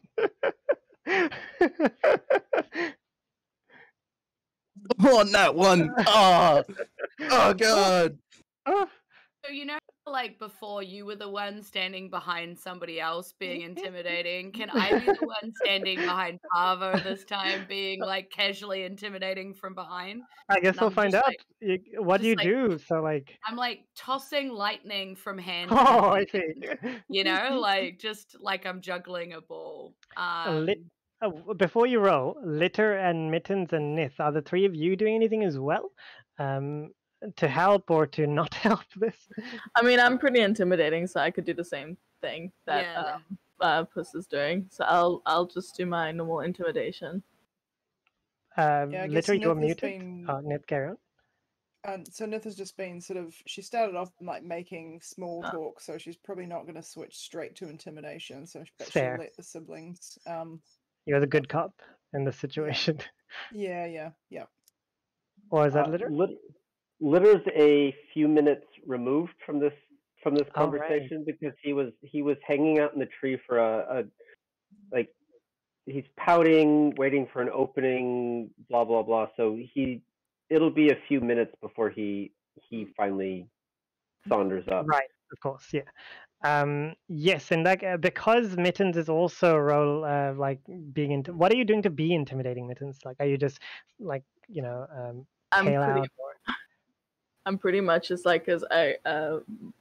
C: Oh, that one! Oh God!
B: So you know, like before, you were the one standing behind somebody else being intimidating. Can I be the one standing behind Pavo this time, being like casually intimidating from behind?
A: I guess we'll find out.
B: Like,
A: what do you do? So like,
B: I'm like tossing lightning from hand.
A: Oh, I see.
B: You know, like just like I'm juggling a ball.
A: Before you roll, Litter and Mittens and Nith, are the three of you doing anything as well? To help or to not help this?
E: I mean, I'm pretty intimidating, so I could do the same thing that Puss is doing. So I'll just do my normal intimidation.
A: Litter, you're muted. Nith, carry on.
G: So Nith has just been she started off like making small talk, so she's probably not going to switch straight to intimidation. So she'll let the siblings.
A: You're the good cop in this situation.
G: Yeah.
A: Or is that Litter?
D: Litter's a few minutes removed from this conversation because he was hanging out in the tree for he's pouting, waiting for an opening, blah blah blah. So it'll be a few minutes before he finally saunders up.
A: Right, of course, yeah. Yes, and like because Mittens is also a role like being into. What are you doing to be intimidating, Mittens? Like, are you just like
E: I'm
A: pale
E: pretty,
A: out? Or...
E: I'm pretty much just like, because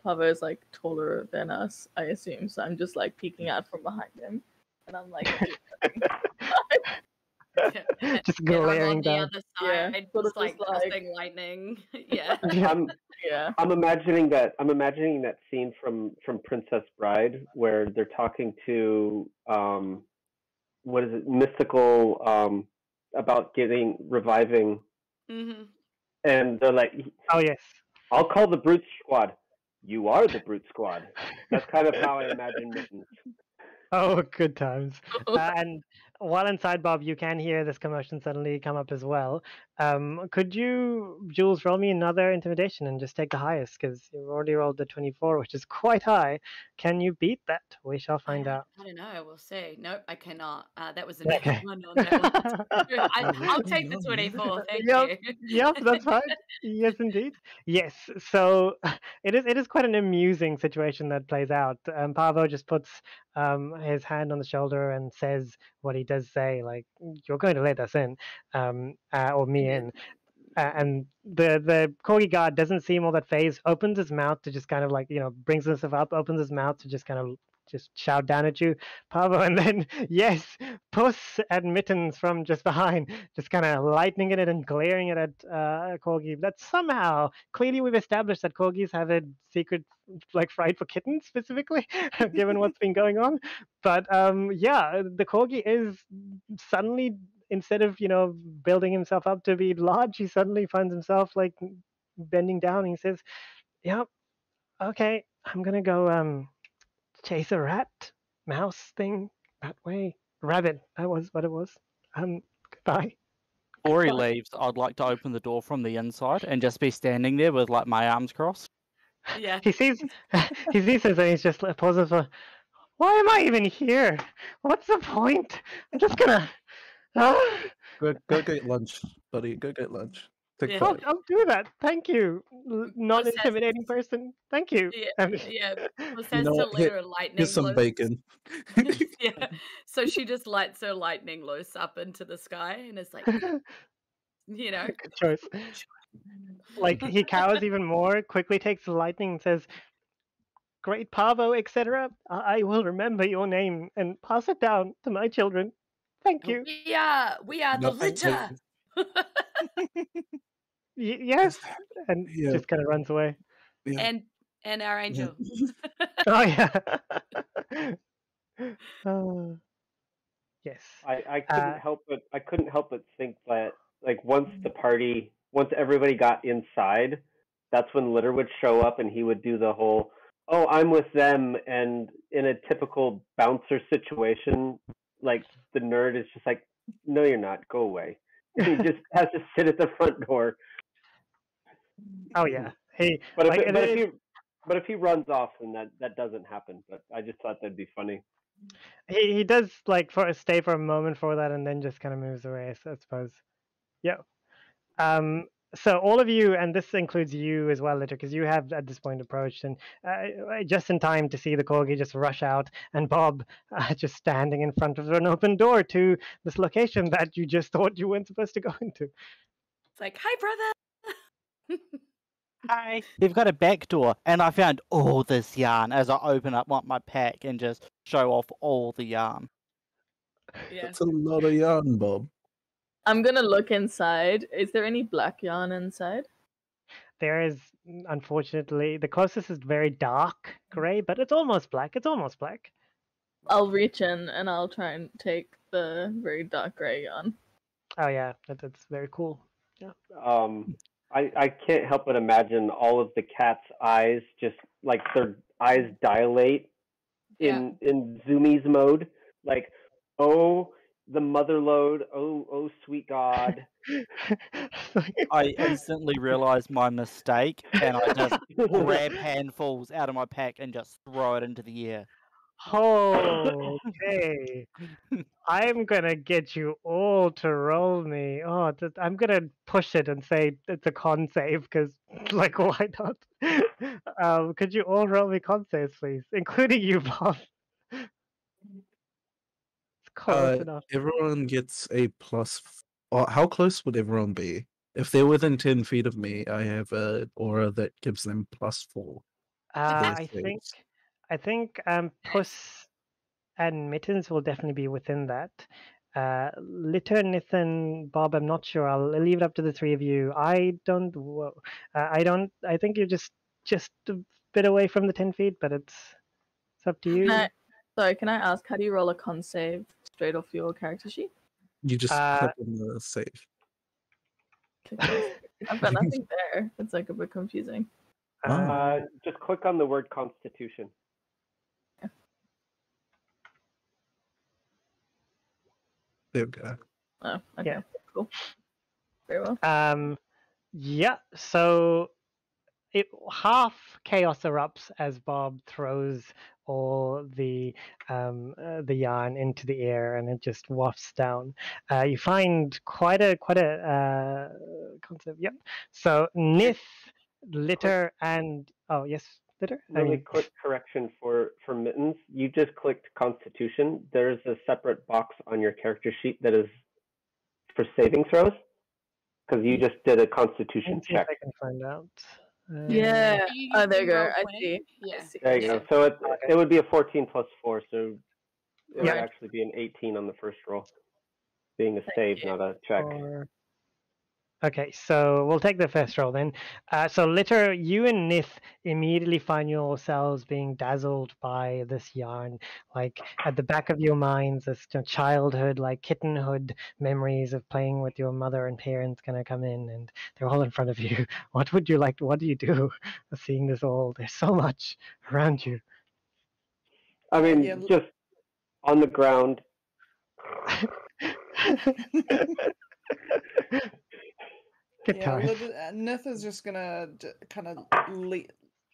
E: Pavo is like taller than us, I assume. So I'm just like peeking out from behind him, and I'm like,
A: just
B: I'm
A: glaring
B: on the
A: down.
B: other
E: Yeah,
B: side,
E: sort of
B: just like
E: just like-
B: casting lightning. Yeah.
E: yeah.
D: I'm imagining that scene from Princess Bride where they're talking to what is it, mystical about reviving,
B: Mm-hmm.
D: and they're like,
A: Oh yes.
D: I'll call the brute squad. You are the brute squad. That's kind of how I imagine Mittens.
A: Oh, good times. And while inside, Bob, you can hear this commotion suddenly come up as well. Could you, Julz, roll me another intimidation and just take the highest, because you've already rolled the 24, which is quite high. Can you beat that? We shall find out.
B: I don't know. We'll see. Nope, I cannot. That was a
A: Okay.
B: one on that one. I'll take the 24. Thank you.
A: Yep, that's fine. Yes, indeed. Yes. So it is quite an amusing situation that plays out. Pavo just puts his hand on the shoulder and says what he does say, like, "You're going to let us in, or me in." And the corgi guard doesn't seem all that phased. Opens his mouth to just kind of like brings himself up. Opens his mouth to just kind of just shout down at you, Pavo, and then yes, Puss and Mittens from just behind, just kind of lightning at it and glaring at it, Corgi. That somehow, clearly, we've established that corgis have a secret like fright for kittens specifically, given what's been going on. But yeah, the corgi is suddenly, instead of building himself up to be large, he suddenly finds himself like bending down. And he says, "Yep, okay, I'm gonna go chase a rat, mouse thing that way. Rabbit, that was what it was. Goodbye."
F: Before he leaves, I'd like to open the door from the inside and just be standing there with like my arms crossed.
B: Yeah.
A: He sees us and he's just like pauses for, why am I even here? What's the point? I'm just gonna
C: Go get lunch, buddy. Go get lunch. Take
B: Yeah.
C: flight.
A: I'll do that. Thank you. Not
B: Puss has-
A: intimidating person. Thank you.
B: Yeah. Puss
C: You
B: has
C: know
B: to
C: what?
B: let her lightning
C: Here's some
B: loose.
C: bacon.
B: Yeah. So she just lights her lightning loose up into the sky and is like,
A: Good choice. Like he cowers even more, quickly takes the lightning and says, "Great Pavo, etc. I will remember your name and pass it down to my children. Thank you."
B: We are the
C: No, thank you.
B: litter.
A: Yes, and
C: Yeah.
A: just kind of runs away.
C: Yeah.
B: and our angel.
A: Oh yeah. Oh. Yes.
D: I couldn't help but think that like once everybody got inside, that's when Litter would show up and he would do the whole, "Oh, I'm with them," and in a typical bouncer situation, like the nerd is just like, "No, you're not. Go away." He just has to sit at the front door.
A: Oh yeah. Hey,
D: But
A: like,
D: if he runs off, then that doesn't happen. But I just thought that'd be funny.
A: he does like stay for a moment for that and then just kind of moves away, so I suppose. Yeah. So all of you, and this includes you as well, Litter, because you have at this point approached and just in time to see the corgi just rush out, and Bob just standing in front of an open door to this location that you just thought you weren't supposed to go into.
B: It's like, hi, brother.
F: Hi. They've got a back door, and I found all this yarn as I open up my pack and just show off all the yarn.
B: Yeah.
C: That's a lot of yarn, Bob.
E: I'm gonna look inside. Is there any black yarn inside?
A: There is, unfortunately, the closest is very dark gray, but it's almost black. It's almost black.
E: I'll reach in and I'll try and take the very dark gray yarn.
A: Oh yeah, that's very cool. Yeah.
D: I can't help but imagine all of the cat's eyes, just like their eyes dilate in zoomies mode, like, oh, the mother load, oh sweet God.
F: I instantly realized my mistake, and I just grab handfuls out of my pack and just throw it into the air.
A: Okay. I'm gonna get you all to roll me. Oh, I'm gonna push it and say it's a con save because, like, why not? Could you all roll me con saves, please, including you, Bob? It's close enough.
C: Everyone gets a plus. Or how close would everyone be? If they're within 10 feet of me, I have an aura that gives them +4.
A: I
C: saves.
A: think Puss and Mittens will definitely be within that. Litter, Nathan, Bob, I'm not sure. I'll leave it up to the three of you. I don't. I don't. I think you're just a bit away from the 10 feet, but it's up to you.
E: Sorry, can I ask, how do you roll a con save straight off your character sheet?
C: You just click on the save.
E: I've got nothing there. It's like a bit confusing.
D: Just click on the word Constitution.
C: There we go.
E: Oh, okay,
A: Yeah.
E: cool. Very well.
A: Yeah. So half chaos erupts as Bob throws all the yarn into the air, and it just wafts down. You find quite a concept. Yep. So Nith, Litter, and yes, Litter.
D: Really quick correction for Mittens. You just clicked Constitution. There's a separate box on your character sheet that is for saving throws, because you just did a Constitution
A: Let's see if
D: check.
A: I can find out.
E: Yeah. Oh, there you go. I see.
B: Yeah.
D: There you go. So it would be a 14 plus 4, so it would
A: Yeah.
D: actually be an 18 on the first roll, being a save, not a check.
A: Okay, so we'll take the first roll then. So Litter, you and Nith immediately find yourselves being dazzled by this yarn. Like at the back of your minds, this childhood, like kittenhood memories of playing with your mother and parents gonna come in, and they're all in front of you. What would you like? What do you do seeing this all? There's so much around you.
D: I mean, just on the ground.
G: Nith is just gonna kind of leap,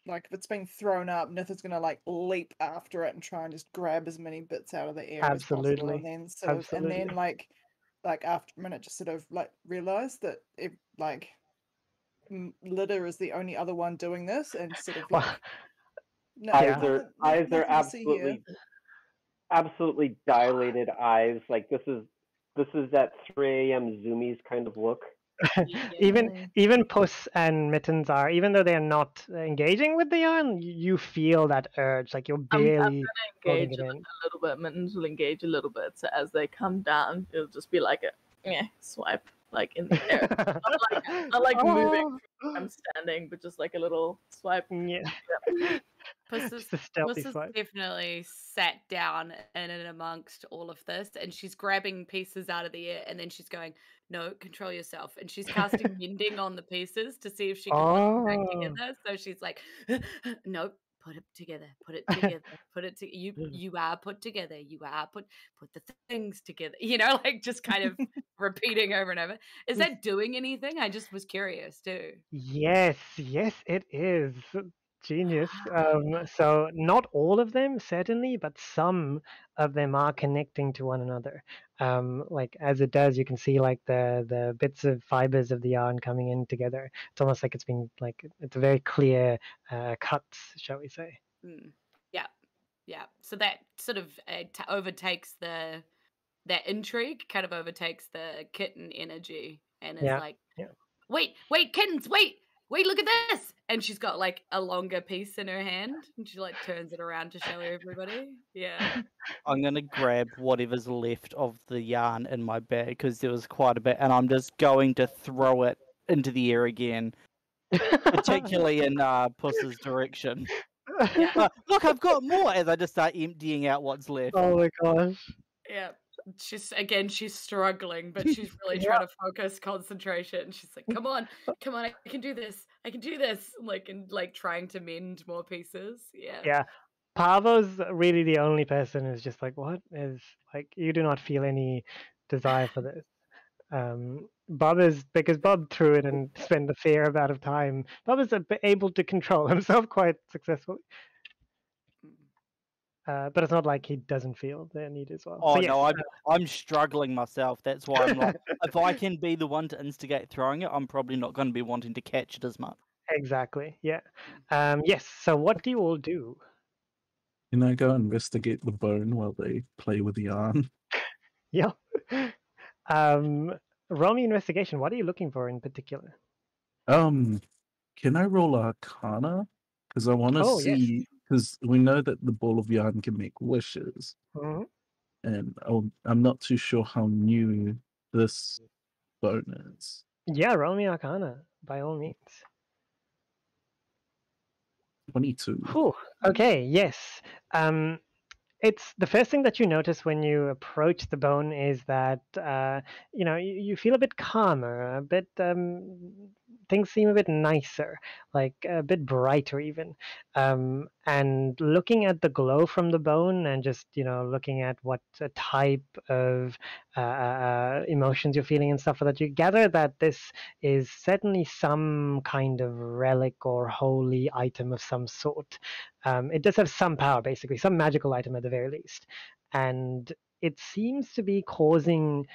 G: like if it's being thrown up, Nith is gonna like leap after it and try and just grab as many bits out of the air as possible, and then and then like after a minute, just sort of like realize that it like Litter is the only other one doing this, and sort of like
D: eyes are absolutely dilated eyes. Like this is that 3 a.m. zoomies kind of look.
A: Even Puss and Mittens are, even though they're not engaging with the yarn, you feel that urge, like you're barely
E: engage a little bit. Mittens will engage a little bit, so as they come down, it'll just be like a swipe, like in the air, not like moving from where I'm standing, but just like a little swipe.
A: Yeah.
B: Puss is definitely sat down in and amongst all of this, and she's grabbing pieces out of the air, and then she's going, "No, control yourself." And she's casting mending on the pieces to see if she can put them back together. So she's like, "No, put it together, put it together, put it to you are put together, you are put the things together." You know, like just kind of repeating over and over. Is that doing anything? I just was curious too.
A: Yes, it is. Genius. So not all of them, certainly, but some of them are connecting to one another. Like as it does, you can see like the bits of fibers of the yarn coming in together. It's almost like it's been like it's a very clear cuts, shall we say?
B: Yeah. So that sort of overtakes that intrigue, kind of overtakes the kitten energy, and is like, wait, kittens, wait, look at this. And she's got like a longer piece in her hand, and she like turns it around to show everybody. Yeah.
F: I'm going to grab whatever's left of the yarn in my bag, because there was quite a bit, and I'm just going to throw it into the air again, particularly in Puss's direction. Look, I've got more, as I just start emptying out what's left.
A: Oh my gosh.
B: Yeah. She's struggling, but she's really trying to focus concentration. She's like, come on, I can do this, like trying to mend more pieces.
A: Yeah, Pavo's really the only person who's just like, what is, like, you do not feel any desire for this. Bob is, because Bob threw it and spent a fair amount of time, Bob is able to control himself quite successfully. But it's not like he doesn't feel the need as well.
F: Oh
A: So yes,
F: no, I'm struggling myself. That's why I'm like, if I can be the one to instigate throwing it, I'm probably not going to be wanting to catch it as much.
A: exactly. Yeah. Yes. So what do you all do?
C: Can I go investigate the bone while they play with the yarn?
A: Yeah. Roll me investigation. What are you looking for in particular?
C: Can I roll Arcana? Because I want to
A: Oh, yes.
C: see. Because we know that the ball of yarn can make wishes,
A: Mhm.
C: and I'm not too sure how new this bone is.
A: Yeah, roll me Arcana by all means.
C: 22.
A: Whew. Okay. Yes. It's the first thing that you notice when you approach the bone is that you feel a bit calmer, a bit things seem a bit nicer, like a bit brighter even. And looking at the glow from the bone and just looking at what type of emotions you're feeling and stuff like that, you gather that this is certainly some kind of relic or holy item of some sort. It does have some power, basically, some magical item at the very least. And it seems to be causing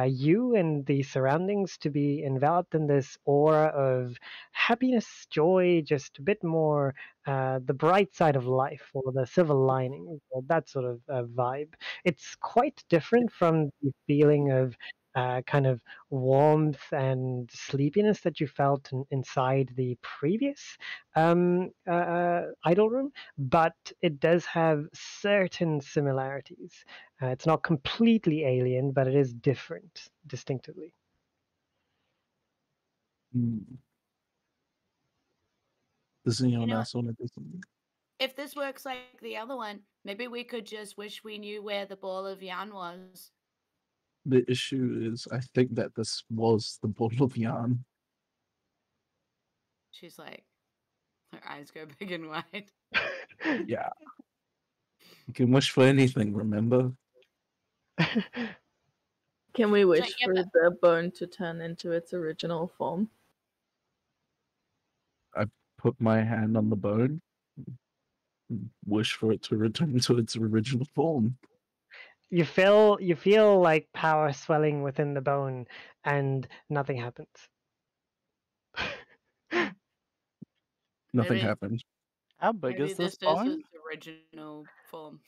A: you and the surroundings to be enveloped in this aura of happiness, joy, just a bit more the bright side of life or the silver lining, or that sort of vibe. It's quite different from the feeling of kind of warmth and sleepiness that you felt inside the previous idol room, but it does have certain similarities. It's not completely alien, but it is different distinctively.
C: Hmm. Does anyone
B: know-
C: else want to do something?
B: If this works like the other one, maybe we could just wish we knew where the ball of yarn was.
C: The issue is, I think that this was the ball of yarn.
B: She's like, her eyes go big and wide.
C: Yeah. You can wish for anything, remember?
E: Can we wish
B: yeah,
E: for the bone to turn into its original form?
C: I put my hand on the bone, wish for it to return to its original form.
A: You feel like power swelling within the bone, and nothing happens.
C: Nothing
B: Maybe-
C: happened.
F: How big
B: Maybe
F: is this
B: this is
F: bone?
B: its original form.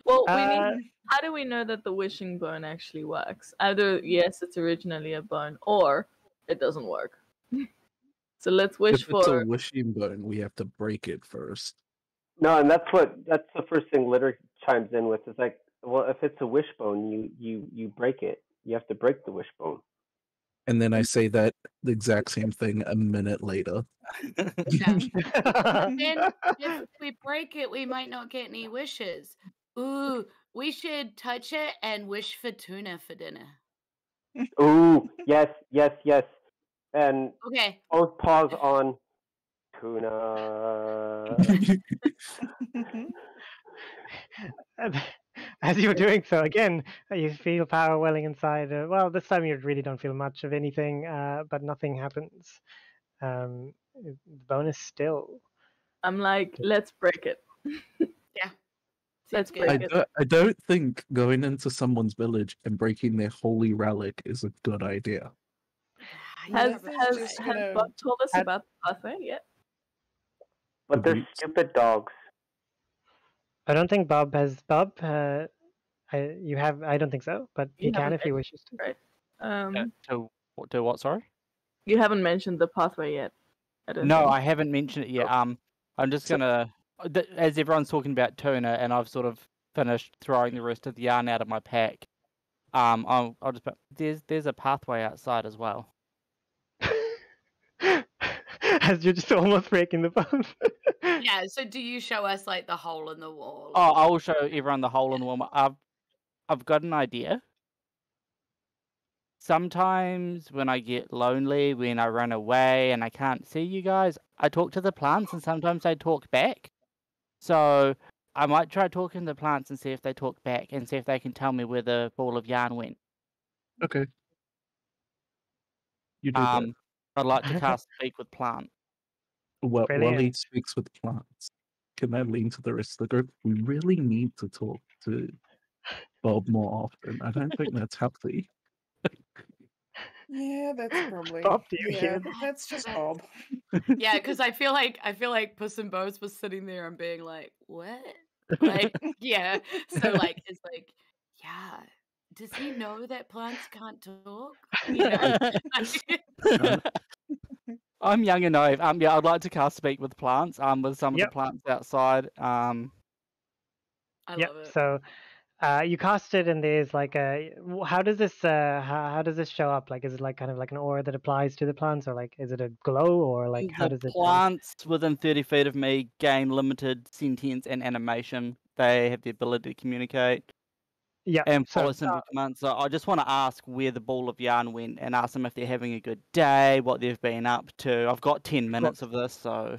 E: Well, how do we know that the wishing bone actually works? Either yes, it's originally a bone, or it doesn't work. So let's wish
C: If it's
E: for.
C: a wishing bone, we have to break it first.
D: No, and that's the first thing Litter chimes in with. Is like, well, if it's a wishbone, you break it. You have to break the wishbone.
C: And then I say that the exact same thing a minute later.
B: Yeah. Then if we break it, we might not get any wishes. Ooh, we should touch it and wish for tuna for dinner.
D: Ooh, yes, yes, yes. And
B: Okay.
D: both pause on tuna.
A: As you're doing so, again, you feel power welling inside. Well, this time you really don't feel much of anything, but nothing happens. The bone is still.
E: I'm like, let's break it.
B: Yeah.
E: Let's
B: Seems
E: break
B: good.
E: it.
C: I don't think going into someone's village and breaking their holy relic is a good idea.
E: Has
G: Nothing's
E: has
G: just
E: has
G: gonna-
E: Bob told us
A: Had-
E: about the pathway yet?
D: But they're
C: Boots.
D: stupid dogs.
A: I don't think Bob has. Bob, you have. I don't think so, but he
E: You
A: can
E: haven't
A: if he wishes to.
E: Right.
F: To what? Sorry.
E: You haven't mentioned the pathway yet. I don't
F: No,
E: think.
F: I haven't mentioned it yet. I'm just gonna, as everyone's talking about tuna, and I've sort of finished throwing the rest of the yarn out of my pack. I'll just put, there's a pathway outside as well.
A: As you're just almost breaking the bone.
B: Yeah, so do you show us like the hole in the wall?
F: Oh, I will show everyone the hole in the wall. I've got an idea. Sometimes when I get lonely, when I run away and I can't see you guys, I talk to the plants and sometimes they talk back. So I might try talking to the plants and see if they talk back and see if they can tell me where the ball of yarn went.
C: Okay. You do that.
F: I'd like to cast Speak with Plant.
C: While he
A: Brilliant.
C: speaks with plants. can I lean to the rest of the group? We really need to talk to Bob more often. I don't think that's healthy.
G: Yeah, that's probably.
A: Bob, do you
G: yeah,
A: hear that?
G: that's just Bob.
B: Yeah, because I feel like Puss in Boots was sitting there and being like, "What?" Like, yeah. So like, it's like, yeah. Does he know that plants can't talk? You know.
F: I'm young and naive. Yeah, I'd like to cast Speak with Plants. With some of
A: Yep.
F: the plants outside.
B: I
A: Yep.
B: love it.
A: So you cast it, and there's like a. How does this? How does this show up? Like, is it like kind of like an aura that applies to the plants, or like is it a glow, or like how
F: The
A: does it?
F: plants within 30 feet of me gain limited sentience and animation. They have the ability to communicate
A: Yeah.
F: and
A: So
F: follow simple commands. So I just want to ask where the ball of yarn went and ask them if they're having a good day, what they've been up to. I've got 10 minutes of this, so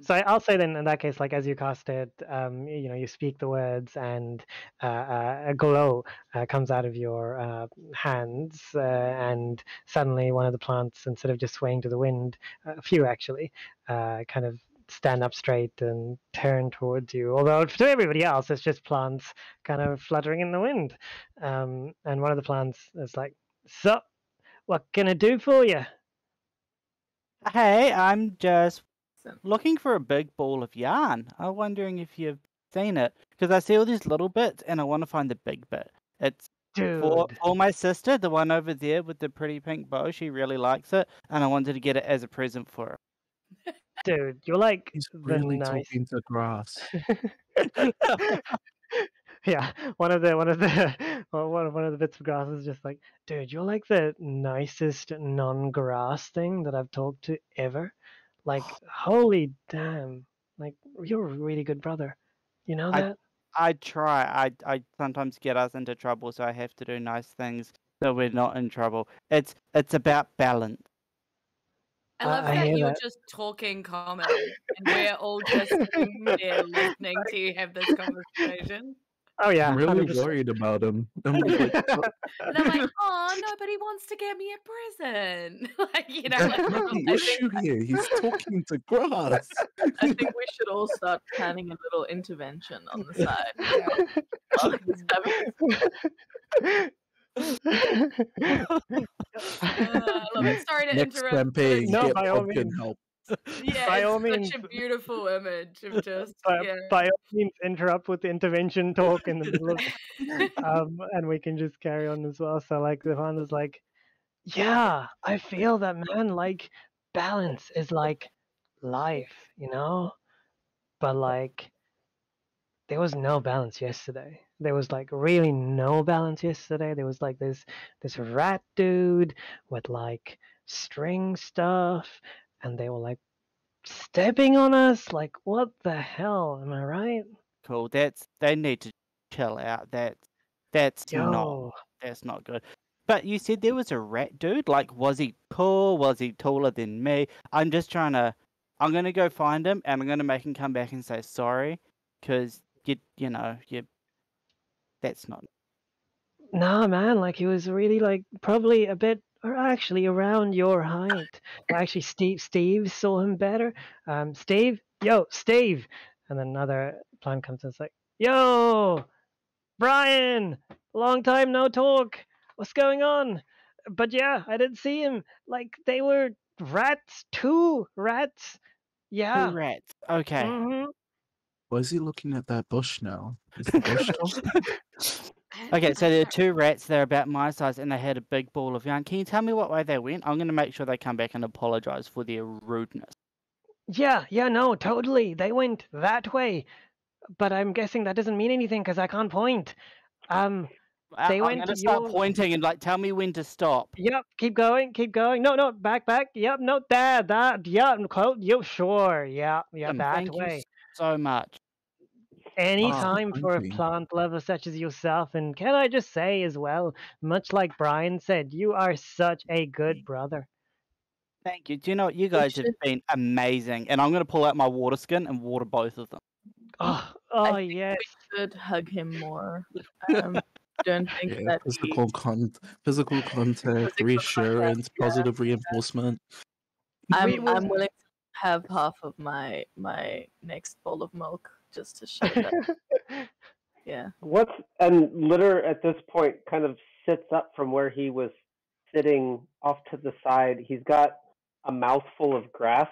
A: So I'll say then in that case, like as you cast it, you speak the words, and a glow comes out of your hands, and suddenly one of the plants, instead of just swaying to the wind, a few actually, kind of stand up straight and turn towards you. Although to everybody else, it's just plants kind of fluttering in the wind. And one of the plants is like, "So, what can I do for you?"
F: hey, I'm just looking for a big ball of yarn. I'm wondering if you've seen it, because I see all these little bits and I want to find the big bit. It's for
A: Dude,
F: my sister, the one over there with the pretty pink bow. She really likes it, and I wanted to get it as a present for her.
A: dude, you're like
C: He's
A: the
C: really
A: nice.
C: talking to grass.
A: Yeah, one of the one of the bits of grass is just like, dude, you're like the nicest non-grass thing that I've talked to ever. Like, holy damn, like you're a really good brother. You know
F: I
A: that?
F: I try. I sometimes get us into trouble, so I have to do nice things so we're not in trouble. It's about balance.
B: I love
A: I
B: that
A: hear
B: you're
A: that.
B: just talking common, and we're all just sitting there listening to you have this conversation.
A: Oh yeah,
C: I'm really
A: 100%.
C: worried about him. I'm like,
B: And I'm like, oh, nobody wants to get me a present. Like,
C: that's
B: like,
C: not the
E: I
C: issue here. He's talking to grass.
E: I think we should all start planning a little intervention on the side.
G: Yeah.
E: While he's having
B: I love it. Sorry to
C: Next
B: interrupt.
C: campaign,
A: No,
C: get
A: by all
C: pumpkin
A: means.
C: help.
B: Yeah,
A: By
B: it's
A: all
B: such
A: means.
B: a beautiful image of just
A: By all means, interrupt with the intervention talk in the middle of and we can just carry on as well. So like the founder is like, yeah, I feel that, man. Like balance is like life, but like there was no balance yesterday. There was like really no balance yesterday. There was like this rat dude with like string stuff, and they were like stepping on us. Like, what the hell? Am I right?
F: Cool. They need to chill out. That's
A: Yo,
F: not good. But you said there was a rat dude. Like, was he tall? Was he taller than me? I'm gonna go find him, and I'm gonna make him come back and say sorry, because that's not.
A: nah, man. Like, he was really like probably a bit, or actually around your height. Well, actually, Steve saw him better. Steve, yo, Steve, and then another plant comes and is like, yo, Brian, long time no talk. What's going on? But yeah, I didn't see him. Like they were rats, 2 rats. Yeah.
F: 2 rats. Okay.
A: Mm-hmm.
C: Why is he looking at that bush now? Is the bush talking?
F: Okay, so there are 2 rats. They're about my size, and they had a big ball of yarn. Can you tell me what way they went? I'm going to make sure they come back and apologize for their rudeness.
A: Yeah, no, totally. They went that way. But I'm guessing that doesn't mean anything because I can't point. They
F: I'm
A: went
F: going to start
A: your.
F: pointing and tell me when to stop.
A: Yep, keep going. No, back. Yep, no, that. Yep, close. Yep, sure. Yeah, that
F: Thank
A: way.
F: you so much.
A: Any
C: Oh,
A: time for a
C: thank you.
A: plant lover such as yourself, and can I just say as well, much like Brian said, you are such a good brother.
F: Thank you. Do you know what? You guys have been amazing. And I'm going to pull out my water skin and water both of them.
A: Oh,
E: I think
A: yes.
E: we should hug him more. Don't think
C: Yeah,
E: that
C: physical contact,
E: Physical
C: reassurance,
E: contact, yeah.
C: positive reinforcement.
E: I'm willing to have half of my next bowl of milk just to show that. Yeah.
D: And Litter at this point kind of sits up from where he was sitting off to the side. He's got a mouthful of grass,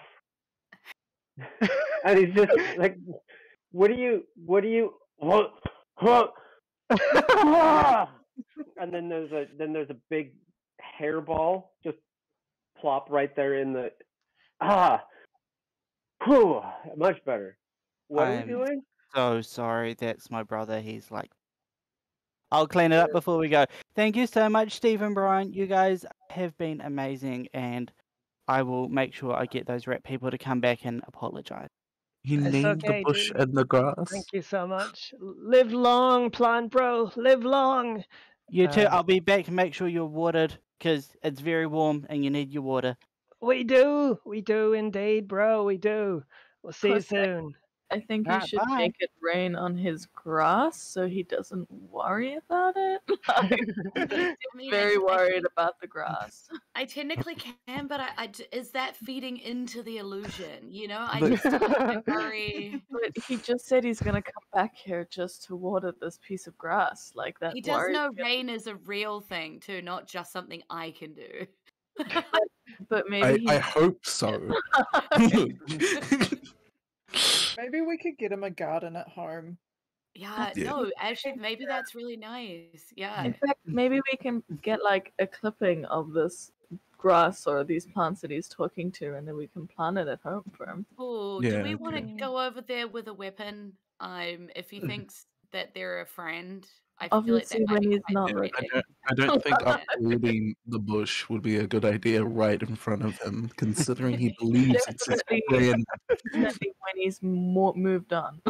D: and he's just like, "What and then there's a big hairball just plop right there in the whew, much better. What are we doing?
F: So sorry, that's my brother. He's like, I'll clean it up before we go. Thank you so much, Steve and Brian. You guys have been amazing, and I will make sure I get those rat people to come back and apologize.
C: He
A: It's
C: named
A: okay,
C: the bush
A: dude.
C: and the grass.
A: Thank you so much. Live long, plant bro. Live long.
F: You too. I'll be back to make sure you're watered because it's very warm and you need your water.
A: We do indeed, bro. We do. We'll see you
E: Puss,
A: soon.
E: I think you
F: Alright,
E: should
F: bye.
E: make it rain on his grass so he doesn't worry about it.
B: I mean,
E: Very
B: I
E: worried about the grass.
B: I technically can, but is that feeding into the illusion? You know, I
C: But-
B: just I worry.
E: But he just said he's gonna come back here just to water this piece of grass. Like that.
B: He does
E: worries
B: know
E: me.
B: rain is a real thing too, not just something I can do.
E: But maybe
C: I hope so.
G: Maybe we could get him a garden at home.
B: Yeah,
C: Yeah.
B: no, actually, maybe that's really nice. Yeah.
E: in fact, maybe we can get like a clipping of this grass or these plants that he's talking to, and then we can plant it at home for him.
B: Oh,
C: Yeah,
B: do we want to
E: okay.
B: go over there with a weapon? If he thinks that they're a friend, I feel like
E: Obviously,
B: that might
E: when
B: be
E: he's
B: quite
E: not
B: threatening.
E: looking.
C: I don't think uprooting the bush would be a good idea right in front of him, considering he believes it's his
E: Definitely.
C: friend.
E: Definitely when he's moved on.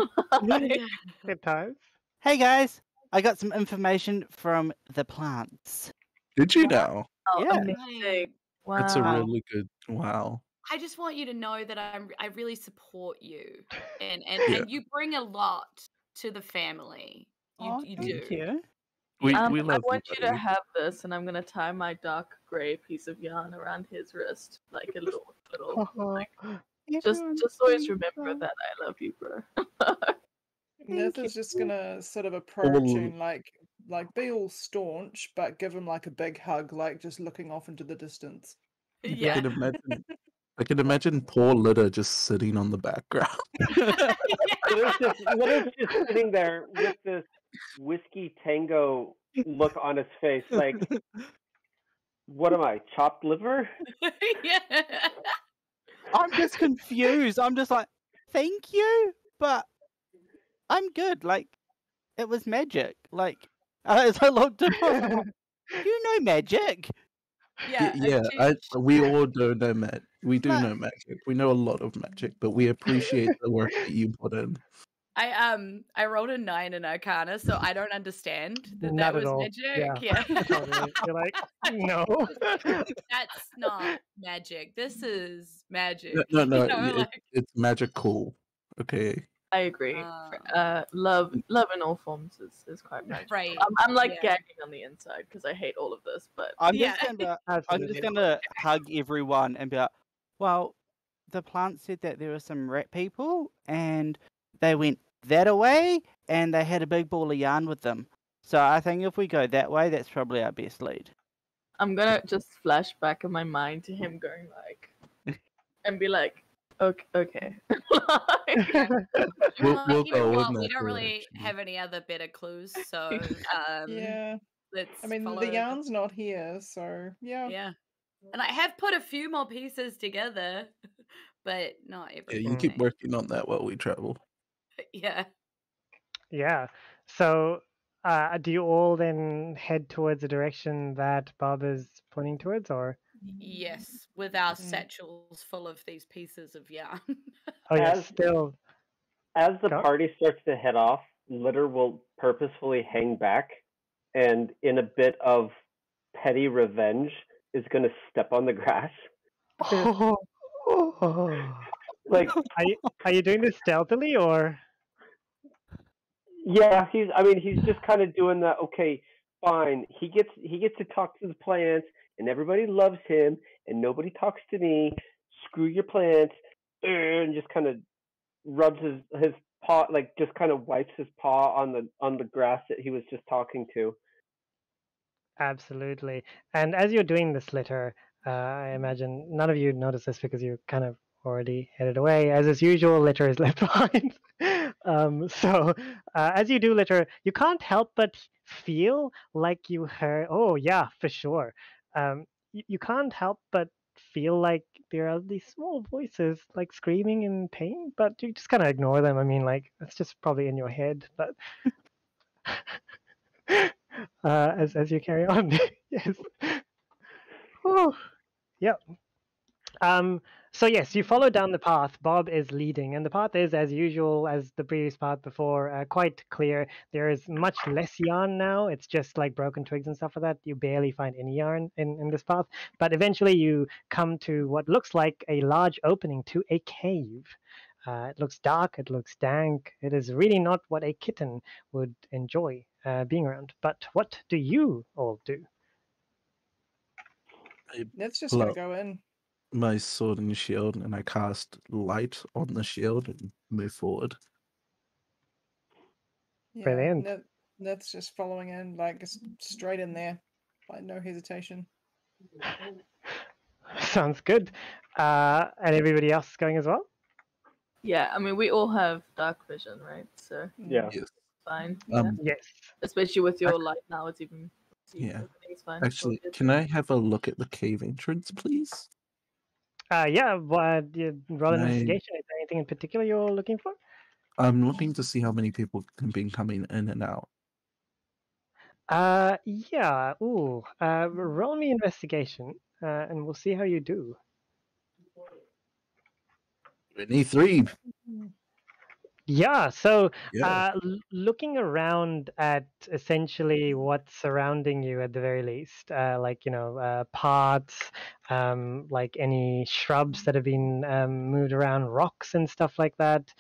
A: Good times.
F: Hey guys, I got some information from the plants.
C: Did you now?
E: Oh,
F: Yeah.
E: amazing! Wow.
C: It's a really good. Wow.
B: I just want you to know that I really support you, and
C: Yeah.
B: and you bring a lot to the family. You do.
F: Thank you.
C: We
E: I
C: love
E: want
C: you,
E: you to
C: buddy.
E: have this, and I'm gonna tie my dark gray piece of yarn around his wrist, like a little. Just always remember that I love you, bro.
G: Nith is just gonna sort of approach
C: All-
G: and like be all staunch, but give him like a big hug, like just looking off into the distance.
B: Yeah.
C: I can imagine poor Litter just sitting on the background.
D: Litter's just sitting there with this whiskey tango look on his face, like, what am I, chopped liver?
B: Yeah.
F: I'm just confused. I'm just like, thank you, but I'm good. Like, it was magic. Like, as I looked at him, you know magic.
C: Yeah, we all do know magic. We do
F: But-
C: know magic. We know a lot of magic, but we appreciate the work that you put in.
B: I rolled a 9 in Arcana, so I don't understand that
A: Not
B: that
A: at
B: was
A: all.
B: magic.
A: Yeah.
B: Yeah.
A: Totally. You're like, no.
B: That's not magic. This is magic.
C: No,
B: You know,
C: it- it's magical. Okay.
E: I agree. Love in all forms is quite magic.
B: right.
E: I'm like
B: Yeah.
E: gagging on the inside because I hate all of this, but
F: I'm
B: Yeah.
F: just gonna hug everyone and be like, well, the plant said that there were some rat people and they went that away and they had a big ball of yarn with them. So I think if we go that way, that's probably our best lead.
E: I'm gonna just flash back in my mind to him going like, and be like, okay.
C: We'll
B: You know
C: go in
B: what? We
C: that
B: don't really
C: direction.
B: have any other better clues, so
G: Yeah,
B: let's
G: I mean
B: follow
G: the yarn's not here, so yeah.
B: Yeah. And I have put a few more pieces together, but not
C: Yeah,
B: everything.
C: you keep working on that while we travel.
B: Yeah.
A: Yeah. So, do you all then head towards the direction that Bob is pointing towards, or?
B: Yes, with our
G: Mm.
B: satchels full of these pieces of yarn.
A: Oh yeah,
D: As-
A: still.
D: As the
A: Go.
D: party starts to head off, Litter will purposefully hang back and, in a bit of petty revenge, is going to step on the grass. Like,
A: Are you doing this stealthily or?
D: yeah, he's just kind of doing that. Okay, fine. He gets to talk to the plants, and everybody loves him, and nobody talks to me. Screw your plants. and just kind of rubs his paw, like just kind of wipes his paw on the grass that he was just talking to.
A: Absolutely. And as you're doing this litter, I imagine none of you notice this because you kind of already headed away. As is usual, litter is left behind. So as you do litter, you can't help but feel like you heard, oh yeah, for sure. You can't help but feel like there are these small voices like screaming in pain, but you just kind of ignore them. I mean, like, it's just probably in your head, but as you carry on. Yes. Whew. Yep. So yes, you follow down the path. Bob is leading, and the path is, as usual, as the previous path before, quite clear. There is much less yarn now. It's just like broken twigs and stuff like that. You barely find any yarn in this path. But eventually you come to what looks like a large opening to a cave. It looks dark. It looks dank. It is really not what a kitten would enjoy being around. But what do you all do?
G: That's just
C: pull
G: gonna
C: out
G: go in.
C: my sword and shield, and I cast light on the shield and move forward.
G: Yeah,
A: Brilliant.
G: Nith's just following in, like just straight in there, like no hesitation.
A: Sounds good. And everybody else going as well?
E: Yeah, I mean, we all have dark vision, right? So
D: Yeah.
C: Yes.
E: fine. Yeah.
A: Yes.
E: Especially with your light now, it's even.
C: Yeah.
E: It's fine.
C: Actually,
E: All good.
C: can I have a look at the cave entrance, please?
A: Yeah, roll
C: Can I-
A: investigation. Is there anything in particular you're looking for?
C: I'm looking to see how many people have been coming in and out.
A: Yeah. Ooh. Roll me investigation, and we'll see how you do.
C: 23.
A: Yeah. So,
C: Yeah.
A: looking around at essentially what's surrounding you, at the very least, like parts, like any shrubs that have been moved around, rocks and stuff like that.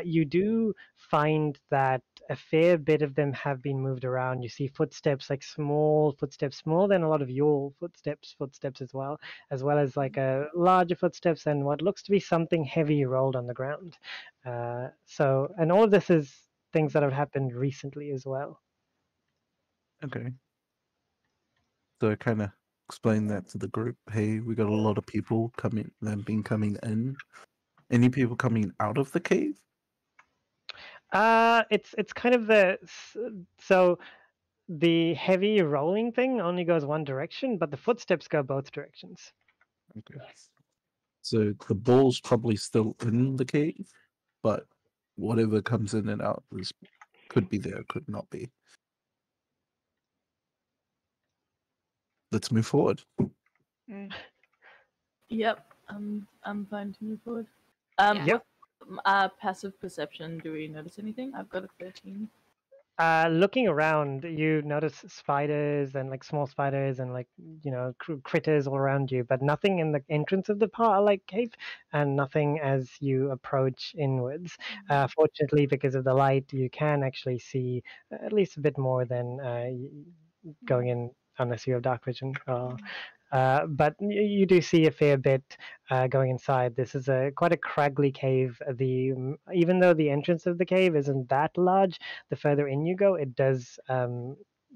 A: You do find that a fair bit of them have been moved around. You see footsteps, like small footsteps, more than a lot of your footsteps as well as like a larger footsteps and what looks to be something heavy rolled on the ground. And all of this is things that have happened recently as well.
C: Okay. So I kind of explained that to the group. Hey, we got a lot of people coming that have been coming in. Any people coming out of the cave?
A: It's kind of so the heavy rolling thing only goes one direction, but the footsteps go both directions.
C: Okay. So the ball's probably still in the cave, but whatever comes in and out could be there, could not be. Let's move forward.
E: Yep, I'm fine to move forward.
A: Yep.
E: With passive perception, do we notice anything? I've got a 13.
A: Looking around, you notice spiders and like small spiders and like critters all around you, but nothing in the entrance of the cave, and nothing as you approach inwards. Fortunately, because of the light, you can actually see at least a bit more than going in, unless you have dark vision. But you do see a fair bit going inside. This is quite a craggly cave. Even though the entrance of the cave isn't that large, the further in you go, it does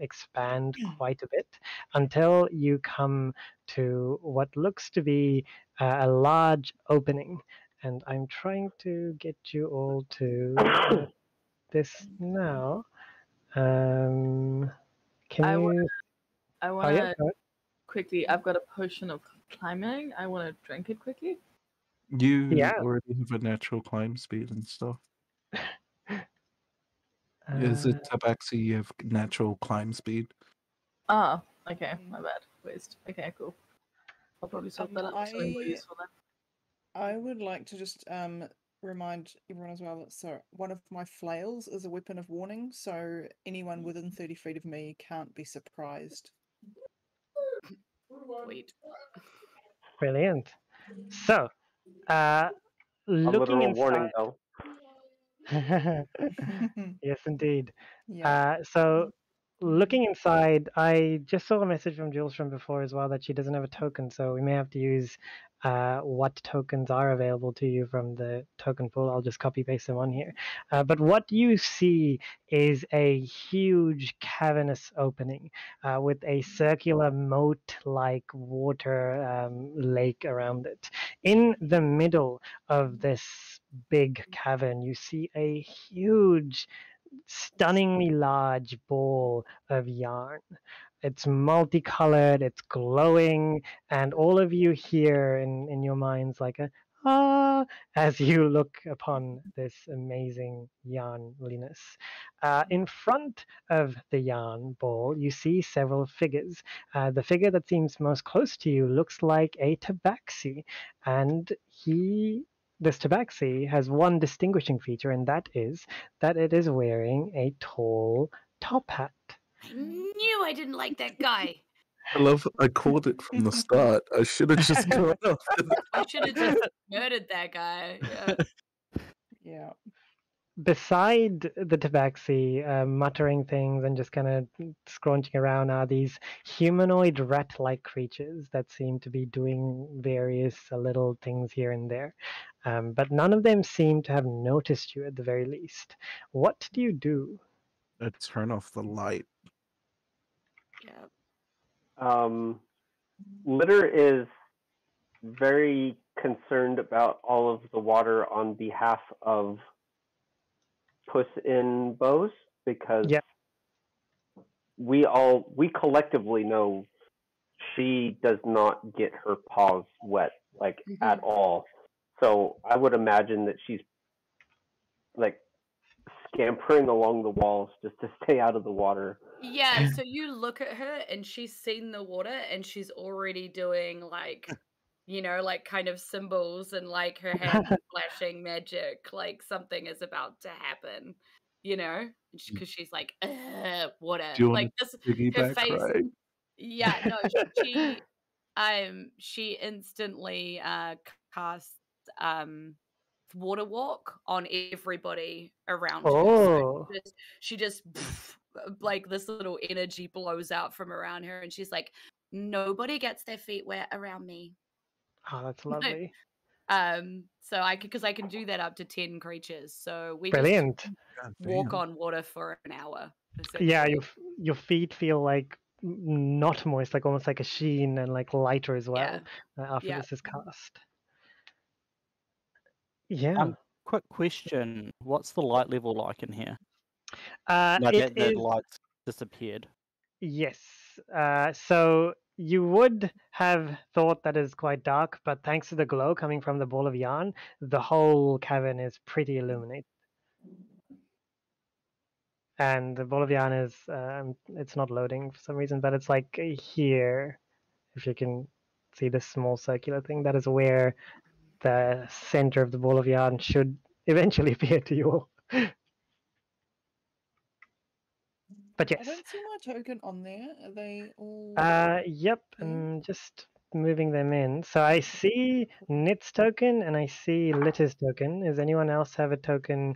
A: expand quite a bit until you come to what looks to be a large opening. And I'm trying to get you all to this now. Can
E: I
A: you?
E: I
A: Oh
E: want
A: yeah.
E: to
A: Go ahead.
E: quickly. I've got a potion of climbing. I want to drink it quickly.
C: You
A: Yeah.
C: already have a natural climb speed and stuff. Is it tabaxi? You have natural climb speed.
E: Ah, okay, my bad. Waste. Okay, cool. I'll probably sort that out with something more
G: I-
E: useful then.
G: I would like to just remind everyone as well that one of my flails is a weapon of warning, so anyone within 30 feet of me can't be surprised.
B: Sweet.
A: Brilliant. So,
D: A
A: looking
D: literal warning,
A: inside.
D: though.
A: Yes, indeed.
G: Yeah.
A: So, looking inside, I just saw a message from Jules from before as well that she doesn't have a token, so we may have to use what tokens are available to you from the token pool. I'll just copy paste them on here. But what you see is a huge cavernous opening with a circular moat-like water lake around it. In the middle of this big cavern, you see a huge, stunningly large ball of yarn. It's multicolored, it's glowing, and all of you hear in your minds like a ah as you look upon this amazing yarnliness. In front of the yarn ball, you see several figures. The figure that seems most close to you looks like a tabaxi, and this tabaxi has one distinguishing feature, and that is that it is wearing a tall top hat.
B: I knew I didn't like that guy.
C: I love. I called it from the start. I should have just gone after that.
B: I should have just murdered that guy. Yeah.
G: Yeah.
A: Beside the tabaxi, muttering things and just kind of scrunching around, are these humanoid rat-like creatures that seem to be doing various little things here and there. But none of them seem to have noticed you at the very least. What do you do?
C: I turn off the light.
B: Yeah.
D: Litter is very concerned about all of the water on behalf of Puss in Bows because
A: Yep.
D: we collectively know she does not get her paws wet at all. So I would imagine that she's like scampering along the walls just to stay out of the water.
B: Yeah, so you look at her and she's seen the water and she's already doing like, like kind of symbols and like her hands flashing magic, like something is about to happen, because she's like, water.
C: Do you
B: Like
C: want
B: this,
C: to
B: her
C: piggyback
B: face.
C: ride?
B: Yeah, no, she instantly casts water walk on everybody around her.
A: Oh.
B: So she just like this little energy blows out from around her, and she's like, "Nobody gets their feet wet around me."
A: Oh, that's lovely.
B: So because I can do that up to 10 creatures. So we
A: Brilliant.
B: just
C: God
B: walk
C: damn.
B: on water for an hour.
A: Yeah,
B: essentially.
A: your feet feel like not moist, like almost like a sheen and like lighter as well after
B: Yeah.
A: this is cast. Yeah.
F: Quick question: what's the light level like in here?
A: It
F: The
A: is
F: lights disappeared.
A: yes. So you would have thought that is quite dark, but thanks to the glow coming from the ball of yarn, the whole cavern is pretty illuminated. And the ball of yarn is it's not loading for some reason, but it's like here, if you can see this small circular thing, that is where the center of the ball of yarn should eventually appear to you all. But
G: I
A: yes.
G: don't see my token on there. Are they all?
A: Yep, I'm just moving them in. So I see Knit's token and I see Litter's token. Does anyone else have a token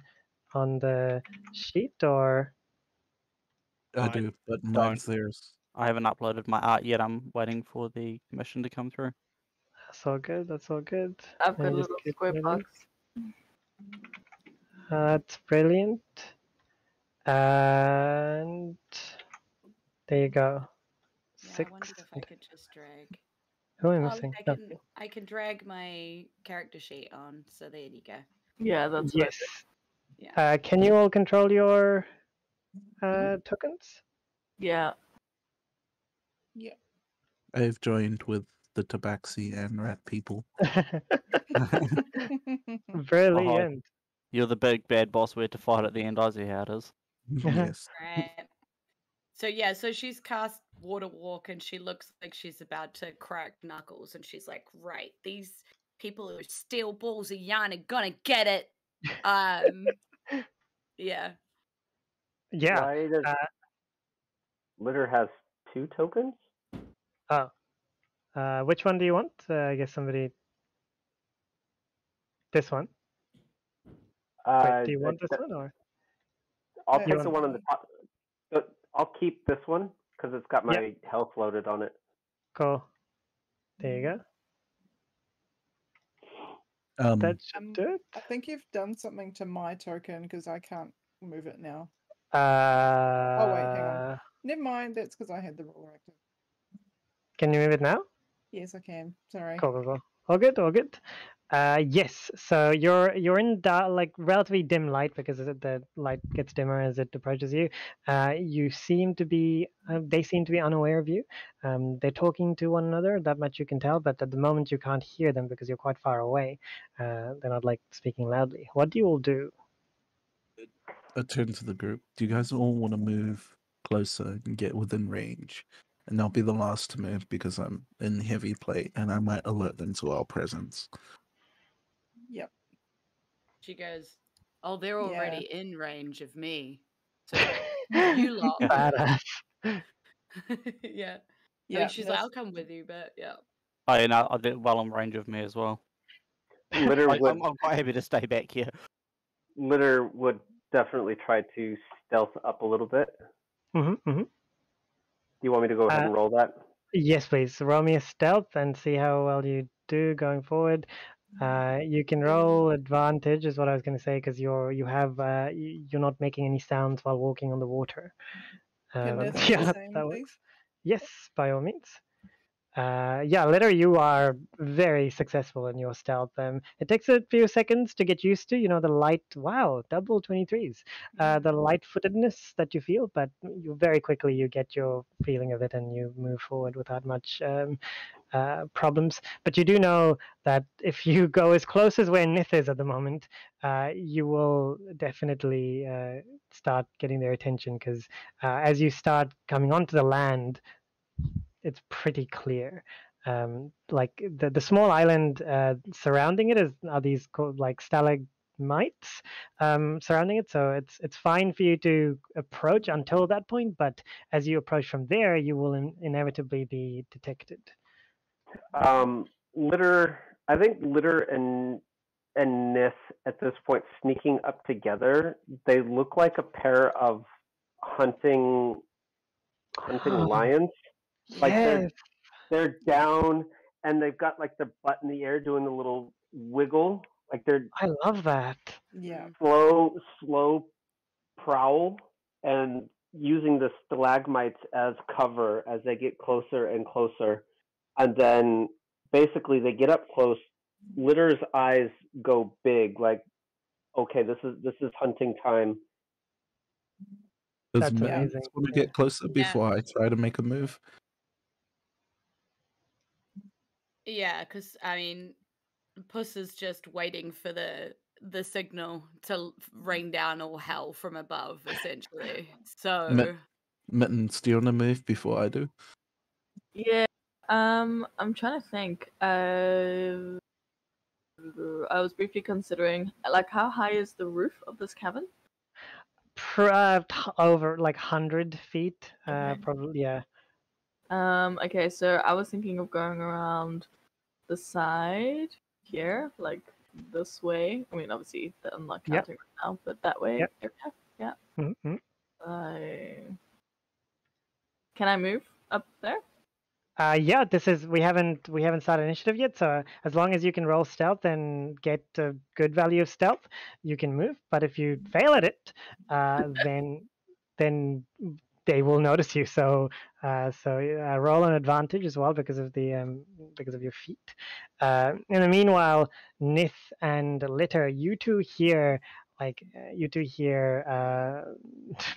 A: on the sheet or?
C: I do, but
F: don't.
C: mine's theirs.
F: I haven't uploaded my art yet. I'm waiting for the mission to come through.
A: That's all good. That's all good.
E: I've got
A: Let
E: a
A: me just
E: little
A: get
E: square
A: rid of
E: box.
A: That's brilliant. And there you go.
B: Yeah, I
A: 6.
B: wondered if I could just drag.
A: Who am I
B: Oh,
A: missing?
B: look, I can drag my character sheet on. So there you go.
E: Yeah, that's what I
A: Yes.
E: did.
B: Yeah.
A: Can you all control your tokens?
E: Yeah.
G: Yeah.
C: I've joined with the tabaxi and rat people.
A: Brilliant.
F: You're the big bad boss we had to fight at the end. I see how it is.
C: Yes.
B: Right. So she's cast water walk and she looks like she's about to crack knuckles and she's like, right, these people who steal balls of yarn are gonna get it. Yeah.
A: Yeah.
D: Why does Litter has 2 tokens?
A: Oh. Which one do you want? I guess somebody. This one. Wait, do you want this one or?
D: I'll
A: You
D: take
A: want-
D: the one on the top. I'll keep this one because it's got my health loaded on it.
A: Cool. There you go. That should do it.
G: I think you've done something to my token because I can't move it now. Oh wait, hang on. Never mind. That's because I had the ruler active.
A: Can you move it now?
G: Yes, I can. Sorry.
A: Cool. All good, all good. Yes. So you're in like relatively dim light because the light gets dimmer as it approaches you. You seem to be, they seem to be unaware of you. They're talking to one another. That much you can tell, but at the moment you can't hear them because you're quite far away. They're not like speaking loudly. What do you all do?
C: I turn to the group. Do you guys all want to move closer and get within range? And I'll be the last to move because I'm in heavy plate and I might alert them to our presence.
G: Yep.
B: She goes, "Oh, they're already in range of me. So
A: you
B: you lot."
A: Badass.
B: Yeah. I
G: Yeah.
B: mean, she's like, "I'll come with you," but yeah.
F: Oh, yeah, no, they're well in range of me as well.
D: Litter would
F: I'm quite happy to stay back here.
D: Litter would definitely try to stealth up a little bit.
A: Mm-hmm.
D: Do you want me to go ahead and roll that?
A: Yes, please. Roll me a stealth and see how well you do going forward. You can roll advantage, is what I was going to say, because you're not making any sounds while walking on the water.
G: Can Nith do
A: Yeah,
G: the same,
A: that
G: please?
A: works. Yes, by all means. Yeah, Litter, you are very successful in your stealth. It takes a few seconds to get used to, the light, wow, double 23s. The light-footedness that you feel, but you very quickly you get your feeling of it and you move forward without much problems. But you do know that if you go as close as where Nith is at the moment, you will definitely start getting their attention because as you start coming onto the land, it's pretty clear. Like the small island surrounding it are these called like stalagmites surrounding it. So it's fine for you to approach until that point, but as you approach from there, you will inevitably be detected.
D: Litter, I think Litter and Nith at this point sneaking up together. They look like a pair of hunting lions. Like
A: Yes.
D: they're down and they've got like their butt in the air doing a little wiggle. Like they're
A: I love that.
G: Yeah.
D: slow prowl and using the stalagmites as cover as they get closer and closer. And then basically they get up close. Litter's eyes go big, like, okay, this is hunting time.
C: Does
A: That's
C: Mittens
A: amazing.
C: want to get closer before I try to make a move?
B: Yeah, because I mean, Puss is just waiting for the signal to rain down all hell from above, essentially. So
C: Mittens, do you want to move before I do?
E: Yeah. I'm trying to think. I was briefly considering, like, how high is the roof of this cabin?
A: Over like 100 feet,
E: Okay.
A: probably. Yeah.
E: Okay, so I was thinking of going around the side here, like this way. I mean, obviously, I'm not
A: Yep.
E: counting right now, but that way.
A: Yep.
E: Okay, yeah.
A: Mm-hmm.
E: Can I move up there?
A: Yeah, we haven't started initiative yet, so as long as you can roll stealth and get a good value of stealth, you can move. But if you fail at it, then they will notice you. So roll an advantage as well because of your feet. In the meanwhile, Nith and Litter, you two hear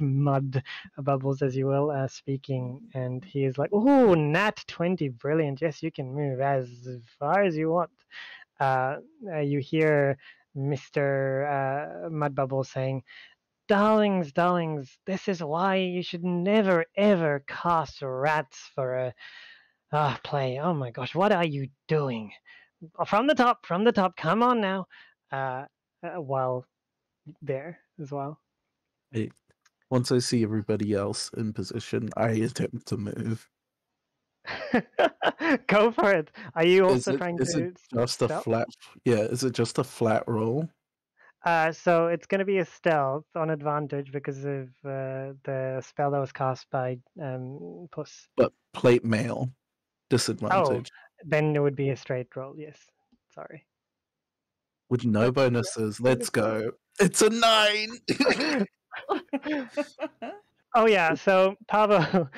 A: mud bubbles, as you will, speaking, and he is like, "Oh, nat 20, brilliant! Yes, you can move as far as you want." You hear Mr. Mud Bubble saying, "Darlings, this is why you should never ever cast rats for a play. Oh my gosh, what are you doing? From the top, come on now." While there as well.
C: Hey, once I see everybody else in position, I attempt to move.
A: Go for it. Are you
C: Is
A: also
C: it
A: trying
C: is
A: to
C: it just a
A: stealth?
C: flat? Yeah, is it just a flat roll?
A: So it's going to be a stealth on advantage because of the spell that was cast by Puss.
C: But plate mail
A: Oh,
C: disadvantage.
A: then it would be a straight roll. Yes. Sorry.
C: with no bonuses. Let's go. It's a 9.
A: Oh yeah, so Pablo,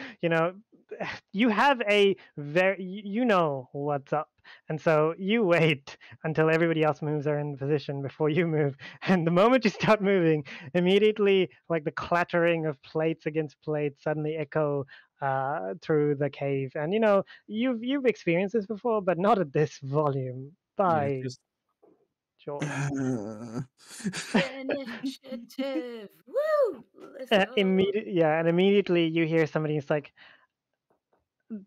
A: you have a you know what's up, and so you wait until everybody else moves are in position before you move, and the moment you start moving, immediately like the clattering of plates against plates suddenly echo through the cave, and you've experienced this before, but not at this volume.
C: Yeah,
A: By
C: just
A: George.
B: Initiative. Woo! Let's go.
A: Immediately you hear somebody's like,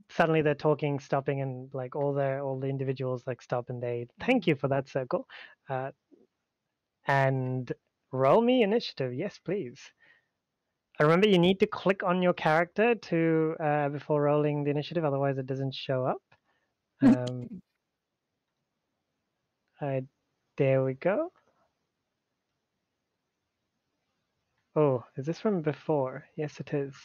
A: suddenly they're talking, stopping, and like all the individuals like stop and they thank you for that circle, and roll me initiative. Yes, please. Remember, you need to click on your character to before rolling the initiative, otherwise it doesn't show up. There we go. Oh, is this from before? Yes, it is.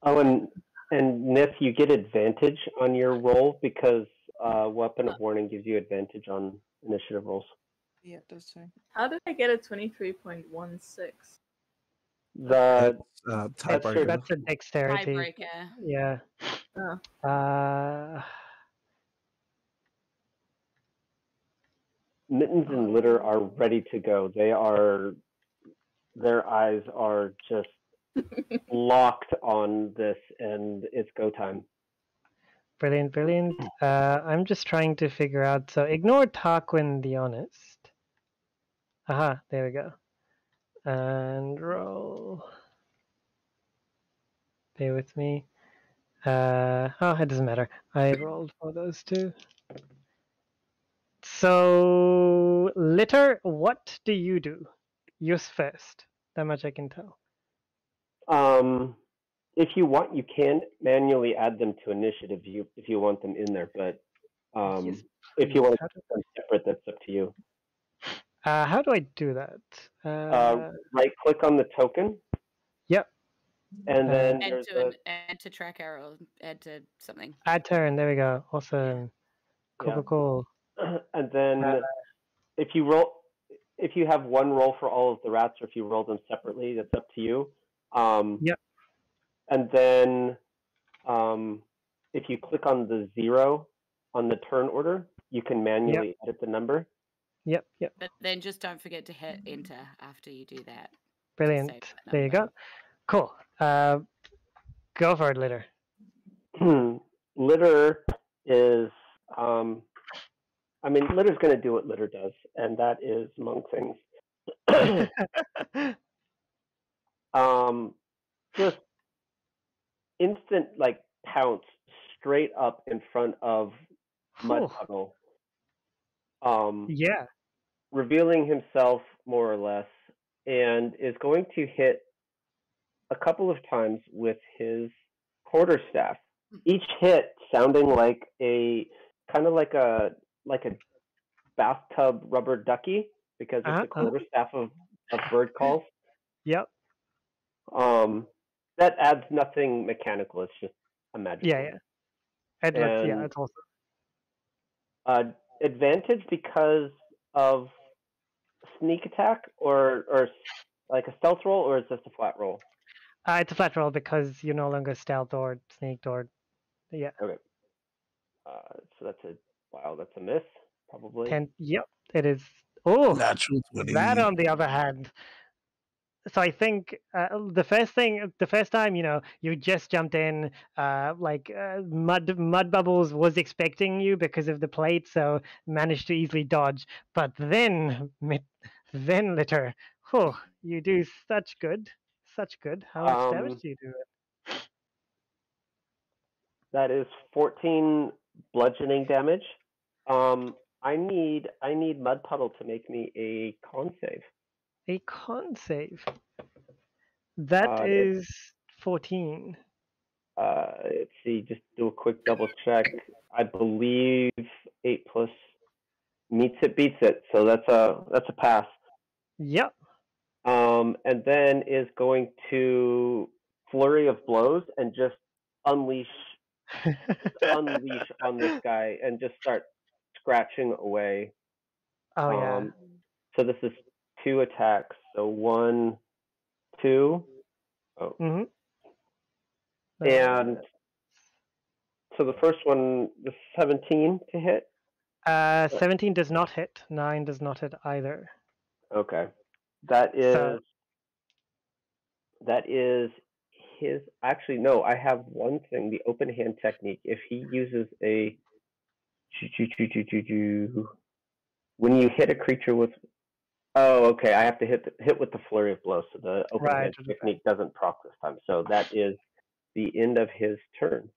D: Oh, and Nith, you get advantage on your roll because Weapon of Warning gives you advantage on initiative rolls.
G: Yeah, it does too.
E: How did I get a 23.16?
D: The
C: tiebreaker.
A: That's a dexterity.
B: Tiebreaker.
A: Yeah.
E: Oh.
D: Mittens and Litter are ready to go. Their eyes are just locked on this, and it's go time.
A: Brilliant, brilliant. I'm just trying to figure out. So ignore Tarquin the Honest. Aha, there we go. And roll. Bear with me. It doesn't matter. I rolled for those two. So, Litter, what do you do? Yours first. That much I can tell.
D: If you want, you can manually add them to initiative if you want them in there, but
A: Yes,
D: if you want to keep them separate, that's up to you.
A: How do I do that?
D: Right click on the token.
A: Yep.
D: And then
B: add to tracker or add to something.
A: Add turn. There we go. Awesome. Cool.
D: And then if you have one roll for all of the rats, or if you roll them separately, that's up to you.
A: Yep.
D: And then if you click on the 0 on the turn order, you can manually edit the number.
A: Yep.
B: But then just don't forget to hit enter after you do that.
A: Brilliant. There you go. Cool. Go for it, Litter.
D: Litter is, Litter's going to do what Litter does, and that is, among things, just instant, pounce straight up in front of Mud Puddle. Revealing himself more or less, and is going to hit a couple of times with his quarterstaff. Each hit sounding like a bathtub rubber ducky, because it's a quarterstaff of bird calls.
A: Yep.
D: That adds nothing mechanical. It's just a magic.
A: Yeah. It's awesome.
D: Advantage because of sneak attack, or like a stealth roll, or is this a flat roll?
A: It's a flat roll because you're no longer stealth or sneaked or Okay.
D: So that's a miss, probably.
A: 10. Yep, it is. Oh,
C: natural 20.
A: That on the other hand. So I think the first time, you just jumped in, Mud Bubbles was expecting you because of the plate, so managed to easily dodge. But then Litter, you do such good. How much damage do you do?
D: That is 14 bludgeoning damage. I need Mud Puddle to make me a con save.
A: A con save. That is 14.
D: Let's see, just do a quick double check. I believe 8 plus meets it, beats it, so that's a pass.
A: Yep.
D: And then is going to flurry of blows and just unleash on this guy and just start scratching away.
A: Oh yeah.
D: So this is 2 attacks. So 1, 2. Oh.
A: Mm-hmm.
D: And so the first one, the 17 to hit.
A: 17 does not hit. 9 does not hit either.
D: Okay, that is
A: So-
D: his. Actually, no. I have one thing. The open hand technique. If he uses a when you hit a creature with. Oh, okay. I have to hit with the flurry of blows, so the open hand technique doesn't proc this time. So that is the end of his turn.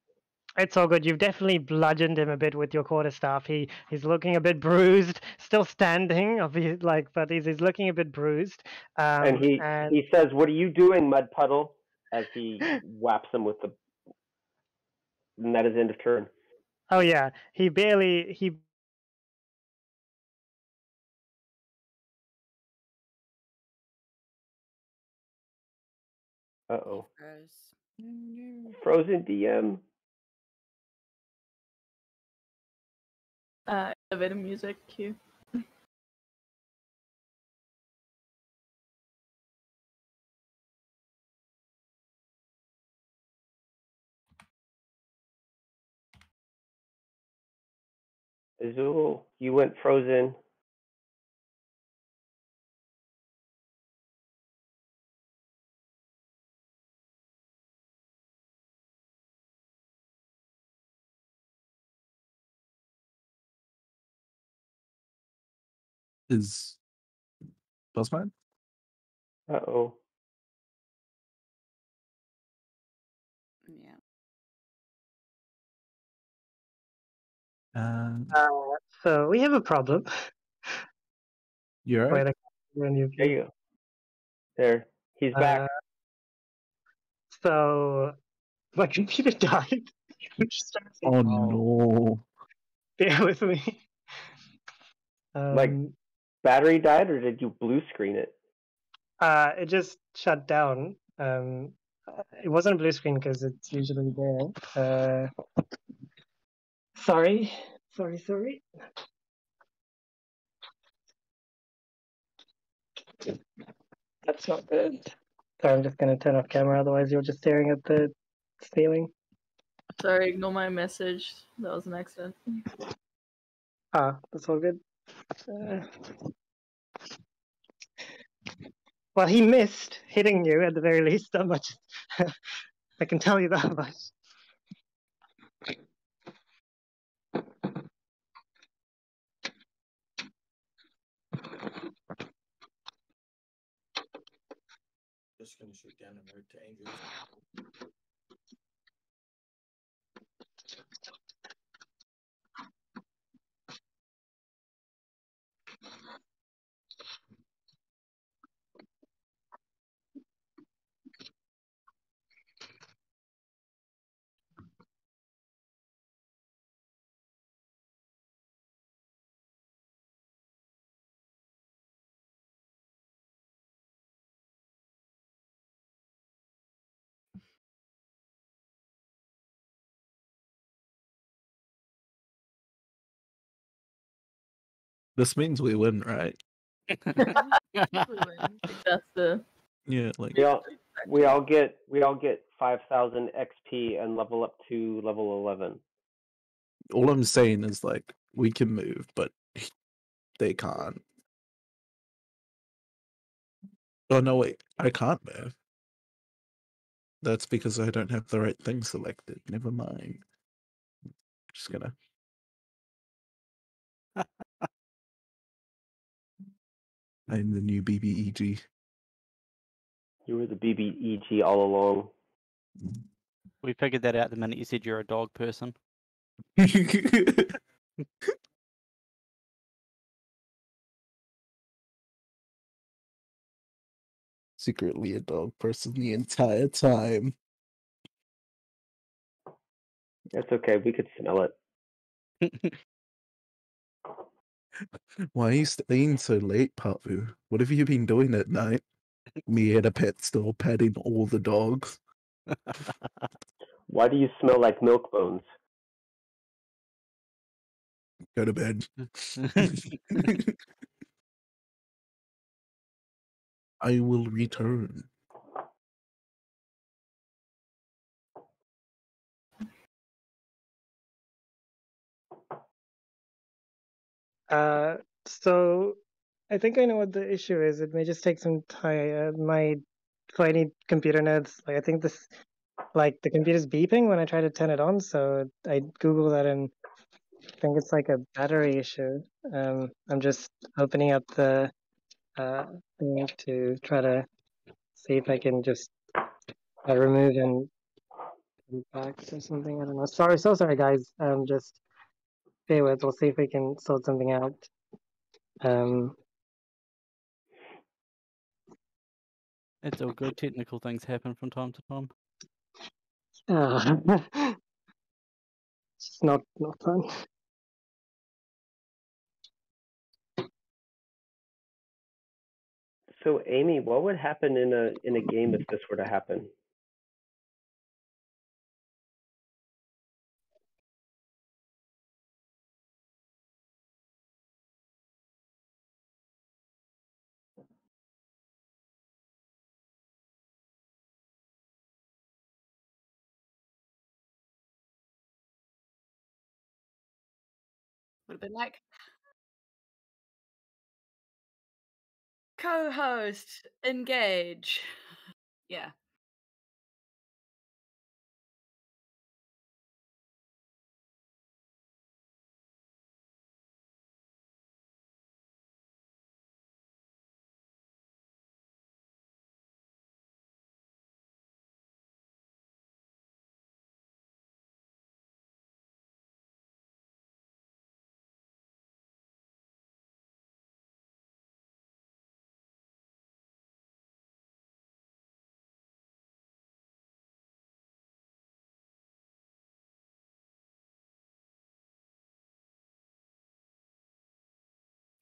A: It's all good. You've definitely bludgeoned him a bit with your quarterstaff. He's looking a bit bruised, still standing, but he's looking a bit bruised.
D: And he says, "What are you doing, Mud Puddle?" As he whaps him with the. And that is end of turn.
A: Oh yeah, he.
D: Uh-oh. Frozen DM.
E: Elevator music cue.
D: Azul, you went frozen.
C: Is Buzzman?
D: Uh-oh.
B: Yeah.
A: So we have a problem.
C: You're right.
D: There you go. There. He's back.
A: So my computer died.
C: Oh no.
A: Bear with me.
D: Like battery died, or did you blue screen it?
A: It just shut down. It wasn't a blue screen because it's usually there. Sorry. That's not good. So I'm just gonna turn off camera, otherwise you're just staring at the ceiling.
E: Sorry, ignore my message. That was an accident.
A: That's all good. Well, he missed hitting you at the very least. That much. I can tell you that much.
C: Just gonna shoot down and road to Angels. This means we win, right?
E: That's the
C: Yeah, like
D: we all get 5,000 XP and level up to level 11.
C: all I'm saying is like we can move, but they can't. Oh no, wait, I can't move. That's because I don't have the right thing selected. Never mind. Just gonna. I'm the new BBEG.
D: You were the BBEG all along.
F: We figured that out the minute you said you're a dog person.
C: Secretly a dog person the entire time.
D: That's okay. We could smell it.
C: Why are you staying so late, Papu? What have you been doing at night? Me at a pet store petting all the dogs.
D: Why do you smell like milk bones?
C: Go to bed. I will return.
A: So I think I know what the issue is. It may just take some time. For any computer nerds, I think this, the computer's beeping when I try to turn it on. So I Google that and I think it's like a battery issue. I'm just opening up the thing to try to see if I can just remove and back or something. I don't know. So sorry, guys. Just bear with. We'll see if we can sort something out.
F: It's all good. Technical things happen from time to time.
A: It's just not fun.
D: So, Amy, what would happen in a game if this were to happen?
B: Would have been like, co-host, engage. Yeah.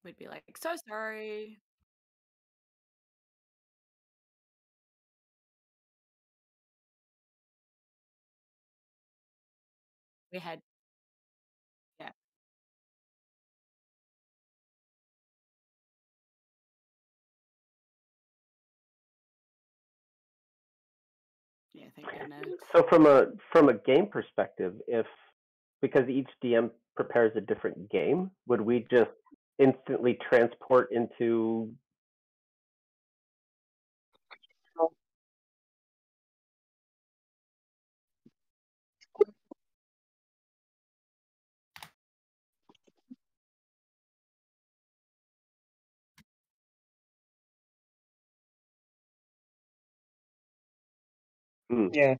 B: We'd be like, so sorry. We had, yeah. Yeah, thank goodness.
D: So from a game perspective, because each DM prepares a different game, would we just instantly transport into?
A: Yeah.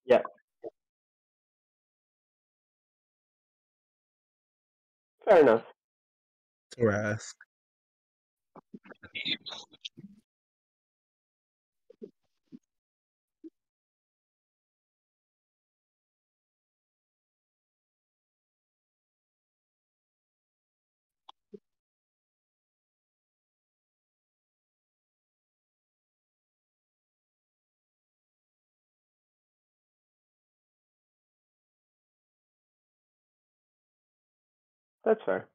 D: Yeah. Fair enough.
C: Grass.
D: That's fair.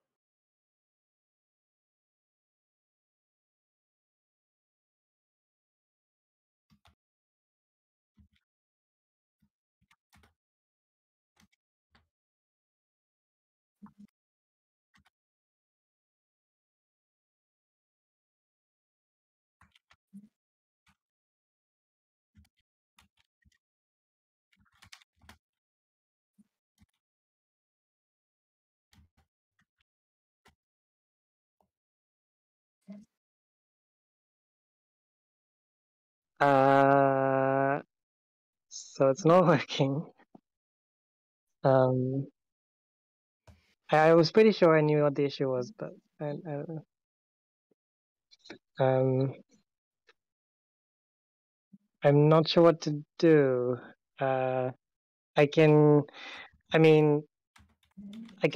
A: So it's not working. I was pretty sure I knew what the issue was, but I don't know. I'm not sure what to do. I can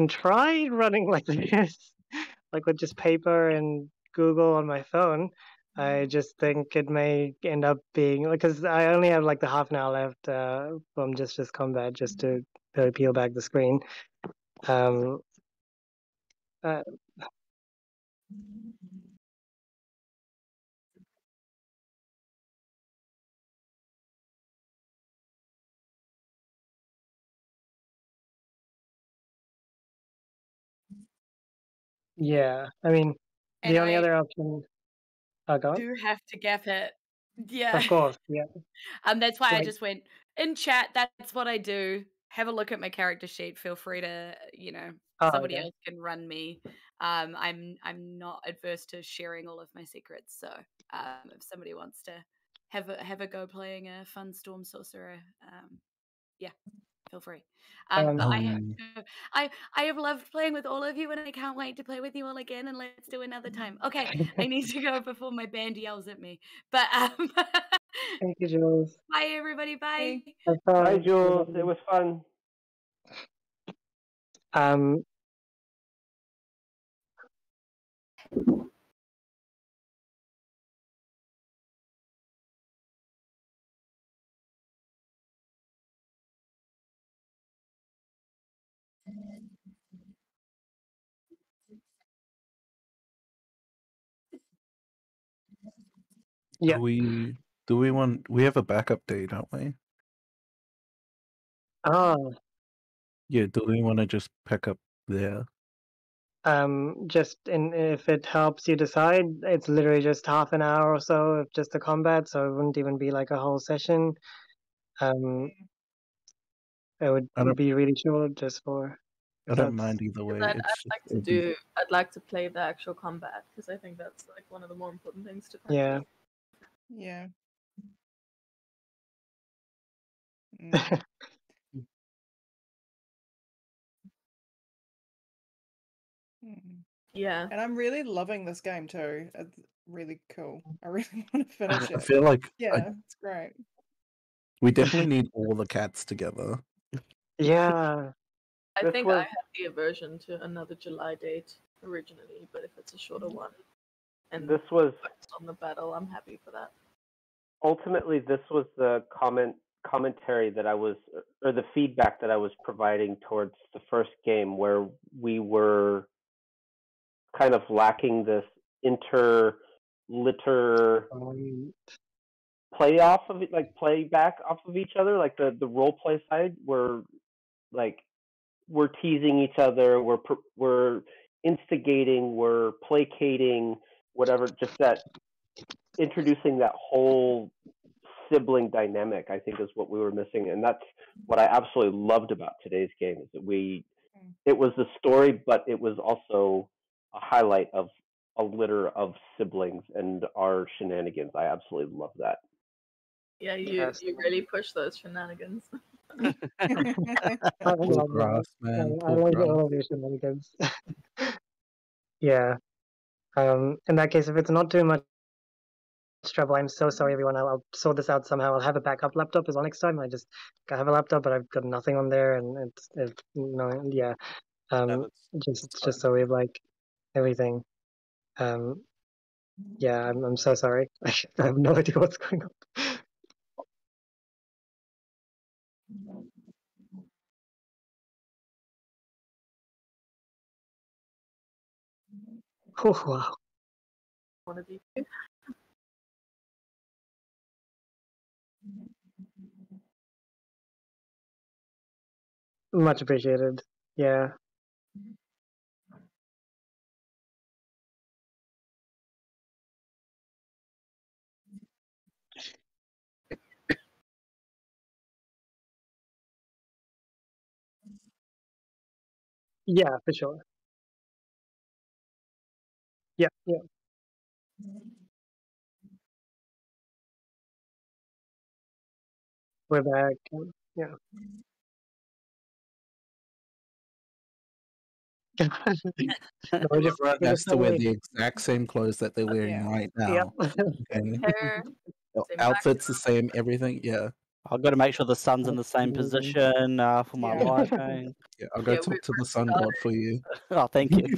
A: try running like this, like with just paper and Google on my phone. I just think it may end up being because I only have like the half an hour left from just combat, just to peel back the screen. Uh, yeah, I mean,
B: And
A: the only
B: I
A: other option. Go on.
B: do have to gap it. Yeah.
A: Of course, yeah.
B: That's why I
A: Like,
B: just went in chat. That's what I do. Have a look at my character sheet. Feel free to, somebody
A: okay.
B: else can run me. I'm not adverse to sharing all of my secrets. So if somebody wants to have a go playing a fun storm sorcerer, yeah, feel free. But I have to, I have loved playing with all of you, and I can't wait to play with you all again. And let's do another time. Okay, I need to go before my band yells at me. But
A: Thank you, Jules.
B: bye, everybody. Bye.
A: Have
D: Bye,
A: fun.
D: Jules. It was fun.
A: Yeah.
C: We have a backup day, don't we?
A: Oh,
C: Yeah, do we want to just pick up there?
A: just if it helps you decide, it's literally just half an hour or so of just the combat, so it wouldn't even be like a whole session. It would
C: I don't-
A: be really short just for.
C: I don't mind either way.
E: I'd like to play the actual combat because I think that's like one of the more important things to practice.
A: Yeah.
G: Yeah.
E: Yeah.
G: And I'm really loving this game too. It's really cool. I really want to finish it.
C: I feel like
G: it's great.
C: we definitely need all the cats together.
A: Yeah.
E: I think I had the aversion to another July date originally, but if it's a shorter one and
D: this was
E: on the battle, I'm happy for that.
D: Ultimately, this was the commentary that I was, or the feedback that I was providing towards the first game, where we were kind of lacking this litter play off of it, like play back off of each other, like the role play side, where like we're teasing each other, we're instigating, we're placating, whatever. Just that introducing that whole sibling dynamic, I think, is what we were missing, and that's what I absolutely loved about today's game. Is that it was the story, but it was also a highlight of a litter of siblings and our shenanigans. I absolutely love that.
E: Yeah, you really push those shenanigans.
C: Poor grass, man.
A: I like all of your shenanigans. Yeah. In that case, if it's not too much trouble, I'm so sorry, everyone. I'll sort this out somehow. I'll have a backup laptop as well next time. I have a laptop, but I've got nothing on there, and it's no, yeah. Just so we have like everything. Yeah, I'm so sorry. I have no idea what's going on. Oh, wow.
E: One of you.
A: Much appreciated. Yeah. Yeah, for sure. Yeah, yeah. We're back. Yeah. No,
C: Everyone has to wear the exact same clothes that they're wearing right now.
A: Yep.
C: Okay.
E: Same
C: Outfit's the same, everything. Yeah.
F: I've got to make sure the sun's in the same position for my
G: Yeah.
F: lighting.
C: Yeah, I'll go
E: Yeah,
C: talk to the sun god for you.
F: Oh, thank you.